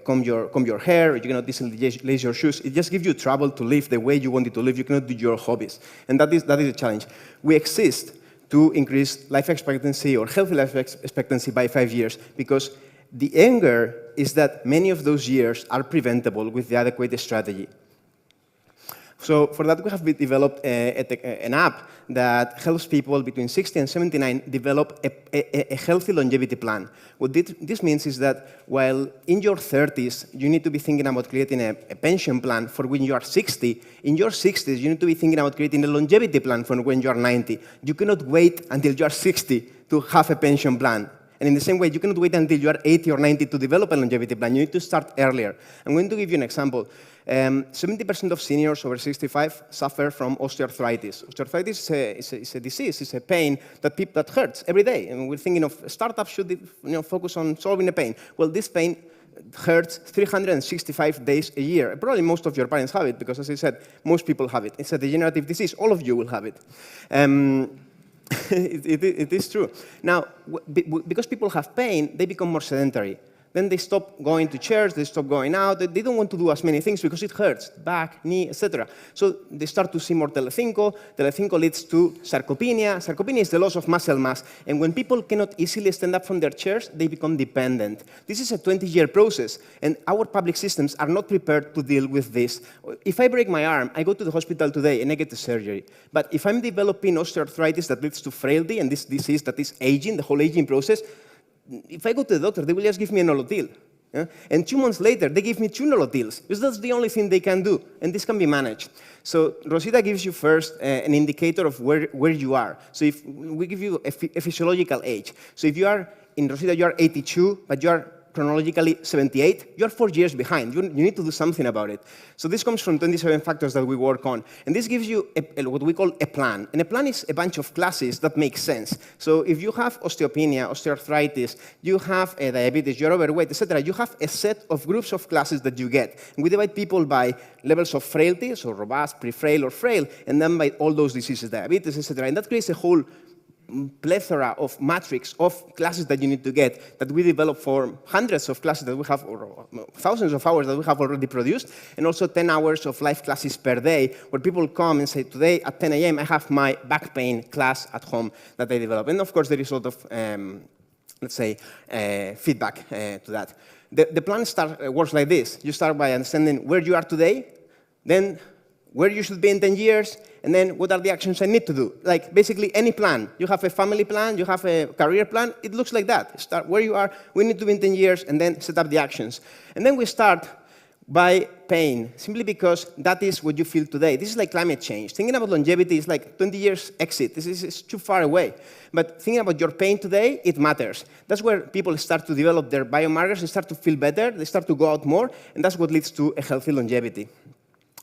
comb your hair, or you cannot easily lace your shoes. It just gives you trouble to live the way you want it to live. You cannot do your hobbies, and that is a challenge. We exist to increase life expectancy or healthy life expectancy by 5 years, because the anger is that many of those years are preventable with the adequate strategy. So for that, we have developed an app that helps people between 60 and 79 develop a healthy longevity plan. What this means is that while in your 30s, you need to be thinking about creating a pension plan for when you are 60, in your 60s, you need to be thinking about creating a longevity plan for when you are 90. You cannot wait until you are 60 to have a pension plan. And in the same way, you cannot wait until you are 80 or 90 to develop a longevity plan. You need to start earlier. I'm going to give you an example. 70% of seniors over 65 suffer from osteoarthritis. Osteoarthritis is a disease, it's a pain that hurts every day. And we're thinking of startups should focus on solving the pain. Well, this pain hurts 365 days a year. Probably most of your parents have it, because as I said, most people have it. It's a degenerative disease. All of you will have it. It is true. Now, because people have pain, they become more sedentary. Then they stop going to church, they stop going out, they don't want to do as many things because it hurts, back, knee, etc. So they start to see more telecinco. Telecinco leads to sarcopenia. Sarcopenia is the loss of muscle mass. And when people cannot easily stand up from their chairs, they become dependent. This is a 20-year process, and our public systems are not prepared to deal with this. If I break my arm, I go to the hospital today and I get the surgery. But if I'm developing osteoarthritis that leads to frailty and this disease that is aging, the whole aging process, if I go to the doctor, they will just give me a Nolotil. Yeah? And 2 months later, they give me 2 Nolotils, because that's the only thing they can do, and this can be managed. So Rosita gives you first an indicator of where you are. So if we give you a physiological age. So if you are, in Rosita, you are 82, but you are chronologically 78, you're 4 years behind. You need to do something about it. So this comes from 27 factors that we work on. And this gives you what we call a plan. And a plan is a bunch of classes that make sense. So if you have osteopenia, osteoarthritis, you have diabetes, you're overweight, etc., you have a set of groups of classes that you get. And we divide people by levels of frailty, so robust, pre-frail, or frail, and then by all those diseases, diabetes, etc. And that creates a whole plethora of matrix of classes that you need to get, that we develop for hundreds of classes that we have, or thousands of hours that we have already produced, and also 10 hours of live classes per day, where people come and say, today at 10 a.m. I have my back pain class at home that I develop. And of course, there is a lot of let's say, feedback to that. The plan works like this. You start by understanding where you are today, then where you should be in 10 years, and then what are the actions I need to do. Like basically any plan. You have a family plan, you have a career plan, it looks like that. Start where you are, we need to be in 10 years, and then set up the actions. And then we start by pain, simply because that is what you feel today. This is like climate change. Thinking about longevity is like 20 years exit. This is too far away. But thinking about your pain today, it matters. That's where people start to develop their biomarkers, they start to feel better, they start to go out more, and that's what leads to a healthy longevity.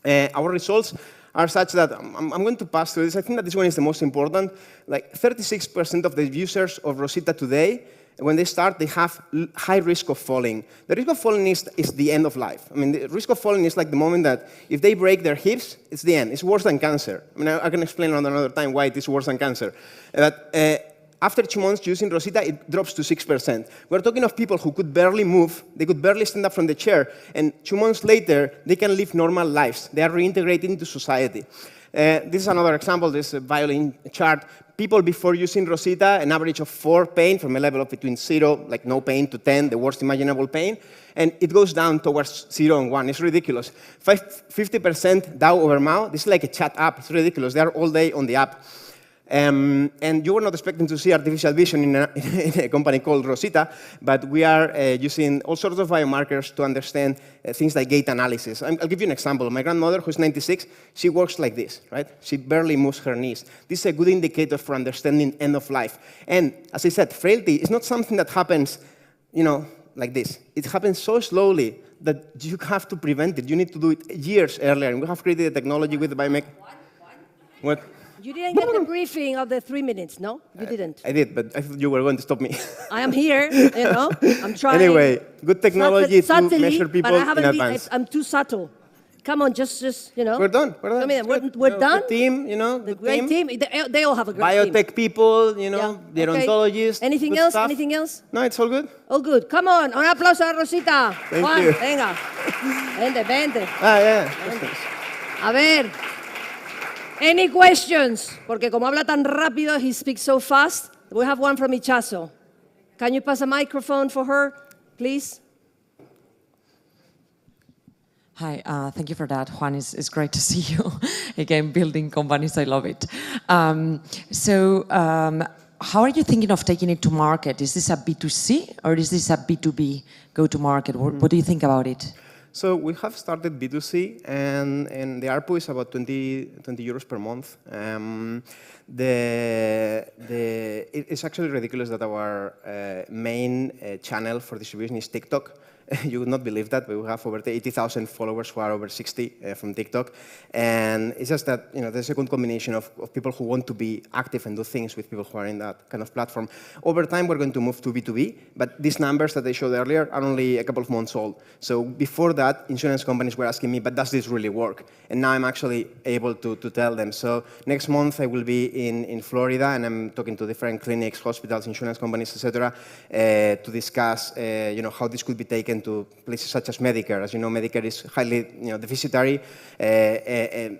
Our results are such that I'm going to pass through this. I think that this one is the most important. Like 36% of the users of Rosita today, when they start, they have high risk of falling. The risk of falling is the end of life. I mean, the risk of falling is like the moment that if they break their hips, it's the end. It's worse than cancer. I mean, I can explain another time why it is worse than cancer. After 2 months using Rosita, it drops to 6%. We're talking of people who could barely move, they could barely stand up from the chair, and 2 months later, they can live normal lives. They are reintegrated into society. This is another example, this violin chart. People before using Rosita, an average of 4 pain, from a level of between 0, like no pain, to 10, the worst imaginable pain, and it goes down towards 0 and 1. It's ridiculous. 50% DAO over MAO, this is like a chat app. It's ridiculous. They are all day on the app. And you were not expecting to see artificial vision in a company called Rosita, but we are using all sorts of biomarkers to understand things like gait analysis. I'll give you an example. My grandmother, who's 96, she works like this, right? She barely moves her knees. This is a good indicator for understanding end of life. And as I said, frailty is not something that happens, like this. It happens so slowly that you have to prevent it. You need to do it years earlier. And we have created a technology with the biomech. What? You didn't get the briefing of the 3 minutes, no? You didn't. I did, but I thought you were going to stop me. I am here, I'm trying. Anyway, good technology subtly, to measure people in advance. I'm too subtle. Come on, just. We're done. We're done. The team, the great team. They all have a great team. Biotech people, the odontologists. Anything else? Stuff. Anything else? No, it's all good. All good. Come on, un aplauso a Rosita. Thank Juan, you. venga. Vente. Yeah. A ver. Any questions? Porque como habla tan rápido, he speaks so fast. We have one from Itxaso. Can you pass a microphone for her, please? Hi, thank you for that. Juan, it's great to see you again building companies. I love it. How are you thinking of taking it to market? Is this a B2C or is this a B2B go-to-market? What do you think about it? So we have started B2C, and the ARPU is about 20 euros per month. It's actually ridiculous that our main channel for distribution is TikTok. You would not believe that, but we have over 80,000 followers who are over 60 from TikTok. And it's just that there's a good combination of people who want to be active and do things with people who are in that kind of platform. Over time, we're going to move to B2B, but these numbers that I showed earlier are only a couple of months old. So before that, insurance companies were asking me, but does this really work? And now I'm actually able to tell them. So next month, I will be in Florida, and I'm talking to different clinics, hospitals, insurance companies, etc., to discuss how this could be taken to places such as Medicare. As you know, Medicare is highly deficitary. A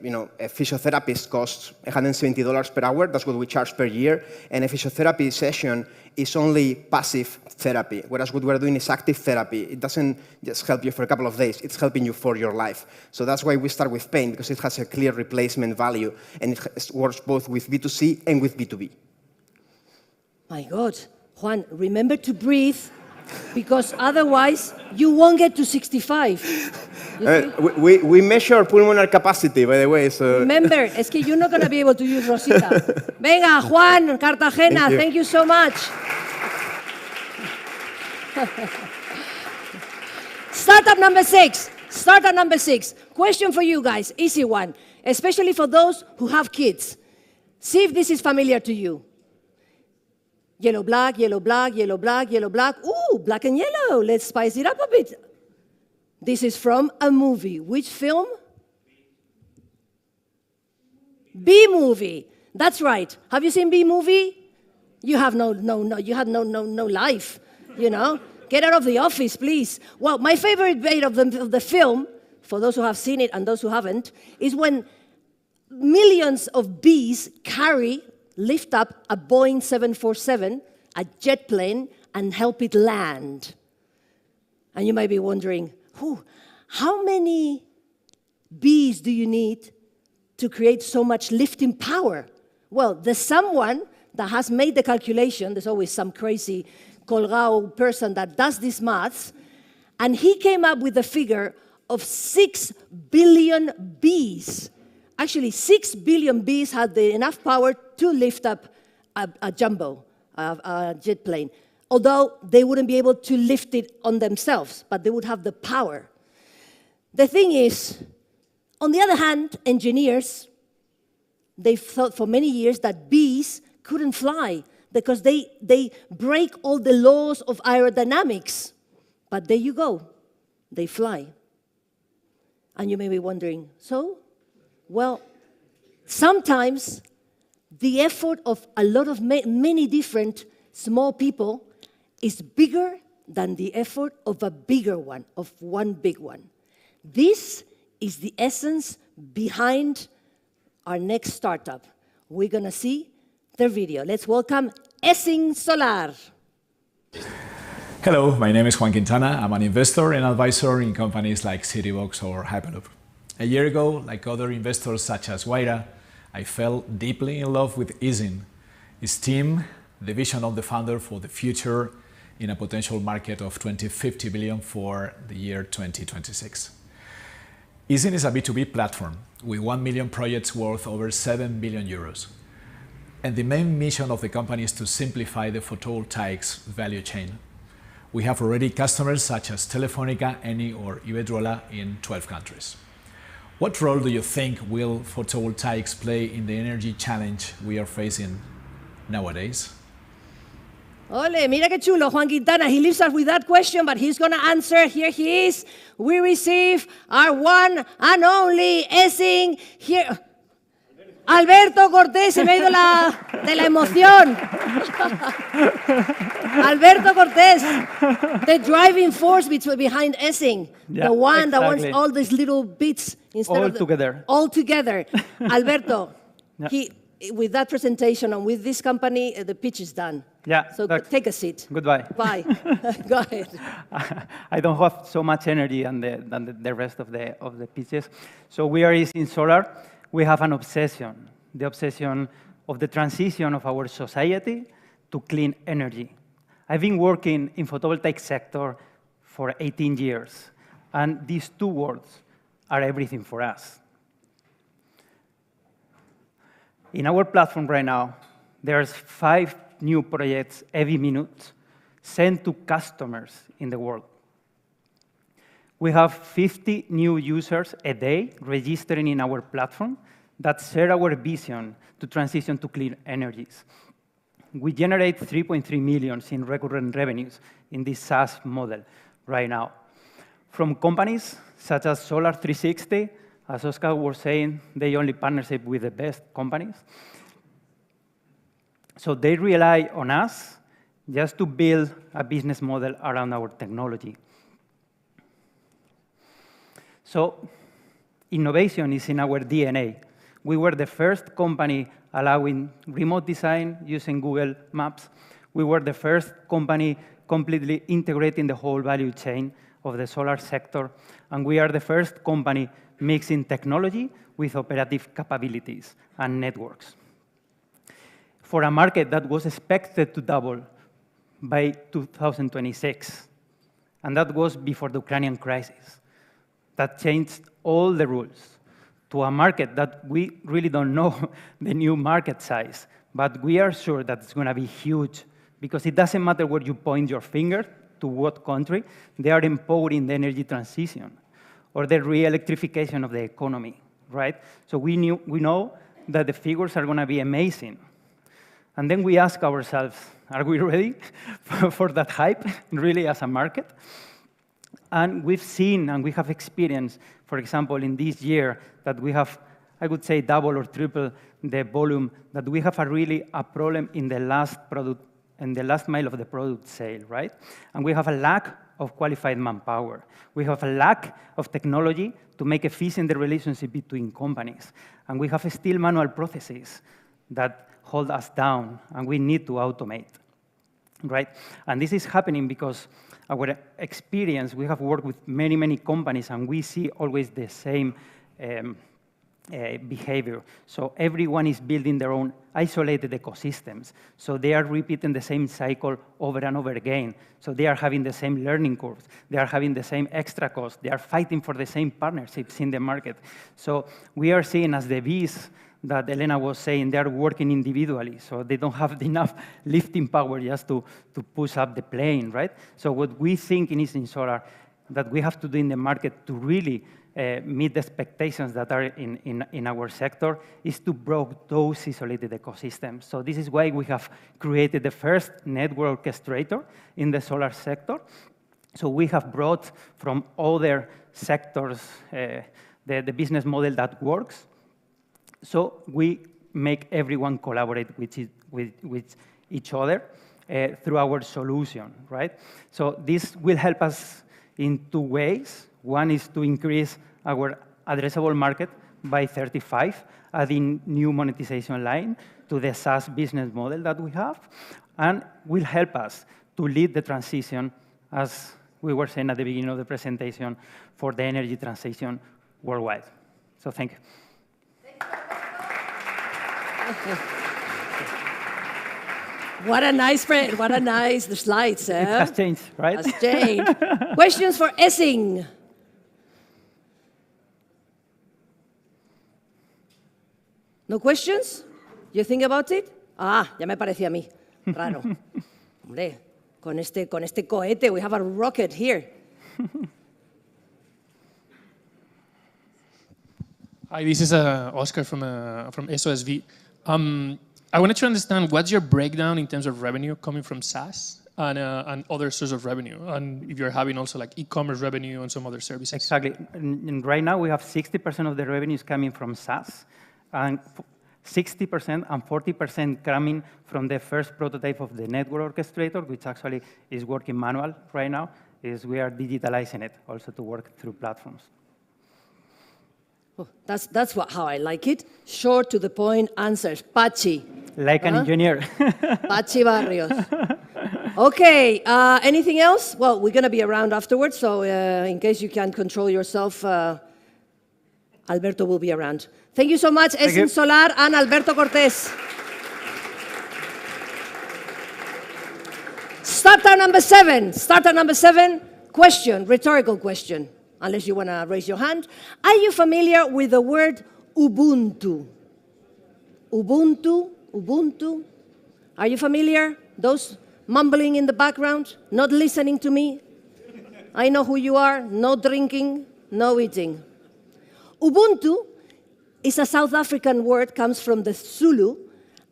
physiotherapist costs $170 per hour. That's what we charge per year. And a physiotherapy session is only passive therapy, whereas what we're doing is active therapy. It doesn't just help you for a couple of days. It's helping you for your life. So that's why we start with pain, because it has a clear replacement value, and it works both with B2C and with B2B. My God. Juan, remember to breathe, because otherwise you won't get to 65. We measure pulmonary capacity, by the way. So Remember, es que you're not going to be able to use Rosita. Venga, Juan, Cartagena, thank you so much. Startup number 6. Startup number 6. Question for you guys, easy one, especially for those who have kids. See if this is familiar to you. Yellow, black, yellow, black, yellow, black, yellow, black. Ooh, black and yellow. Let's spice it up a bit. This is from a movie. Which film? B-movie. That's right. Have you seen B-movie? You have no life, Get out of the office, please. Well, my favorite bit of the film, for those who have seen it and those who haven't, is when millions of bees lift up a Boeing 747 a jet plane and help it land. And you might be wondering, how many bees do you need to create so much lifting power? Well, there's someone that has made the calculation. There's always some crazy colgao person that does these maths, and he came up with a figure of 6 billion bees. Actually, 6 billion bees had enough power to lift up a jumbo, a jet plane, although they wouldn't be able to lift it on themselves, but they would have the power. The thing is, on the other hand, engineers, they thought for many years that bees couldn't fly because they break all the laws of aerodynamics. But there you go, they fly. And you may be wondering, so? Well, sometimes the effort of a lot of many different small people is bigger than the effort of a bigger one, of one big one. This is the essence behind our next startup. We're going to see their video. Let's welcome Essing Solar. Hello, my name is Juan Quintana. I'm an investor and advisor in companies like Citybox or Hyperloop. A year ago, like other investors such as Wayra, I fell deeply in love with Usain, his team, the vision of the founder for the future in a potential market of 20-50 billion for the year 2026. Usain is a B2B platform with 1 million projects worth over 7 billion euros. And the main mission of the company is to simplify the photovoltaics value chain. We have already customers such as Telefonica, Eni, or Iberdrola in 12 countries. What role do you think will photovoltaics play in the energy challenge we are facing nowadays? Ole, mira qué chulo, Juan Quintana. He leaves us with that question, but he's going to answer. Here he is. We receive our one and only Essing here. Alberto Cortés, se me ha ido de la emoción. Alberto Cortés, the driving force behind Essing, Yeah, the one that exactly. wants all these little bits instead All of together. All together. Alberto, Yeah. with that presentation and with this company, the pitch is done. Yeah. So take a seat. Goodbye. Bye. Go ahead. I don't have so much energy than the rest of the pitches. So we are in solar. We have an obsession, the obsession of the transition of our society to clean energy. I've been working in photovoltaic sector for 18 years, and these two words are everything for us. In our platform right now, there's 5 new projects every minute sent to customers in the world. We have 50 new users a day registering in our platform that share our vision to transition to clean energies. We generate 3.3 million in recurrent revenues in this SaaS model right now. From companies such as Solar 360, as Oscar was saying, they only partnership with the best companies. So they rely on us just to build a business model around our technology. So innovation is in our DNA. We were the first company allowing remote design using Google Maps. We were the first company completely integrating the whole value chain of the solar sector. And we are the first company mixing technology with operative capabilities and networks. For a market that was expected to double by 2026, and that was before the Ukrainian crisis, that changed all the rules to a market that we really don't know the new market size, but we are sure that it's going to be huge because it doesn't matter where you point your finger to what country, they are empowering the energy transition or the re-electrification of the economy, right? So we know that the figures are going to be amazing. And then we ask ourselves, are we ready for that hype, really, as a market? And we've seen and we have experienced, for example, in this year, that we have, I would say, double or triple the volume, that we have a problem in the last product, in the last mile of the product sale, right? And we have a lack of qualified manpower. We have a lack of technology to make efficient the relationship between companies. And we have still manual processes that hold us down, and we need to automate. right? And this is happening because our experience, we have worked with many, many companies, and we see always the same behavior. So everyone is building their own isolated ecosystems. So they are repeating the same cycle over and over again. So they are having the same learning curves. They are having the same extra costs. They are fighting for the same partnerships in the market. So we are seeing as the bees that Elena was saying, they are working individually. So they don't have enough lifting power just to push up the plane, right? So what we think in solar that we have to do in the market to really meet the expectations that are in our sector is to break those isolated ecosystems. So this is why we have created the first network orchestrator in the solar sector. So we have brought from other sectors the business model that works. So we make everyone collaborate with each other through our solution, right? So this will help us in two ways. One is to increase our addressable market by 35, adding new monetization line to the SaaS business model that we have, and will help us to lead the transition, as we were saying at the beginning of the presentation, for the energy transition worldwide. So thank you. What a nice the slides. It has changed, right? Has changed. Questions for Essing? No questions? You think about it? Ah, ya me parecía a mí. Raro. Hombre, con este cohete, we have a rocket here. Hi, this is Oscar from SOSV. I wanted to understand what's your breakdown in terms of revenue coming from SaaS and other sources of revenue, and if you're having also like e-commerce revenue and some other services. Exactly. And right now we have 60% of the revenues coming from SaaS, and 60% and 40% coming from the first prototype of the network orchestrator, which actually is working manual right now. Is we are digitalizing it also to work through platforms. Oh, that's how I like it. Short to the point answers. Pachi. Like an engineer. Pachi Barrios. Okay, anything else? Well, we're going to be around afterwards, so in case you can't control yourself, Alberto will be around. Thank you so much, Essing Solar and Alberto Cortés. Starter number 7. Question, rhetorical question, unless you want to raise your hand. Are you familiar with the word Ubuntu? Ubuntu? Are you familiar? Those mumbling in the background, not listening to me? I know who you are. No drinking, no eating. Ubuntu is a South African word, comes from the Zulu,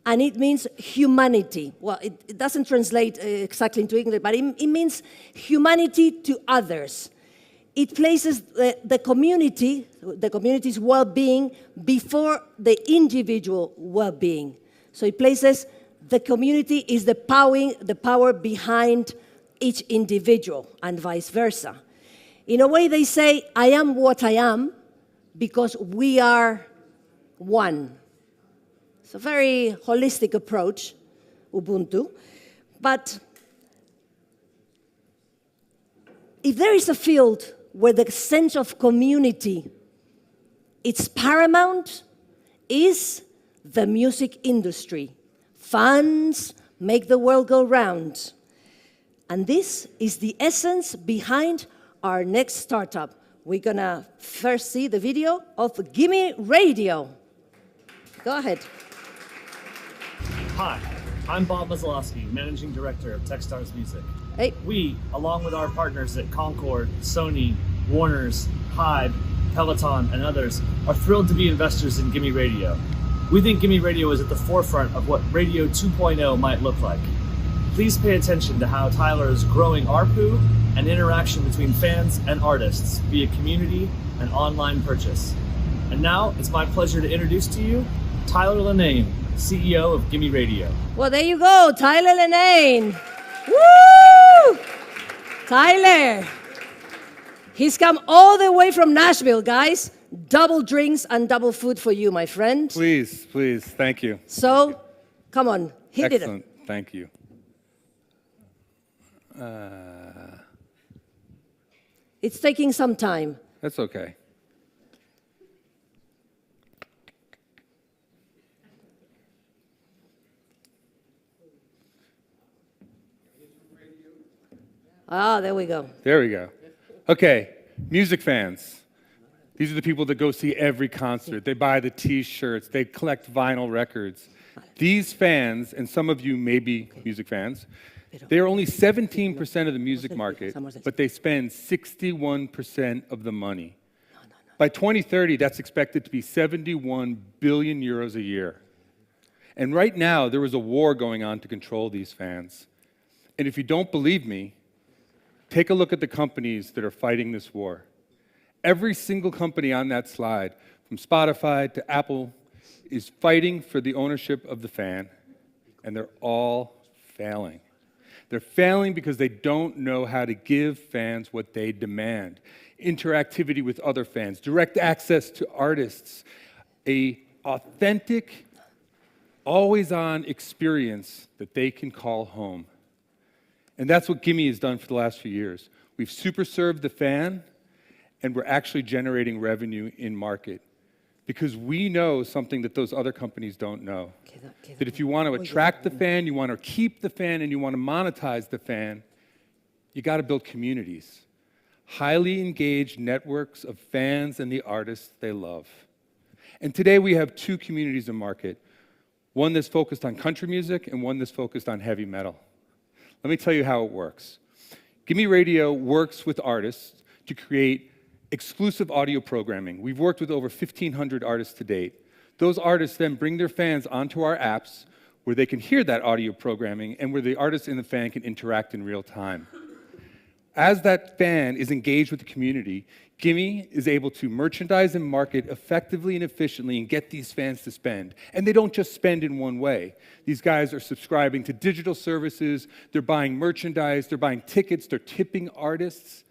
and it means humanity. Well, it doesn't translate exactly into English, but it means humanity to others. It places the community's well-being before the individual well-being. So it places the community is the power behind each individual, and vice versa. In a way, they say, I am what I am because we are one. It's a very holistic approach, Ubuntu. But if there is a field where the sense of community is paramount, is the music industry. Fans make the world go round. And this is the essence behind our next startup. We're going to first see the video of Gimme Radio. Go ahead. Hi, I'm Bob Maslowski, Managing Director of Techstars Music. Hey. We, along with our partners at Concord, Sony, Warner's, Hybe, Peloton, and others, are thrilled to be investors in Gimme Radio. We think Gimme Radio is at the forefront of what Radio 2.0 might look like. Please pay attention to how Tyler is growing ARPU and interaction between fans and artists via community and online purchase. And now, it's my pleasure to introduce to you Tyler Lenane, CEO of Gimme Radio. Well, there you go, Tyler Lenane. Woo! Tyler. He's come all the way from Nashville, guys. Double drinks and double food for you, my friend. Please, thank you. So, come on, hit Excellent. Thank you. It's taking some time. That's okay. Ah, there we go. There we go. Okay, music fans. These are the people that go see every concert. They buy the T-shirts. They collect vinyl records. These fans, and some of you may be music fans, they are only 17% of the music market, but they spend 61% of the money. By 2030, that's expected to be 71 billion euros a year. And right now, there is a war going on to control these fans. And if you don't believe me, take a look at the companies that are fighting this war. Every single company on that slide, from Spotify to Apple, is fighting for the ownership of the fan, and they're all failing. They're failing because they don't know how to give fans what they demand. Interactivity with other fans, direct access to artists, an authentic, always-on experience that they can call home. And that's what Gimme has done for the last few years. We've super served the fan, and we're actually generating revenue in market. Because we know something that those other companies don't know. That if you want to attract the fan, you want to keep the fan, and you want to monetize the fan, you got to build communities. Highly engaged networks of fans and the artists they love. And today we have two communities in market. One that's focused on country music and one that's focused on heavy metal. Let me tell you how it works. Gimme Radio works with artists to create exclusive audio programming. We've worked with over 1,500 artists to date. Those artists then bring their fans onto our apps where they can hear that audio programming and where the artist and the fan can interact in real time. As that fan is engaged with the community, Gimme is able to merchandise and market effectively and efficiently and get these fans to spend. And they don't just spend in one way. These guys are subscribing to digital services, they're buying merchandise, they're buying tickets, they're tipping artists,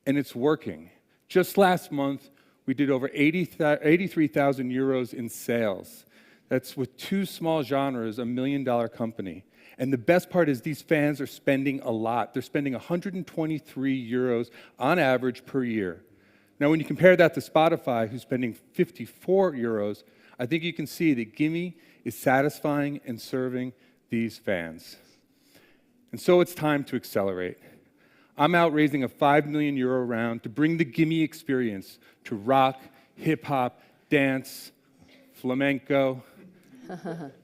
and it's working. Just last month, we did over 83,000 euros in sales. That's with two small genres, a $1 million company. And the best part is these fans are spending a lot. They're spending 123 euros on average per year. Now, when you compare that to Spotify, who's spending 54 euros, I think you can see that Gimme is satisfying and serving these fans. And so it's time to accelerate. I'm out raising a €5 million round to bring the Gimme experience to rock, hip-hop, dance, flamenco.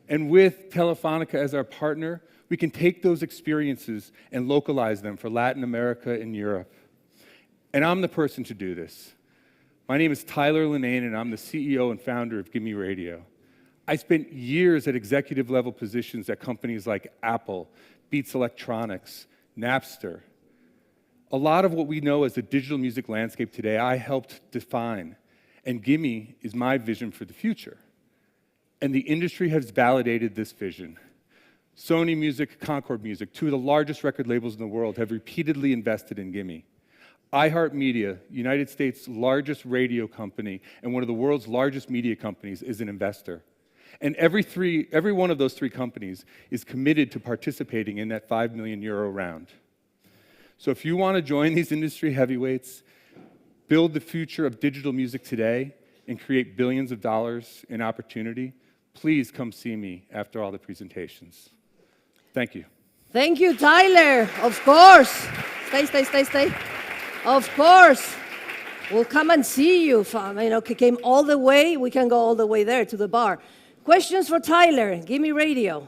And with Telefonica as our partner, we can take those experiences and localize them for Latin America and Europe. And I'm the person to do this. My name is Tyler Linnane, and I'm the CEO and founder of Gimme Radio. I spent years at executive level positions at companies like Apple, Beats Electronics, Napster. A lot of what we know as the digital music landscape today, I helped define. And Gimme is my vision for the future. And the industry has validated this vision. Sony Music, Concord Music, two of the largest record labels in the world, have repeatedly invested in Gimme. iHeartMedia, United States' largest radio company and one of the world's largest media companies, is an investor. And every one of those three companies is committed to participating in that €5 million round. So if you want to join these industry heavyweights, build the future of digital music today, and create billions of dollars in opportunity, please come see me after all the presentations. Thank you. Thank you, Tyler. Of course. Stay. Of course. We'll come and see you. Came all the way. We can go all the way there to the bar. Questions for Tyler? Gimme Radio.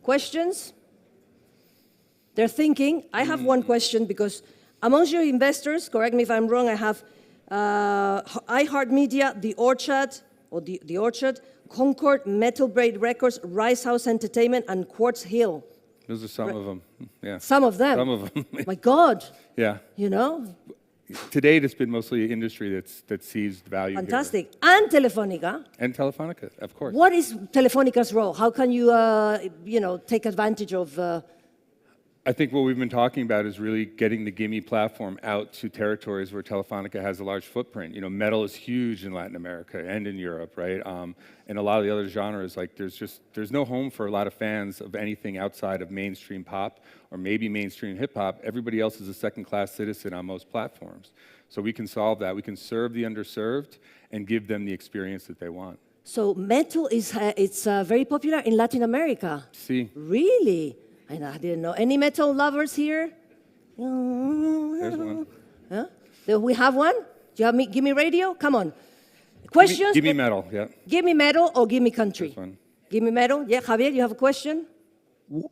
Questions? They're thinking. I have one question because amongst your investors, correct me if I'm wrong, I have iHeartMedia, The Orchard, Concord, Metal Blade Records, Rice House Entertainment, and Quartz Hill. Those are some of them. Yeah. Some of them? Some of them. My God. Yeah. You know? To date, it's been mostly industry that sees value. Fantastic. Here. And Telefonica. And Telefonica, of course. What is Telefonica's role? How can you, take advantage of... I think what we've been talking about is really getting the Gimme platform out to territories where Telefonica has a large footprint. You know, metal is huge in Latin America and in Europe, right? And a lot of the other genres, like there's no home for a lot of fans of anything outside of mainstream pop or maybe mainstream hip hop. Everybody else is a second-class citizen on most platforms. So we can solve that. We can serve the underserved and give them the experience that they want. So metal is very popular in Latin America. See. Really? I didn't know. Any metal lovers here? There's one. Huh? Do we have one? Do you have Give Me Radio? Come on. Questions? Give me metal, yeah. Give me metal or give me country? This one. Give me metal. Yeah, Javier, you have a question?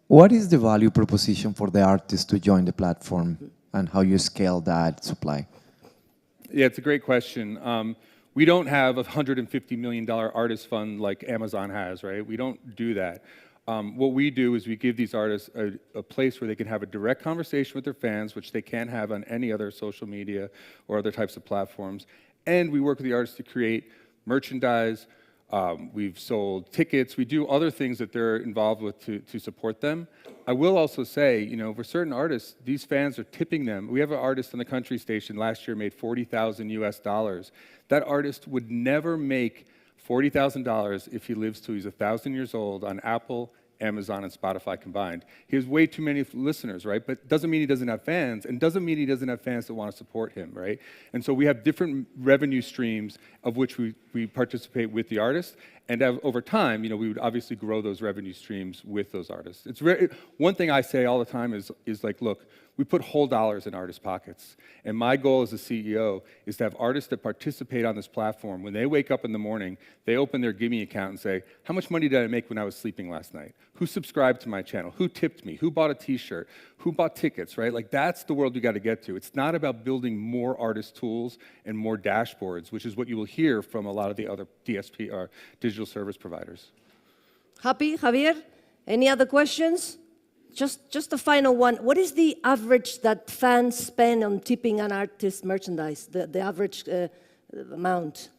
What is the value proposition for the artist to join the platform and how you scale that supply? Yeah, it's a great question. We don't have a $150 million artist fund like Amazon has, right? We don't do that. What we do is we give these artists a place where they can have a direct conversation with their fans, which they can't have on any other social media or other types of platforms. And we work with the artists to create merchandise. We've sold tickets. We do other things that they're involved with to support them. I will also say, you know, for certain artists, these fans are tipping them. We have an artist on the country station last year made $40,000 US. That artist would never make $40,000 if he lives till he's 1,000 years old on Apple, Amazon, and Spotify combined. He has way too many listeners, right? But doesn't mean he doesn't have fans, and doesn't mean he doesn't have fans that want to support him, right? And so we have different revenue streams of which we participate with the artist, and over time, you know, we would obviously grow those revenue streams with those artists. It's one thing I say all the time is like, look, we put whole dollars in artists' pockets. And my goal as a CEO is to have artists that participate on this platform. When they wake up in the morning, they open their Gimme account and say, how much money did I make when I was sleeping last night? Who subscribed to my channel? Who tipped me? Who bought a t-shirt? Who bought tickets, right? Like that's the world we got to get to. It's not about building more artist tools and more dashboards, which is what you will hear from a lot of the other DSP or digital service providers. Happy, Javier? Any other questions? Just a final one. What is the average that fans spend on tipping an artist's merchandise, the average amount?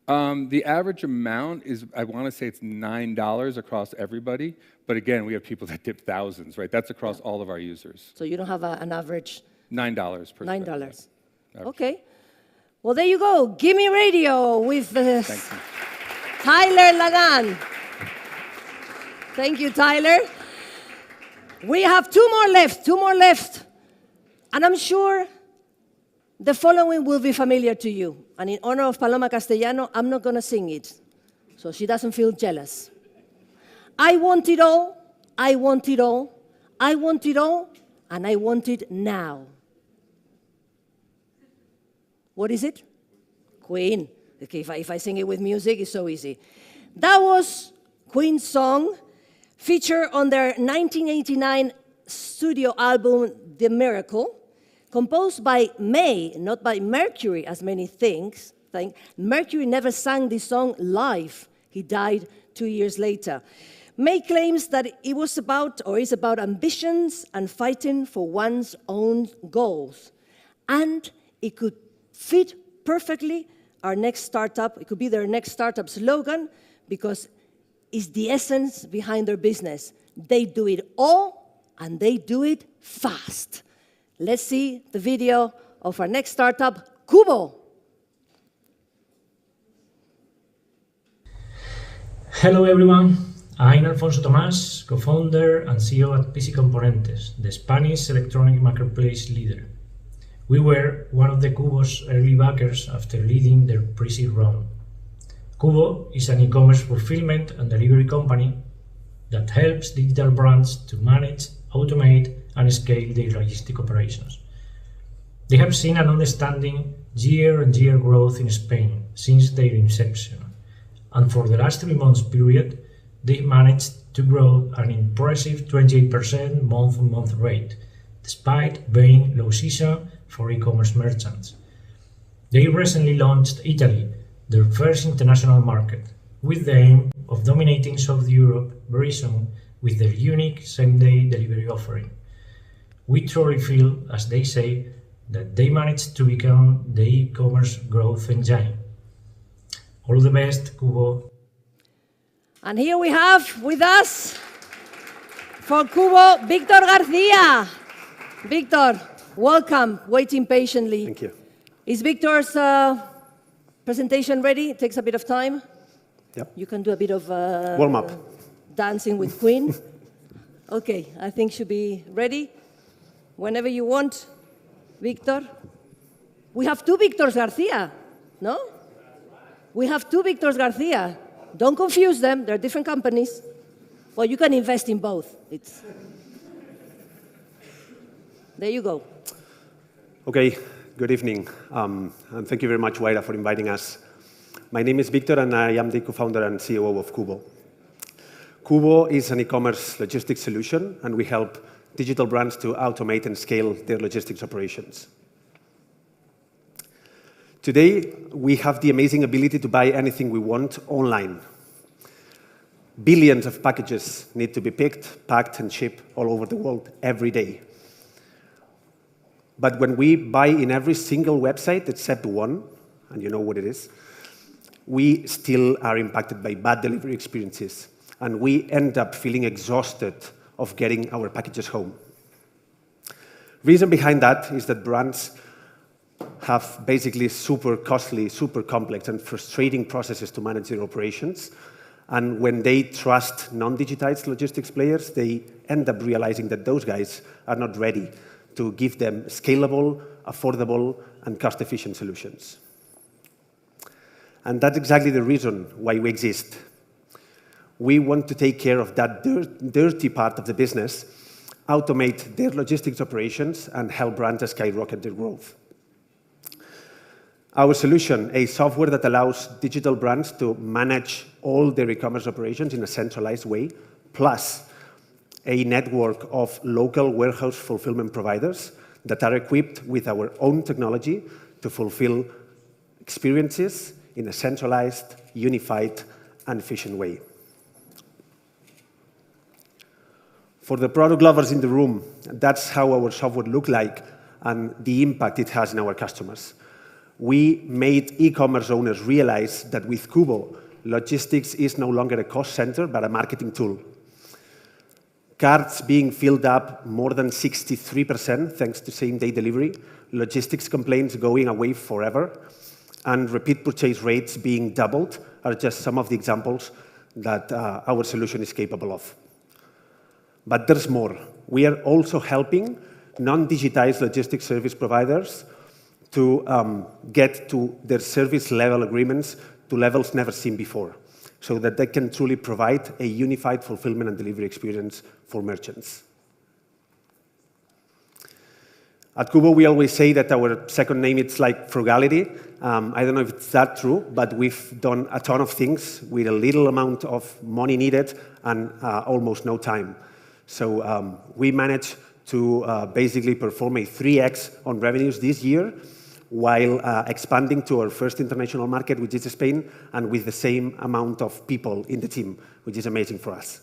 The average amount is, I want to say it's $9 across everybody. But again, we have people that tip thousands, right? That's across all of our users. So you don't have an average? $9 per $9. Okay. Well, there you go. Gimme Radio with Tyler Lagan. Thank you, Tyler. We have two more left. And I'm sure the following will be familiar to you. And in honor of Paloma Castellano, I'm not going to sing it, so she doesn't feel jealous. I want it all, I want it all, I want it all, and I want it now. What is it? Queen. Okay, if I sing it with music, it's so easy. That was Queen's song, featured on their 1989 studio album, The Miracle, composed by May, not by Mercury, as many think. Mercury never sang this song live. He died 2 years later. May claims that it was about, or is about, ambitions and fighting for one's own goals. And it could fit perfectly our next startup. It could be their next startup slogan, because it's the essence behind their business. They do it all, and they do it fast. Let's see the video of our next startup, Cubo. Hello everyone, I'm Alfonso Tomás, co-founder and CEO at PC Componentes, the Spanish electronic marketplace leader. We were one of the Cubo's early backers after leading their pre-seed round. Cubo is an e-commerce fulfillment and delivery company that helps digital brands to manage, automate, and scale their logistic operations. They have seen an outstanding year-on-year growth in Spain since their inception, and for the last 3 months period, they managed to grow an impressive 28% month-on-month rate, despite being low season for e-commerce merchants. They recently launched Italy, their first international market, with the aim of dominating South Europe very soon with their unique same-day delivery offering. We truly feel, as they say, that they managed to become the e-commerce growth engine. All the best, Cubo. And here we have with us For Cubo, Victor Garcia. Victor, welcome, waiting patiently. Thank you. Is Victor's presentation ready? It takes a bit of time. Yep. You can do a bit of warm up. Dancing with Queen. Okay, I think should be ready. Whenever you want, Victor. We have two Victors Garcia, no? We have two Victors Garcia. Don't confuse them, they're different companies. Well, you can invest in both. There you go. Okay, good evening. And thank you very much, Wayra, for inviting us. My name is Victor, and I am the co-founder and COO of Cubo. Cubo is an e-commerce logistics solution, and we help digital brands to automate and scale their logistics operations. Today, we have the amazing ability to buy anything we want online. Billions of packages need to be picked, packed, and shipped all over the world every day. But when we buy in every single website except one, and you know what it is, we still are impacted by bad delivery experiences, and we end up feeling exhausted of getting our packages home. Reason behind that is that brands have basically super costly, super complex, and frustrating processes to manage their operations. And when they trust non-digitized logistics players, they end up realizing that those guys are not ready to give them scalable, affordable, and cost-efficient solutions. And that's exactly the reason why we exist. We want to take care of that dirty part of the business, automate their logistics operations, and help brands skyrocket their growth. Our solution, a software that allows digital brands to manage all their e-commerce operations in a centralized way, plus a network of local warehouse fulfillment providers that are equipped with our own technology to fulfill experiences in a centralized, unified, and efficient way. For the product lovers in the room, that's how our software looks like and the impact it has in our customers. We made e-commerce owners realize that with Cubo, logistics is no longer a cost center, but a marketing tool. Carts being filled up more than 63% thanks to same-day delivery, logistics complaints going away forever, and repeat purchase rates being doubled are just some of the examples that our solution is capable of. But there's more. We are also helping non-digitized logistics service providers to get to their service level agreements to levels never seen before, so that they can truly provide a unified fulfillment and delivery experience for merchants. At Cubo, we always say that our second name is like frugality. I don't know if it's that true, but we've done a ton of things with a little amount of money needed and almost no time. So we managed to basically perform a 3x on revenues this year, while expanding to our first international market, which is Spain, and with the same amount of people in the team, which is amazing for us.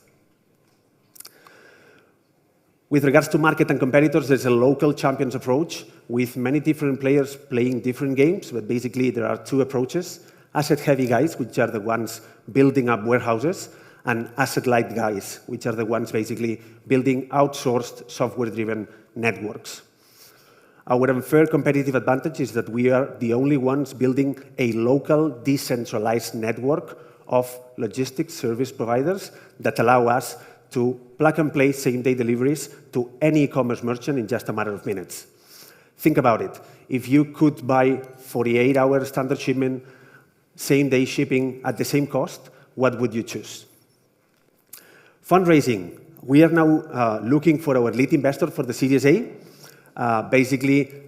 With regards to market and competitors, there's a local champions approach with many different players playing different games, but basically there are two approaches. Asset-heavy guys, which are the ones building up warehouses, and asset-light guys, which are the ones basically building outsourced software-driven networks. Our unfair competitive advantage is that we are the only ones building a local, decentralized network of logistics service providers that allow us to plug and play same-day deliveries to any e-commerce merchant in just a matter of minutes. Think about it. If you could buy 48-hour standard shipment, same-day shipping at the same cost, what would you choose? Fundraising. We are now looking for our lead investor for the Series A. Basically,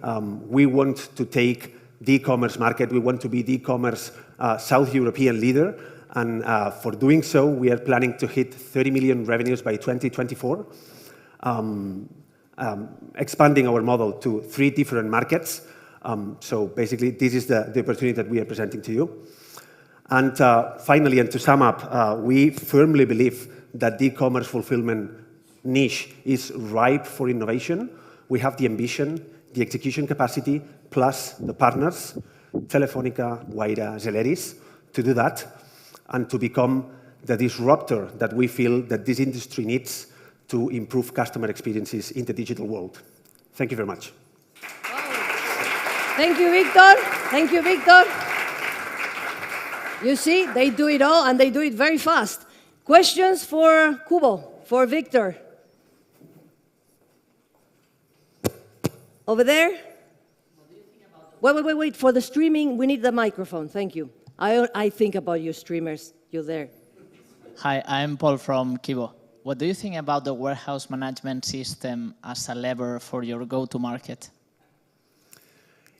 we want to take the e-commerce market. We want to be the e-commerce South European leader. And for doing so, we are planning to hit 30 million revenues by 2024, expanding our model to 3 different markets. So basically, this is the opportunity that we are presenting to you. And finally, and to sum up, we firmly believe that the e-commerce fulfillment niche is ripe for innovation. We have the ambition, the execution capacity, plus the partners, Telefonica, Wayra, Zeleris, to do that and to become the disruptor that we feel that this industry needs to improve customer experiences in the digital world. Thank you very much. Thank you, Victor. Thank you, Victor. You see, they do it all, and they do it very fast. Questions for Kubo, for Victor? Over there? Wait. For the streaming, we need the microphone. Thank you. I think about you streamers. You're there. Hi, I'm Paul from Kibo. What do you think about the warehouse management system as a lever for your go-to-market?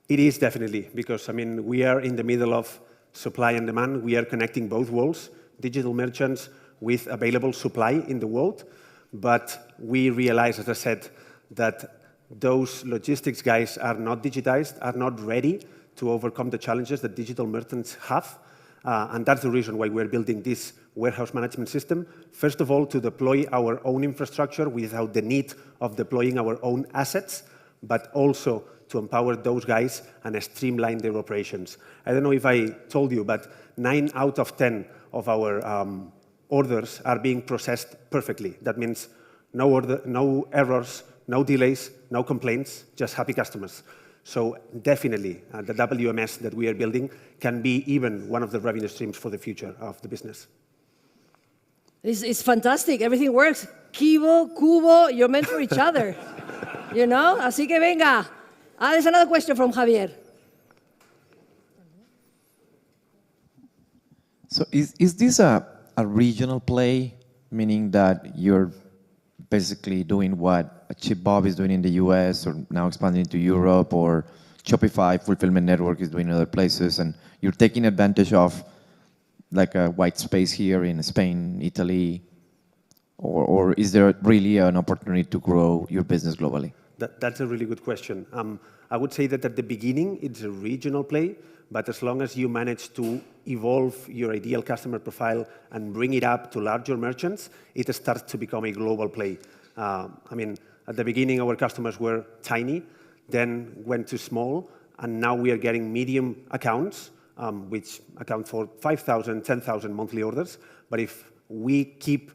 It is definitely, because we are in the middle of supply and demand. We are connecting both worlds, digital merchants with available supply in the world. But we realize, as I said, that those logistics guys are not digitized, are not ready to overcome the challenges that digital merchants have. And that's the reason why we're building this warehouse management system. First of all, to deploy our own infrastructure without the need of deploying our own assets, but also to empower those guys and streamline their operations. I don't know if I told you, but 9 out of 10 of our orders are being processed perfectly. That means no errors, no delays, no complaints, just happy customers. So definitely, the WMS that we are building can be even one of the revenue streams for the future of the business. It's fantastic. Everything works. Kibo, Kubo, you're meant for each other. You know? Así que venga. There's another question from Javier. So is this a regional play, meaning that you're basically doing what a Chip Bob is doing in the US, or now expanding into Europe, or Shopify Fulfillment Network is doing in other places, and you're taking advantage of like a white space here in Spain, Italy, or is there really an opportunity to grow your business globally? That's a really good question. I would say that at the beginning, it's a regional play, but as long as you manage to evolve your ideal customer profile and bring it up to larger merchants, it starts to become a global play. At the beginning, our customers were tiny, then went to small, and now we are getting medium accounts, which account for 5,000, 10,000 monthly orders. But if we keep,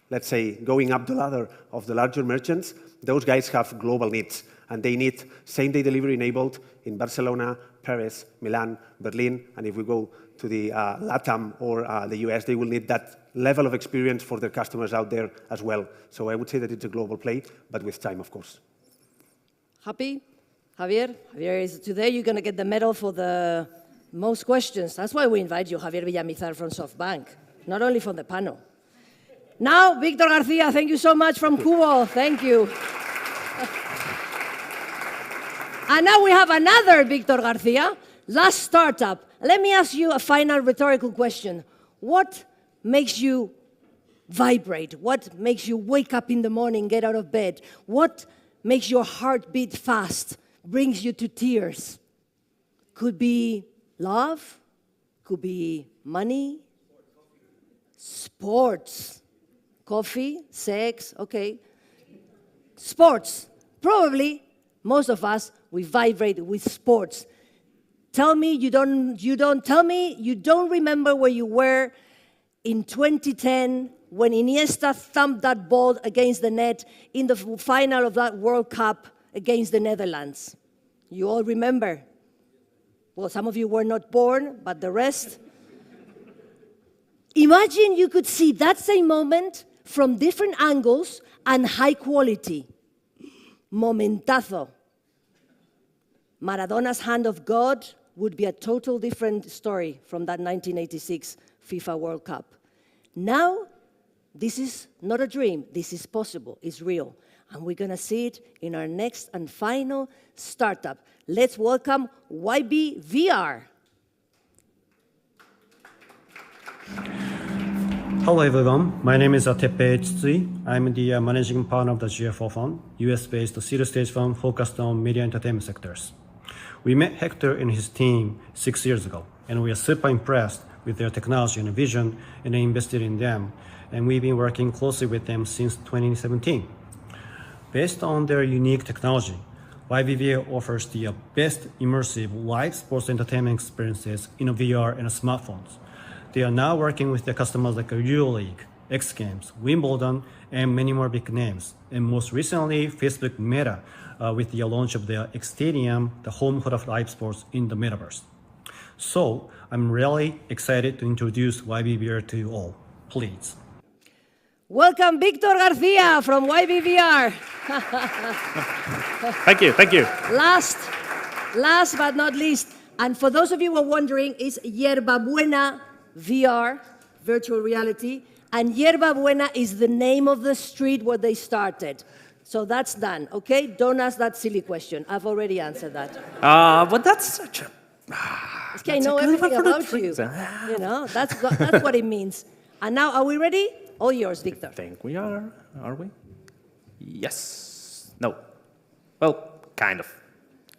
let's say, going up the ladder of the larger merchants, those guys have global needs, and they need same-day delivery enabled in Barcelona, Paris, Milan, Berlin, and if we go to the LATAM or the US, they will need that level of experience for their customers out there as well. So I would say that it's a global play, but with time, of course. Happy? Javier? Javier, today you're going to get the medal for the most questions. That's why we invite you, Javier Villamizar from SoftBank, not only from the panel. Now, Victor Garcia, thank you so much from Kubo. Thank you. And now we have another Victor Garcia, last startup. Let me ask you a final rhetorical question. What makes you vibrate? What makes you wake up in the morning, get out of bed? What makes your heart beat fast, brings you to tears? Could be love, could be money, sports, coffee, sex, okay. Sports, probably most of us, we vibrate with sports. Tell me you don't remember where you were in 2010 when Iniesta thumped that ball against the net in the final of that World Cup against the Netherlands. You all remember. Well, some of you were not born, but the rest. Imagine you could see that same moment from different angles and high quality. Momentazo. Maradona's hand of God would be a total different story from that 1986 FIFA World Cup. Now, this is not a dream. This is possible. It's real. And we're going to see it in our next and final startup. Let's welcome YB VR. Hello, everyone. My name is Tepe Tsui. I'm the managing partner of the GFO fund, US-based seed-stage fund focused on media entertainment sectors. We met Hector and his team 6 years ago, and we are super impressed with their technology and vision, and invested in them. And we've been working closely with them since 2017. Based on their unique technology, YBVA offers the best immersive live sports entertainment experiences in VR and smartphones. They are now working with their customers like EuroLeague, X Games, Wimbledon, and many more big names. And most recently, Facebook Meta, with the launch of the X Stadium, the home of live sports in the metaverse. So I'm really excited to introduce YBVR to you all. Please. Welcome, Victor Garcia from YBVR. Thank you, thank you. Last but not least, and for those of you who are wondering, is Yerba Buena VR, virtual reality, and Yerba Buena is the name of the street where they started. So that's done, okay? Don't ask that silly question. I've already answered that. But that's such a... Okay, I know everything about you. You know, that's what it means. And now, are we ready? All yours, Victor. I think we are we? Yes. No. Well, kind of.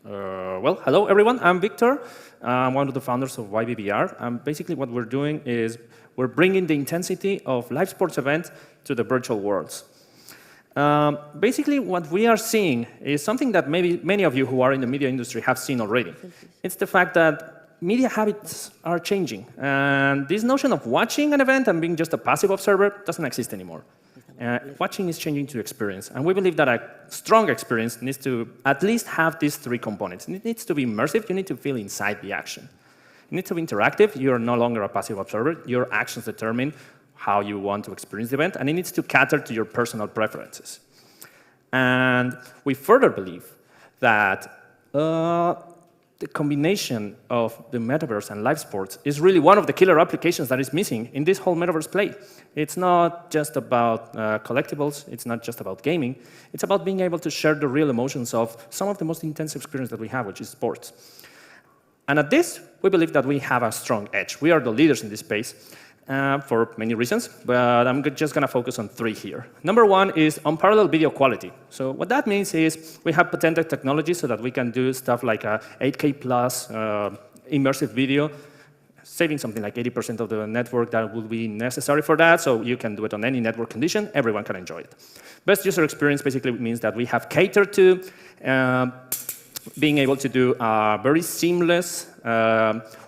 Well, hello everyone, I'm Victor. I'm one of the founders of YBVR. And basically what we're doing is we're bringing the intensity of live sports events to the virtual worlds. Basically what we are seeing is something that maybe many of you who are in the media industry have seen already. It's the fact that media habits are changing. And this notion of watching an event and being just a passive observer doesn't exist anymore. Watching is changing to experience, and we believe that a strong experience needs to at least have these three components. It needs to be immersive, you need to feel inside the action. It needs to be interactive, you're no longer a passive observer, your actions determine how you want to experience the event, and it needs to cater to your personal preferences. And we further believe that the combination of the metaverse and live sports is really one of the killer applications that is missing in this whole metaverse play. It's not just about collectibles, it's not just about gaming, it's about being able to share the real emotions of some of the most intense experience that we have, which is sports. And at this, we believe that we have a strong edge. We are the leaders in this space for many reasons, but I'm just going to focus on three here. Number one is unparalleled video quality. So what that means is we have patented technology so that we can do stuff like 8K plus immersive video, saving something like 80% of the network that will be necessary for that, so you can do it on any network condition, everyone can enjoy it. Best user experience basically means that we have catered to being able to do a very seamless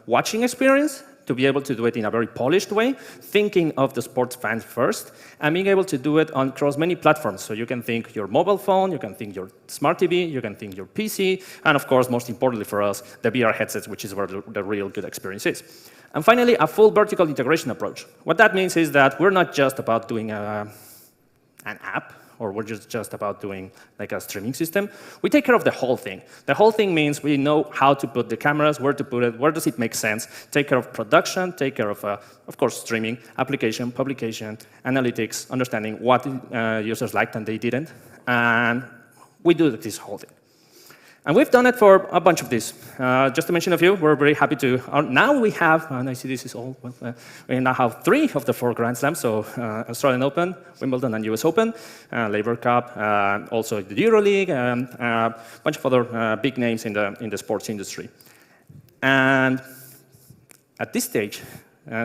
watching experience, to be able to do it in a very polished way, thinking of the sports fans first, and being able to do it across many platforms. So you can think your mobile phone, you can think your smart TV, you can think your PC, and of course, most importantly for us, the VR headsets, which is where the real good experience is. And finally, a full vertical integration approach. What that means is that we're not just about doing an app, or we're just about doing like a streaming system. We take care of the whole thing. The whole thing means we know how to put the cameras, where to put it, where does it make sense, take care of production, take care of course, streaming, application, publication, analytics, understanding what users liked and they didn't, and we do this whole thing. And we've done it for a bunch of these. Just to mention a few, we're very happy to. Now we have, and I see this is all, we now have 3 of the 4 Grand Slams, so Australian Open, Wimbledon and US Open, Labour Cup, also the EuroLeague, and a bunch of other big names in the sports industry. And at this stage,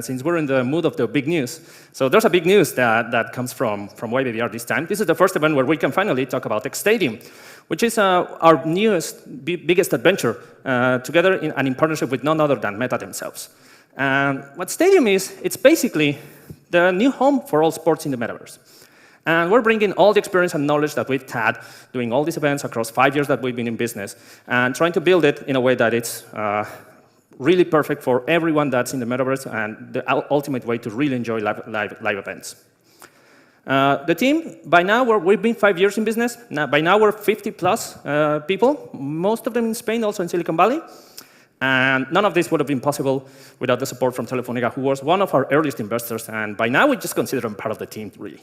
since we're in the mood of the big news, so there's a big news that comes from YBVR this time. This is the first event where we can finally talk about X Stadium, which is our newest, biggest adventure, together and in partnership with none other than Meta themselves. And what Stadium is, it's basically the new home for all sports in the metaverse. And we're bringing all the experience and knowledge that we've had doing all these events across 5 years that we've been in business, and trying to build it in a way that it's really perfect for everyone that's in the metaverse and the ultimate way to really enjoy live events. The team, by now, we've been 5 years in business. By now, we're 50 plus people, most of them in Spain, also in Silicon Valley. And none of this would have been possible without the support from Telefonica, who was one of our earliest investors. And by now, we just consider them part of the team, really.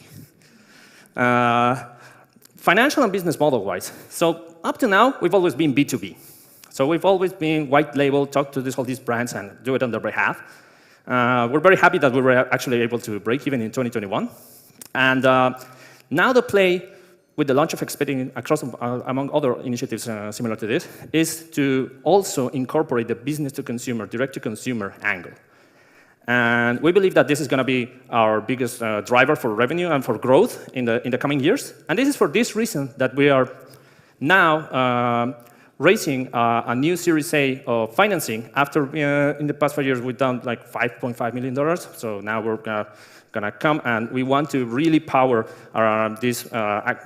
Financial and business model-wise. So up to now, we've always been B2B. So we've always been white label, talk to all these brands and do it on their behalf. We're very happy that we were actually able to break even in 2021. And now the play with the launch of Expediting across, among other initiatives similar to this, is to also incorporate the business-to-consumer, direct-to-consumer angle. And we believe that this is going to be our biggest driver for revenue and for growth in the coming years. And this is for this reason that we are now raising a new Series A of financing after, in the past 5 years, we've done like $5.5 million. So now we're going to come, and we want to really power this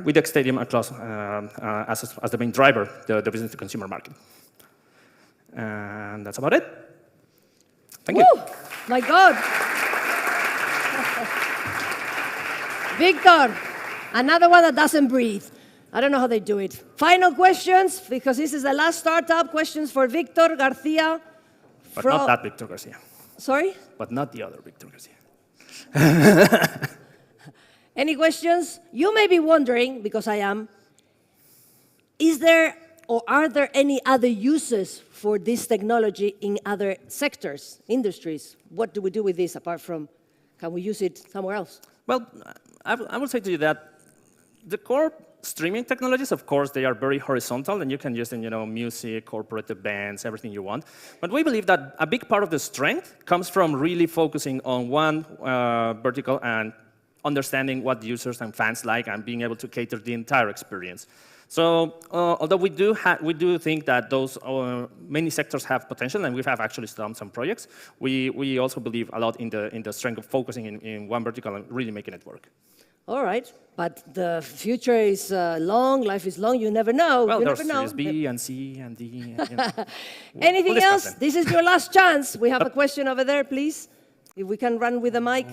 with the stadium across as the main driver, the business-to-consumer market. And that's about it. Thank you. My God. Victor, another one that doesn't breathe. I don't know how they do it. Final questions, because this is the last startup. Questions for Victor Garcia. But not that Victor Garcia. Sorry? But not the other Victor Garcia. Any questions? You may be wondering, because I am, is there or are there any other uses for this technology in other sectors, industries? What do we do with this apart from, can we use it somewhere else? Well, I will say to you that the core streaming technologies, of course, they are very horizontal, and you can use in music, corporate events, everything you want. But we believe that a big part of the strength comes from really focusing on one vertical and understanding what users and fans like and being able to cater the entire experience. So although we do think that those many sectors have potential, and we have actually done some projects, we also believe a lot in the strength of focusing in one vertical and really making it work. All right, but the future is long, life is long, you never know. Well, you there's never know. Series B and C and D. Anything else? This is your last chance. We have a question over there, please. If we can run with the mic.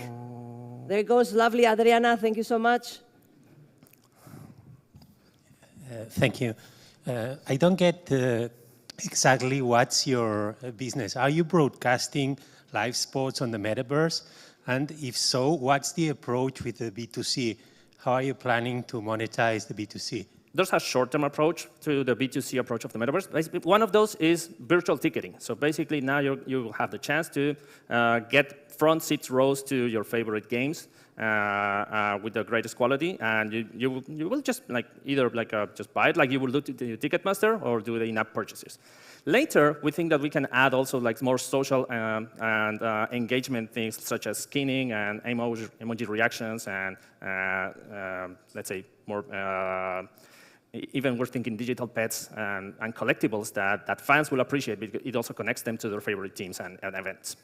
There goes lovely Adriana, thank you so much. Thank you. I don't get exactly what's your business. Are you broadcasting live sports on the metaverse? And if so, what's the approach with the B2C? How are you planning to monetize the B2C? There's a short-term approach to the B2C approach of the metaverse. One of those is virtual ticketing. So basically now you have the chance to get front seat rows to your favorite games with the greatest quality, and you will just just buy it like you will do to Ticketmaster or do the in-app purchases. Later, we think that we can add also more social and engagement things such as skinning and emoji reactions and let's say more. Even we're thinking digital pets and collectibles that fans will appreciate because it also connects them to their favorite teams and events.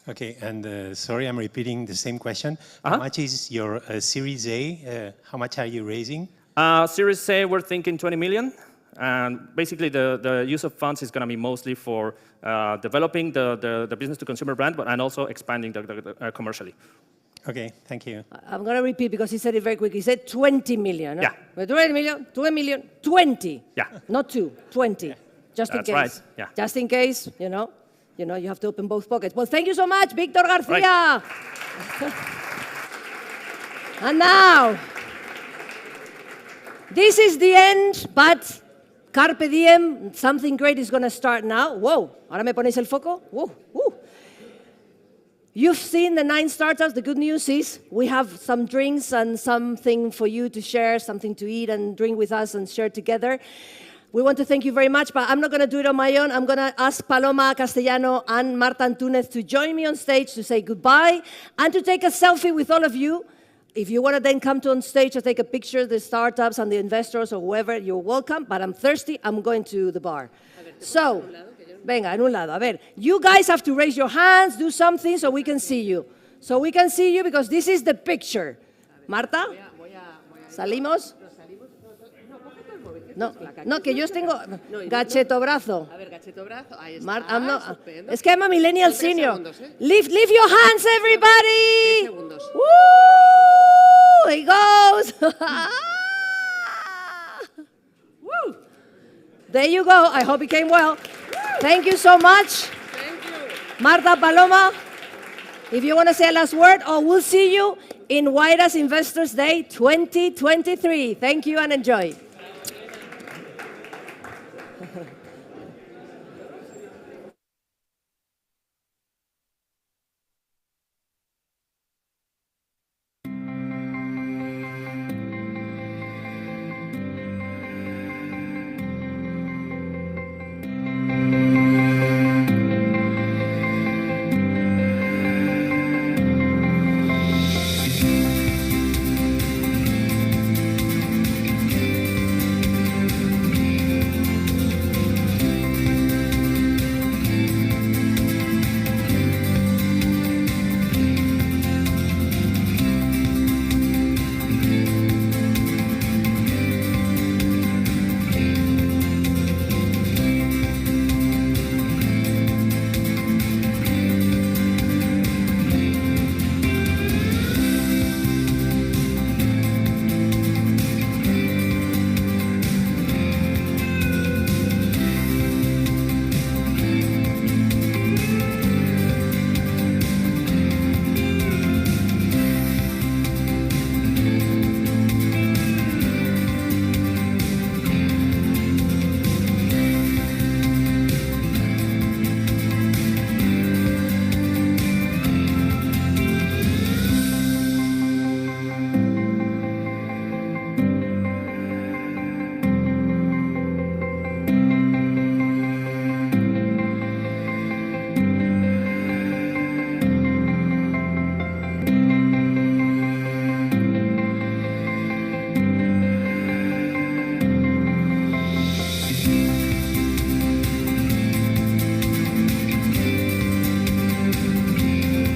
Okay, and sorry, I'm repeating the same question. How much is your Series A? How much are you raising? Series A, we're thinking 20 million. And basically, the use of funds is going to be mostly for developing the business-to-consumer brand, and also expanding commercially. Okay, thank you. I'm going to repeat because he said it very quickly. He said 20 million. Yeah. 20 million, 2 million, 20. Yeah. Not 2, 20. Just in That's case. right. Yeah. Just in case, you have to open both pockets. Well, thank you so much, Victor Garcia. Right. And now, this is the end, but Carpe diem, something great is going to start now. Whoa, ahora me ponéis el foco. Whoa, woo. You've seen the 9 startups. The good news is we have some drinks and something for you to share, something to eat and drink with us and share together. We want to thank you very much, but I'm not going to do it on my own. I'm going to ask Paloma Castellano and Marta Antúnez to join me on stage to say goodbye and to take a selfie with all of you. If you want to then come to on stage to take a picture of the startups and the investors or whoever, you're welcome, but I'm thirsty, I'm going to the bar. So, venga, en un lado. A ver, you guys have to raise your hands, do something so we can see you. So we can see you because this is the picture. Marta, ¿salimos? No, que yo tengo gachetobrazo. A ver, gachetobrazo, ahí está. No, es que I'm a millennial senior. Lift your hands, everybody. 3 segundos. Woo! It goes. Woo! There you go. I hope it came well. Thank you so much. Thank you. Marta, Paloma, if you want to say a last word, we'll see you in Wayra's Investors Day 2023. Thank you and enjoy.